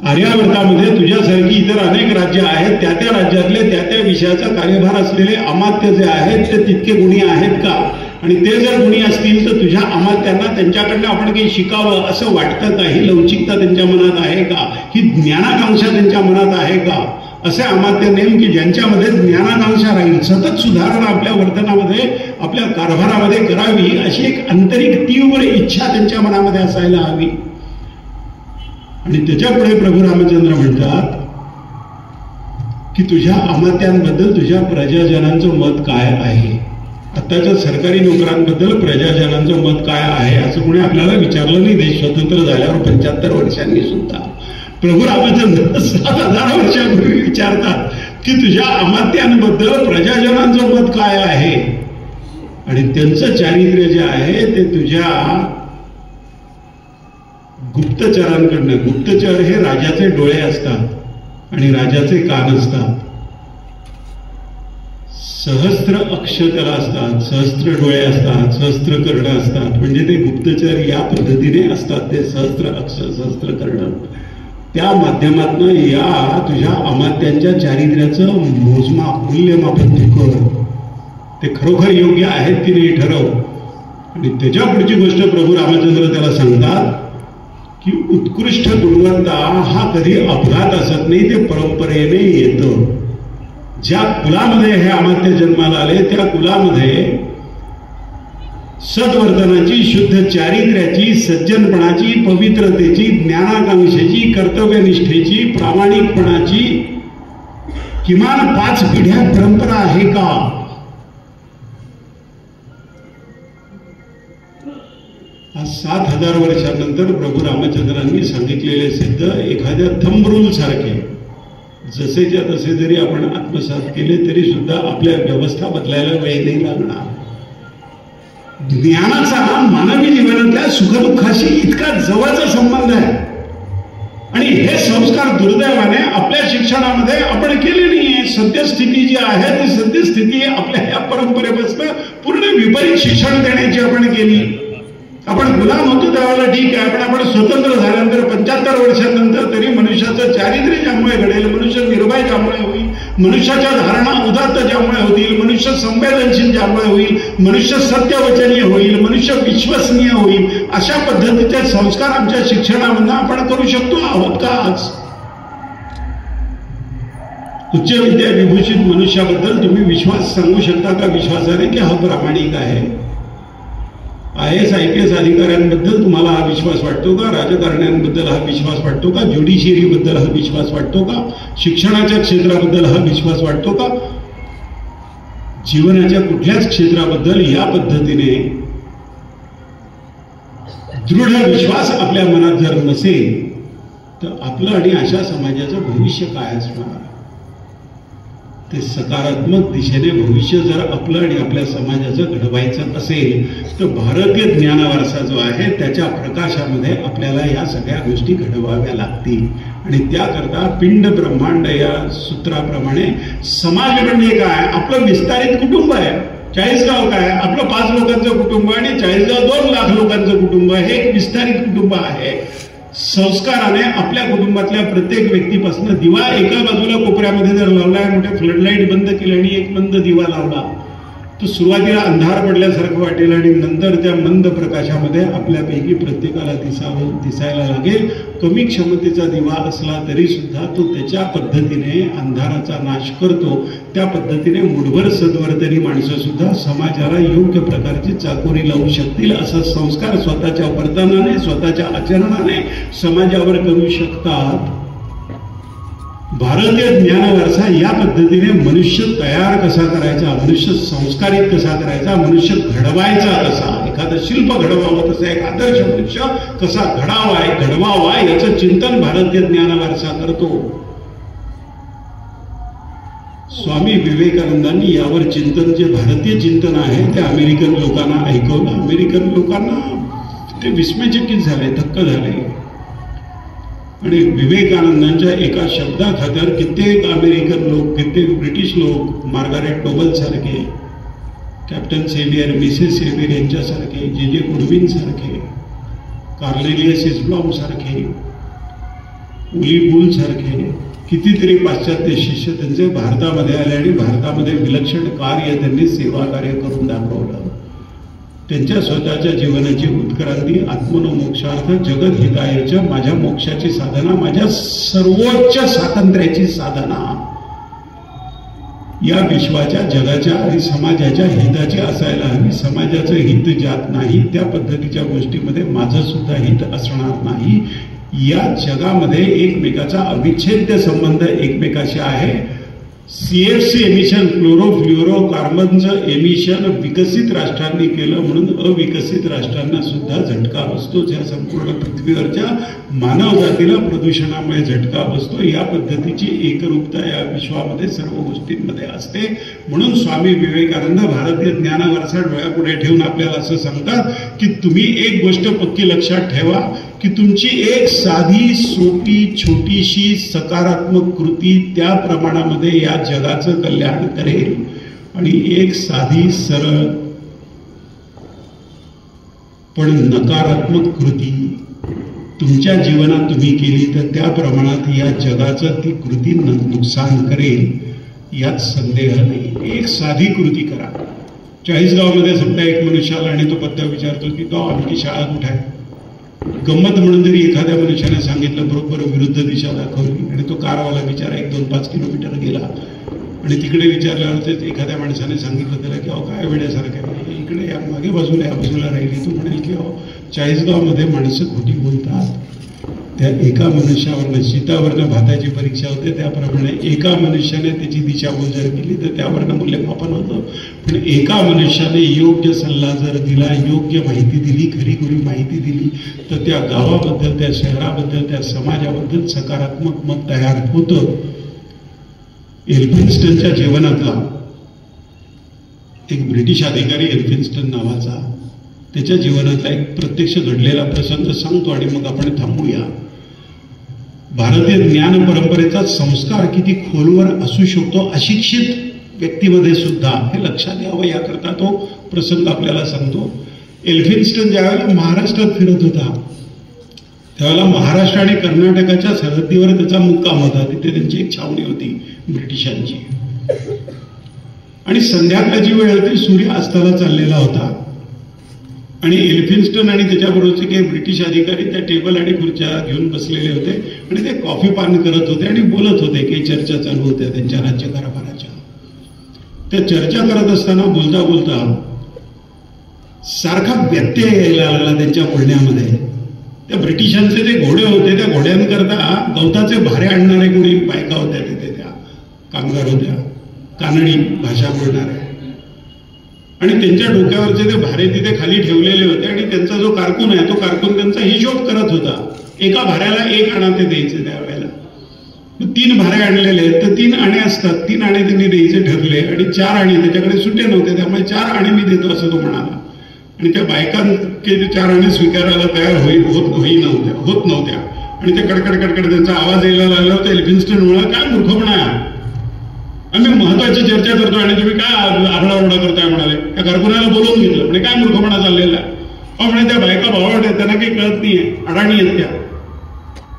आर्यावर्तामध्ये तुझ्यासारखी इतर अनेक राज्य आहेत, त्या त्या राज्यातले त्या त्या विषयाचा कार्यभार असलेले अमात्य जे आहेत ते तितके गुणी आहेत का? आणि ते जर गुणी असतील तर तुझ्या अमात्यांना त्यांच्याकडनं आपण काही शिकावं असं वाटतं का? ही लवचिकता त्यांच्या मनात आहे का? ही ज्ञानाकांक्षा त्यांच्या मनात आहे का? असे अमात्य नेम की ज्यांच्यामध्ये ज्ञानाकांक्षा राहील, सतत सुधारणा आपल्या वर्तनामध्ये आपल्या कारभारामध्ये करावी अशी एक आंतरिक तीव्र इच्छा त्यांच्या मनामध्ये असायला हवी. आणि त्याच्यापुढे प्रभू रामचंद्र म्हणतात की तुझ्या अमात्यांबद्दल तुझ्या प्रजाजनांचं मत काय आहे? आत्ताच्या सरकारी नोकरांबद्दल प्रजाजनांचं मत काय आहे असं कोणी आपल्याला विचारलं नाही. देश स्वतंत्र झाल्यावर 75 वर्षांनी सुद्धा प्रभू रामचंद्र 7000 वर्षांपूर्वी विचारतात की तुझ्या अमात्यांबद्दल प्रजाजनांचं मत काय आहे? आणि त्यांचं चारित्र्य जे आहे ते तुझ्या गुप्तचरांकडनं, गुप्तचर हे राजाचे डोळे असतात आणि राजाचे कान असतात, सहस्त्र अक्ष त्याला असतात, सहस्त्र डोळे असतात, सहस्त्र कर्ण असतात. म्हणजे ते गुप्तचर या पद्धतीने असतात, ते सहस्त्र अक्ष सहस्त्र कर्ण. त्या माध्यमातून या तुझ्या अमात्यांच्या चारित्र्याचं मोजमाप मूल्यमापन तू कर. ते खरोखर योग्य आहेत की नाही ठरव. आणि त्याच्या पुढची गोष्ट प्रभू रामचंद्र त्याला सांगतात की उत्कृष्ट गुणवत्ता हा कधी अपघात असत नाही, ते परंपरेने येतं. ज्या कुलामध्ये हे अमात्य जन्माला आले त्या कुलामध्ये सद्वर्तनाची, शुद्ध चारित्र्याची, सज्जनपणाची, पवित्रतेची, ज्ञानाकांक्षेची, कर्तव्यनिष्ठेची, प्रामाणिकपणाची किमान 5 पिढ्या परंपरा आहे का? आज 7000 वर्षांनंतर प्रभू रामचंद्रांनी सांगितलेले सिद्ध एखाद्या थंब रूल सारखे जसेच्या तसे जरी आपण आत्मसात केले तरी सुद्धा आपल्या व्यवस्था बदलायला वेळ नाही लागणार. ज्ञानाचा मानवी जीवनातल्या सुखदुःखाशी इतका जवळचा संबंध आहे. आणि हे संस्कार दुर्दैवाने आपल्या शिक्षणामध्ये आपण केले नाहीये. सद्यस्थिती जी आहे ती सद्यस्थिती आपल्या या परंपरेपासून पूर्ण विपरीत शिक्षण देण्याची आपण केली. आपण गुलाम होतो त्यावेळेला ठीक आहे, पण आपण स्वतंत्र झाल्यानंतर 75 वर्षांनंतर तरी मनुष्याचं चारित्र्य ज्यामुळे घडेल, मनुष्य निर्भय ज्यामुळे होईल, मनुष्याच्या धारणा उदात्त ज्यामुळे होतील, मनुष्य संवेदनशील ज्यामुळे होईल, मनुष्य सत्यवचनीय होईल, मनुष्य विश्वसनीय होईल, अशा पद्धतीचे संस्कार आमच्या शिक्षणामधून आपण करू शकतो आहोत का? आज उच्च विद्या विभूषित मनुष्याबद्दल तुम्ही विश्वास सांगू शकता का विश्वासाने की हा प्रामाणिक आहे? IAS IPS अधिकाऱ्यांबद्दल तुम्हाला हा विश्वास वाटतो का? राजकारण्यांबद्दल हा विश्वास वाटतो का? ज्युडिशियरीबद्दल हा विश्वास वाटतो का? शिक्षणाच्या क्षेत्राबद्दल हा विश्वास वाटतो का? जीवनाच्या कुठल्याच क्षेत्राबद्दल या पद्धतीने दृढ विश्वास आपल्या मनात जर नसेल तर आपलं आणि अशा समाजाचं भविष्य काय असणार? ते सकारात्मक दिशेने भविष्य जर आपलं आणि आपल्या समाजाचं घडवायचं असेल तर भारतीय ज्ञानवारसा जो आहे त्याच्या प्रकाशामध्ये आपल्याला या सगळ्या गोष्टी घडवाव्या लागतील. आणि त्याकरता पिंड ब्रह्मांड या सूत्राप्रमाणे समाज म्हणजे काय? आपलं विस्तारित कुटुंब आहे. 40 गाव काय? आपलं 5 लोकांचं कुटुंब आणि 40 गाव 2 लाख लोकांचं कुटुंब. हे एक विस्तारित कुटुंब आहे. संस्काराने आपल्या कुटुंबातल्या प्रत्येक व्यक्तीपासून दिवा एका बाजूला कोपऱ्यामध्ये जर लावलाय, मोठे फ्लडलाईट बंद केले आणि एक मंद दिवा लावला तर सुरुवातीला अंधार पडल्यासारखं वाटेल आणि नंतर त्या मंद प्रकाशामध्ये आपल्यापैकी प्रत्येकाला दिसायला लागेल. कमी क्षमतेचा दिवा असला तरी सुद्धा तो त्याच्या पद्धतीने अंधाराचा नाश करतो. त्या पद्धतीने मुठभर सद्वर्तनी माणसं सुद्धा समाजाला योग्य प्रकारची चाकोरी लावू शकतील असा संस्कार स्वतःच्या वर्तनाने, स्वतःच्या आचरणाने समाजावर करू शकतात. भारतीय ज्ञानवारसा या पद्धतीने मनुष्य तयार कसा करायचा, मनुष्य संस्कारित कसा करायचा, मनुष्य घडवायचा कसा, एखादं शिल्प घडवावं तसं एक आदर्श मनुष्य कसा घडवावा याचं चिंतन भारतीय ज्ञानवारसा करतो. स्वामी विवेकानंदांनी यावर चिंतन, जे भारतीय चिंतन आहे ते अमेरिकन लोकांना ऐकवलं. अमेरिकन लोकांना ते विस्मयचकित झाले, थक्क झाले. आणि विवेकानंदांच्या एका शब्दाखातर कित्येक अमेरिकन लोक, कित्येक ब्रिटिश लोक, मार्गारेट नोबल सारखे, कॅप्टन सेव्हियर, मिसेस सेव्हियर यांच्यासारखे, जे गुडविन सारखे, कार्नेलियस इस्ब्लॉम सारखे, उली बुल सारखे कितीतरी पाश्चात्य शिष्य त्यांचे भारतामध्ये आले आणि भारतामध्ये विलक्षण कार्य, त्यांनी सेवा कार्य करून दाखवलं. त्यांच्या स्वतःच्या जीवनाची उत्क्रांती, आत्मनोमोक्षार्थ जगत हितायाच्या, माझ्या मोक्षाची साधना, माझ्या सर्वोच्च स्वातंत्र्याची साधना, या विश्वाच्या, जगाच्या आणि समाजाच्या हिताची असायला हवी. समाजाचं हित ज्यात नाही त्या पद्धतीच्या गोष्टीमध्ये माझं सुद्धा हित असणार नाही. या जगामध्ये एकमेकाचा अविच्छेद्य संबंध एकमेकाशी आहे. CFC एमिशन, क्लोरोफ्ल्युरो कार्बनचं एमिशन विकसित राष्ट्रांनी केलं म्हणून अविकसित राष्ट्रांना सुद्धा झटका बसतो. ज्या संपूर्ण पृथ्वीवरच्या मानव जातीला प्रदूषणामुळे झटका बसतो. या पद्धतीची एकरूपता या विश्वामध्ये सर्व गोष्टींमध्ये असते. म्हणून स्वामी विवेकानंद भारतीय ज्ञानवारसा डोळ्यापुढे ठेवून आपल्याला असं सांगतात की तुम्ही एक गोष्ट पक्की लक्षात ठेवा की तुमची एक साधी, सोपी, छोटीशी सकारात्मक कृती त्या प्रमाणामध्ये या जगाचं कल्याण करेल. आणि एक साधी, सरळ पण नकारात्मक कृती तुमच्या जीवनात तुम्ही केली तर त्या प्रमाणात या जगाचं ती कृती नुकसान करेल यात संदेह नाही. एक साधी कृती करा. चाळीसगावमध्ये समजा एक मनुष्य आला आणि तो पत्ता विचारतो की तो आमची शाळा कुठे आहे. गंमत म्हणून जरी एखाद्या मनुष्याने सांगितलं बरोबर विरुद्ध दिशा दाखवली आणि तो कारवाला बिचारा 1-2-5 किलोमीटर गेला आणि तिकडे विचारल्यावर ते एखाद्या माणसाने सांगितलं त्याला की अहो काय वेड्यासारखं आहे, इकडे या मागे बाजूला या बाजूला राहिली. तो म्हणेल की अहो चाळीसगावमध्ये माणसं खोटी बोलतात. त्या एका मनुष्यावरनं शीतावरनं भाताची परीक्षा होते त्याप्रमाणे एका मनुष्याने त्याची दिशाभूल जर केली तर त्यावरनं मूल्यमापन होतं. पण एका मनुष्याने योग्य सल्ला जर दिला, योग्य माहिती दिली, खरीखुरी माहिती दिली तर त्या गावाबद्दल, त्या शहराबद्दल, त्या समाजाबद्दल सकारात्मक मत तयार होतं. एल्फिन्स्टनच्या जीवनातला एक ब्रिटिश अधिकारी एल्फिन्स्टन नावाचा, त्याच्या जीवनातला एक प्रत्यक्ष घडलेला प्रसंग सांगतो आणि मग आपण थांबूया. भारतीय ज्ञान परंपरेचा संस्कार किती खोलवर असू शकतो अशिक्षित व्यक्तीमध्ये सुद्धा हे लक्षात यावं याकरता तो प्रसंग आपल्याला सांगतो. एल्फिन्स्टन ज्यावेळेला महाराष्ट्रात फिरत होता त्यावेळेला महाराष्ट्र आणि कर्नाटकाच्या सरहद्दीवर त्याचा मुक्काम होता. तिथे त्यांची एक छावणी होती ब्रिटिशांची आणि संध्याकाळची वेळ होती, सूर्य अस्ताला चाललेला होता आणि एल्फिन्स्टन आणि त्याच्याबरोबरचे काही ब्रिटिश अधिकारी त्या टेबल आणि खुर्च्या घेऊन बसलेले होते आणि ते कॉफी पान करत होते आणि बोलत होते. काही चर्चा चालू होत्या त्यांच्या राज्यकारभाराच्या. त्या चर्चा करत असताना बोलता बोलता सारखा व्यत्यय यायला लागला त्यांच्या बोलण्यामध्ये. त्या ब्रिटिशांचे जे घोडे होते त्या घोड्यांकरता गवताचे भारे आणणारे कोणी बायका होत्या तिथे, त्या कामगार होत्या, कानडी भाषा बोलणाऱ्या आणि त्यांच्या डोक्यावरचे ते भारे तिथे खाली ठेवलेले होते आणि त्यांचा जो कारकून आहे तो कारकून त्यांचा हिशोब करत होता. एका भाऱ्याला 1 आणा ते द्यायचे. त्यावेळेला 3 भारे आणलेले आहेत तर 3 आणे असतात, 3 आणे त्यांनी द्यायचे ठरले आणि 4 आणे त्याच्याकडे सुटे नव्हते त्यामुळे 4 आणे मी देतो असं तो म्हणाला. आणि त्या बायकांचे 4 आणे स्वीकारायला तयार होत नव्हत्या आणि ते कडकड कडकड त्यांचा आवाज यायला लागला होता. एल्फिन्स्टन म्हणाला काय मूर्खपणा आहे, आम्ही महत्वाची चर्चा करतो आणि तुम्ही काय आरडाओरडा करताय म्हणाले. त्या कारकुनाला बोलवून घेतलं म्हणजे काय मूर्खपणा चाललेला आहे. म्हणे त्या बायका भावाट आहेत त्यांना काही कळत नाहीये, अडाणी आहेत त्या.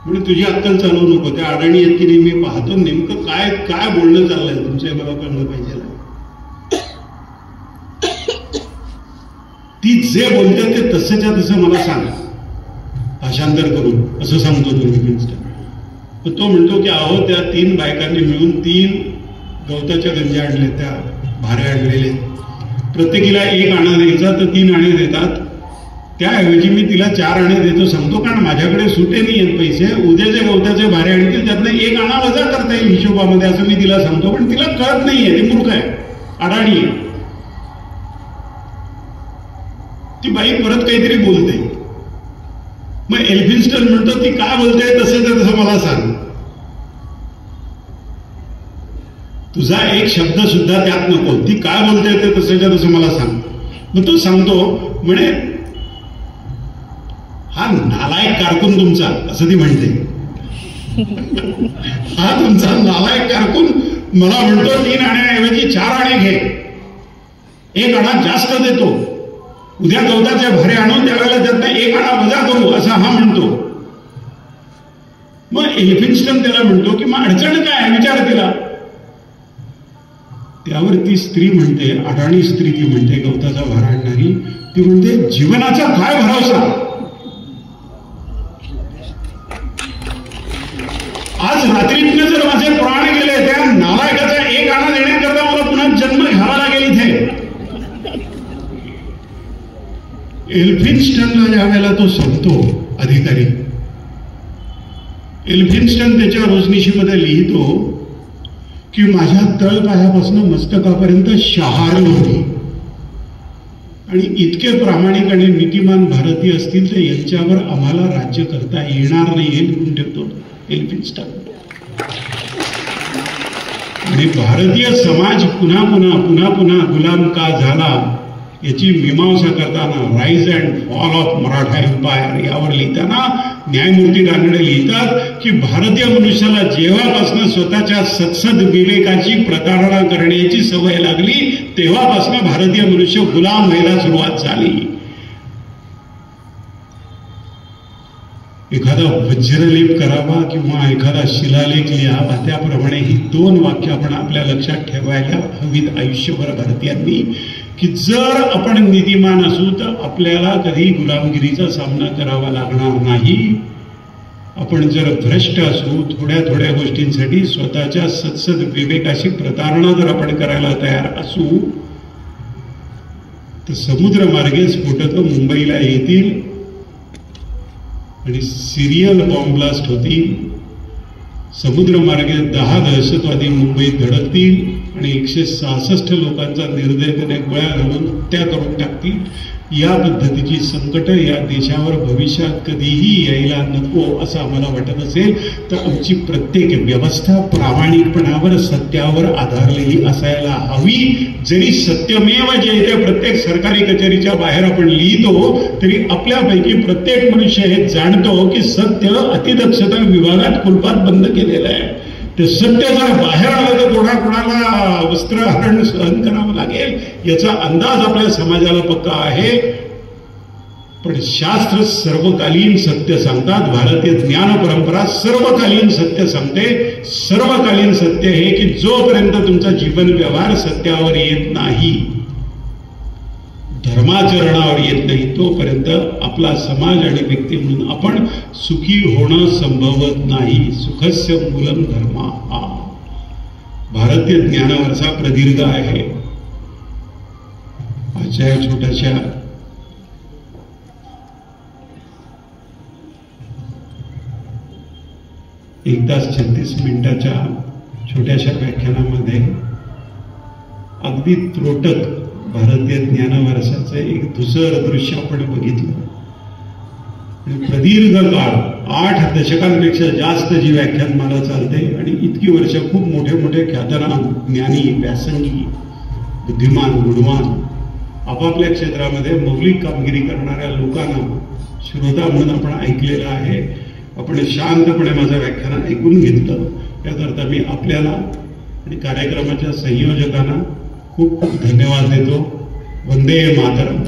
म्हणजे तुझी अक्कल चालवू नको, त्या अडाणी आहेत की नाही मी पाहतो नेमकं काय काय बोलणं चाललंय तुमचं मला कळलं पाहिजे. ती जे बोलते ते तसंच्या तसं मला सांग भाषांतर करून असं सांगतो तो एल्फिन्स्टन. पण तो म्हणतो की अहो त्या 3 बायकांनी मिळून 3 गवताच्या गंजा आणले, त्या भारे आणलेले, प्रत्येकीला 1 आणा द्यायचा तर 3 आणे देतात. त्याऐवजी मी तिला 4 आणे देतो सांगतो कारण माझ्याकडे सुटे नाही आहेत पैसे. उद्याचे गवताचे भारे आणतील त्यातनं 1 आणा वजा करता येईल हिशोबामध्ये असं मी तिला सांगतो. पण तिला कळत नाहीये, ती मूर्ख आहे, अडाणी आहे. ती बाई परत काहीतरी बोलते. मग एल्फिन्स्टन म्हणतो ती काय बोलते तसं मला सांग, तुझा एक शब्द सुद्धा त्यात नको, ती काय बोलते ते तसं मला सांग. मग तो सांगतो म्हणे हा नालायक कारकून तुमचा, असं ती म्हणते. हा तुमचा नालायक कारकून मला म्हणतो 3 आण्याऐवजी 4 आणे घे, 1 आणा जास्त देतो, उद्या गवताचे भारे आणून त्यावेळेला त्यातनं 1 आणा वजा करू असं हा म्हणतो. मग एल्फिन्स्टन त्याला म्हणतो की मग अडचण काय विचार तिला. त्यावर ती स्त्री म्हणते, अडाणी स्त्री ती म्हणते, गवताचा भार आणणारी, ती म्हणते जीवनाचा काय भरोसा. आज रात्रीतनं जर माझे प्राण गेले त्या नालायकाचा 1 आणा देण्याकरता मला पुन्हा जन्म घ्यावा लागेल इथे. एल्फिन्स्टनला ज्या वेळेला तो सांगतो अधिकारी, एल्फिन्स्टन त्याच्या रोजनिशीमध्ये लिहितो की माझ्या तळपायापासून मस्तकापर्यंत शहारलो मी आणि इतके प्रामाणिक आणि नीतिमान भारतीय असतील तर यांच्यावर आम्हाला राज्य करता येणार नाही हे लिहून ठेवतो एल्फिन्स्टन. आणि भारतीय समाज पुन्हा पुन्हा गुलाम का झाला याची मीमांसा करताना rise and fall of Maratha empire यावर लिहिताना न्यायमूर्ती रानडे लिहितात की भारतीय मनुष्याला जेव्हापासून स्वतःच्या सत्सद विवेकाची प्रतारणा करण्याची सवय लागली तेव्हापासून भारतीय मनुष्य गुलाम व्हायला सुरुवात झाली. एखादा वज्रलेप करावा किंवा एखादा शिलालेख लिहावा, त्याप्रमाणे ही 2 वाक्य आपण आपल्या लक्षात ठेवायला हवीत आयुष्यभर भारतीयांनी, की जर आपण नीतिमान असू तर आपल्याला कधी गुलामगिरीचा सामना करावा लागणार नाही. आपण जर भ्रष्ट असू, थोड्या थोड्या गोष्टींसाठी स्वतःच्या सत्सद विवेकाशी प्रतारणा जर आपण करायला तयार असू, तर समुद्रमार्गे स्फोटकं मुंबईला येतील आणि सिरियल बॉम्ब ब्लास्ट होतील. समुद्रमार्गे 10 दहशतवादी मुंबईत धडकतील आणि 166 लोकांचा निर्दयतेने गोळ्या घालून हत्या करून टाकतील. या पद्धतीची संकट या देशावर भविष्यात कधीही यायला नको असं आम्हाला वाटत असेल तर आमची प्रत्येक व्यवस्था प्रामाणिकपणावर, सत्यावर आधारलेली असायला हवी. जरी सत्यमेव जयते प्रत्येक सरकारी कचेरीच्या बाहेर आपण लिहितो, तरी आपल्यापैकी प्रत्येक मनुष्य हे जाणतो की सत्य अतिदक्षता विभागात कुलपात बंद केलेलं आहे. ते सत्य जर बाहेर आलं तर कोणाकोणाला वस्त्रहरण सहन करावं लागेल याचा अंदाज आपल्या समाजाला पक्का आहे. पण शास्त्र सर्वकालीन सत्य सांगतात, भारतीय ज्ञान परंपरा सर्वकालीन सत्य सांगते. सर्वकालीन सत्य हे की जोपर्यंत तुमचा जीवन व्यवहार सत्यावर येत नाही, धर्माचरणावर येत नाही, तोपर्यंत आपला समाज आणि व्यक्ती म्हणून आपण सुखी होणं संभवत नाही. सुखस्य मूलम धर्मा हा भारतीय ज्ञानावरचा प्रदीर्घ आहे. आजच्या या छोट्याशा एक तास 36 मिनिटाच्या छोट्याशा व्याख्यानामध्ये अगदी त्रोटक भारतीय ज्ञानवारसाचं एक धुसर दृश्य आपण बघितलं. प्रदीर्घ काळ 8 दशकांपेक्षा जास्त जी व्याख्यानमाला चालते आणि इतकी वर्ष खूप मोठे मोठे ख्यातनाम ज्ञानी, व्यासंगी, बुद्धिमान, गुणवान आपापल्या क्षेत्रामध्ये मौलिक कामगिरी करणाऱ्या लोकांना श्रोता म्हणून आपण ऐकलेलं आहे. आपण शांतपणे माझं व्याख्यान ऐकून घेतलं, याकरता मी आपल्याला आणि कार्यक्रमाच्या संयोजकांना खूप खूप धन्यवाद देतो. वंदे मातरम.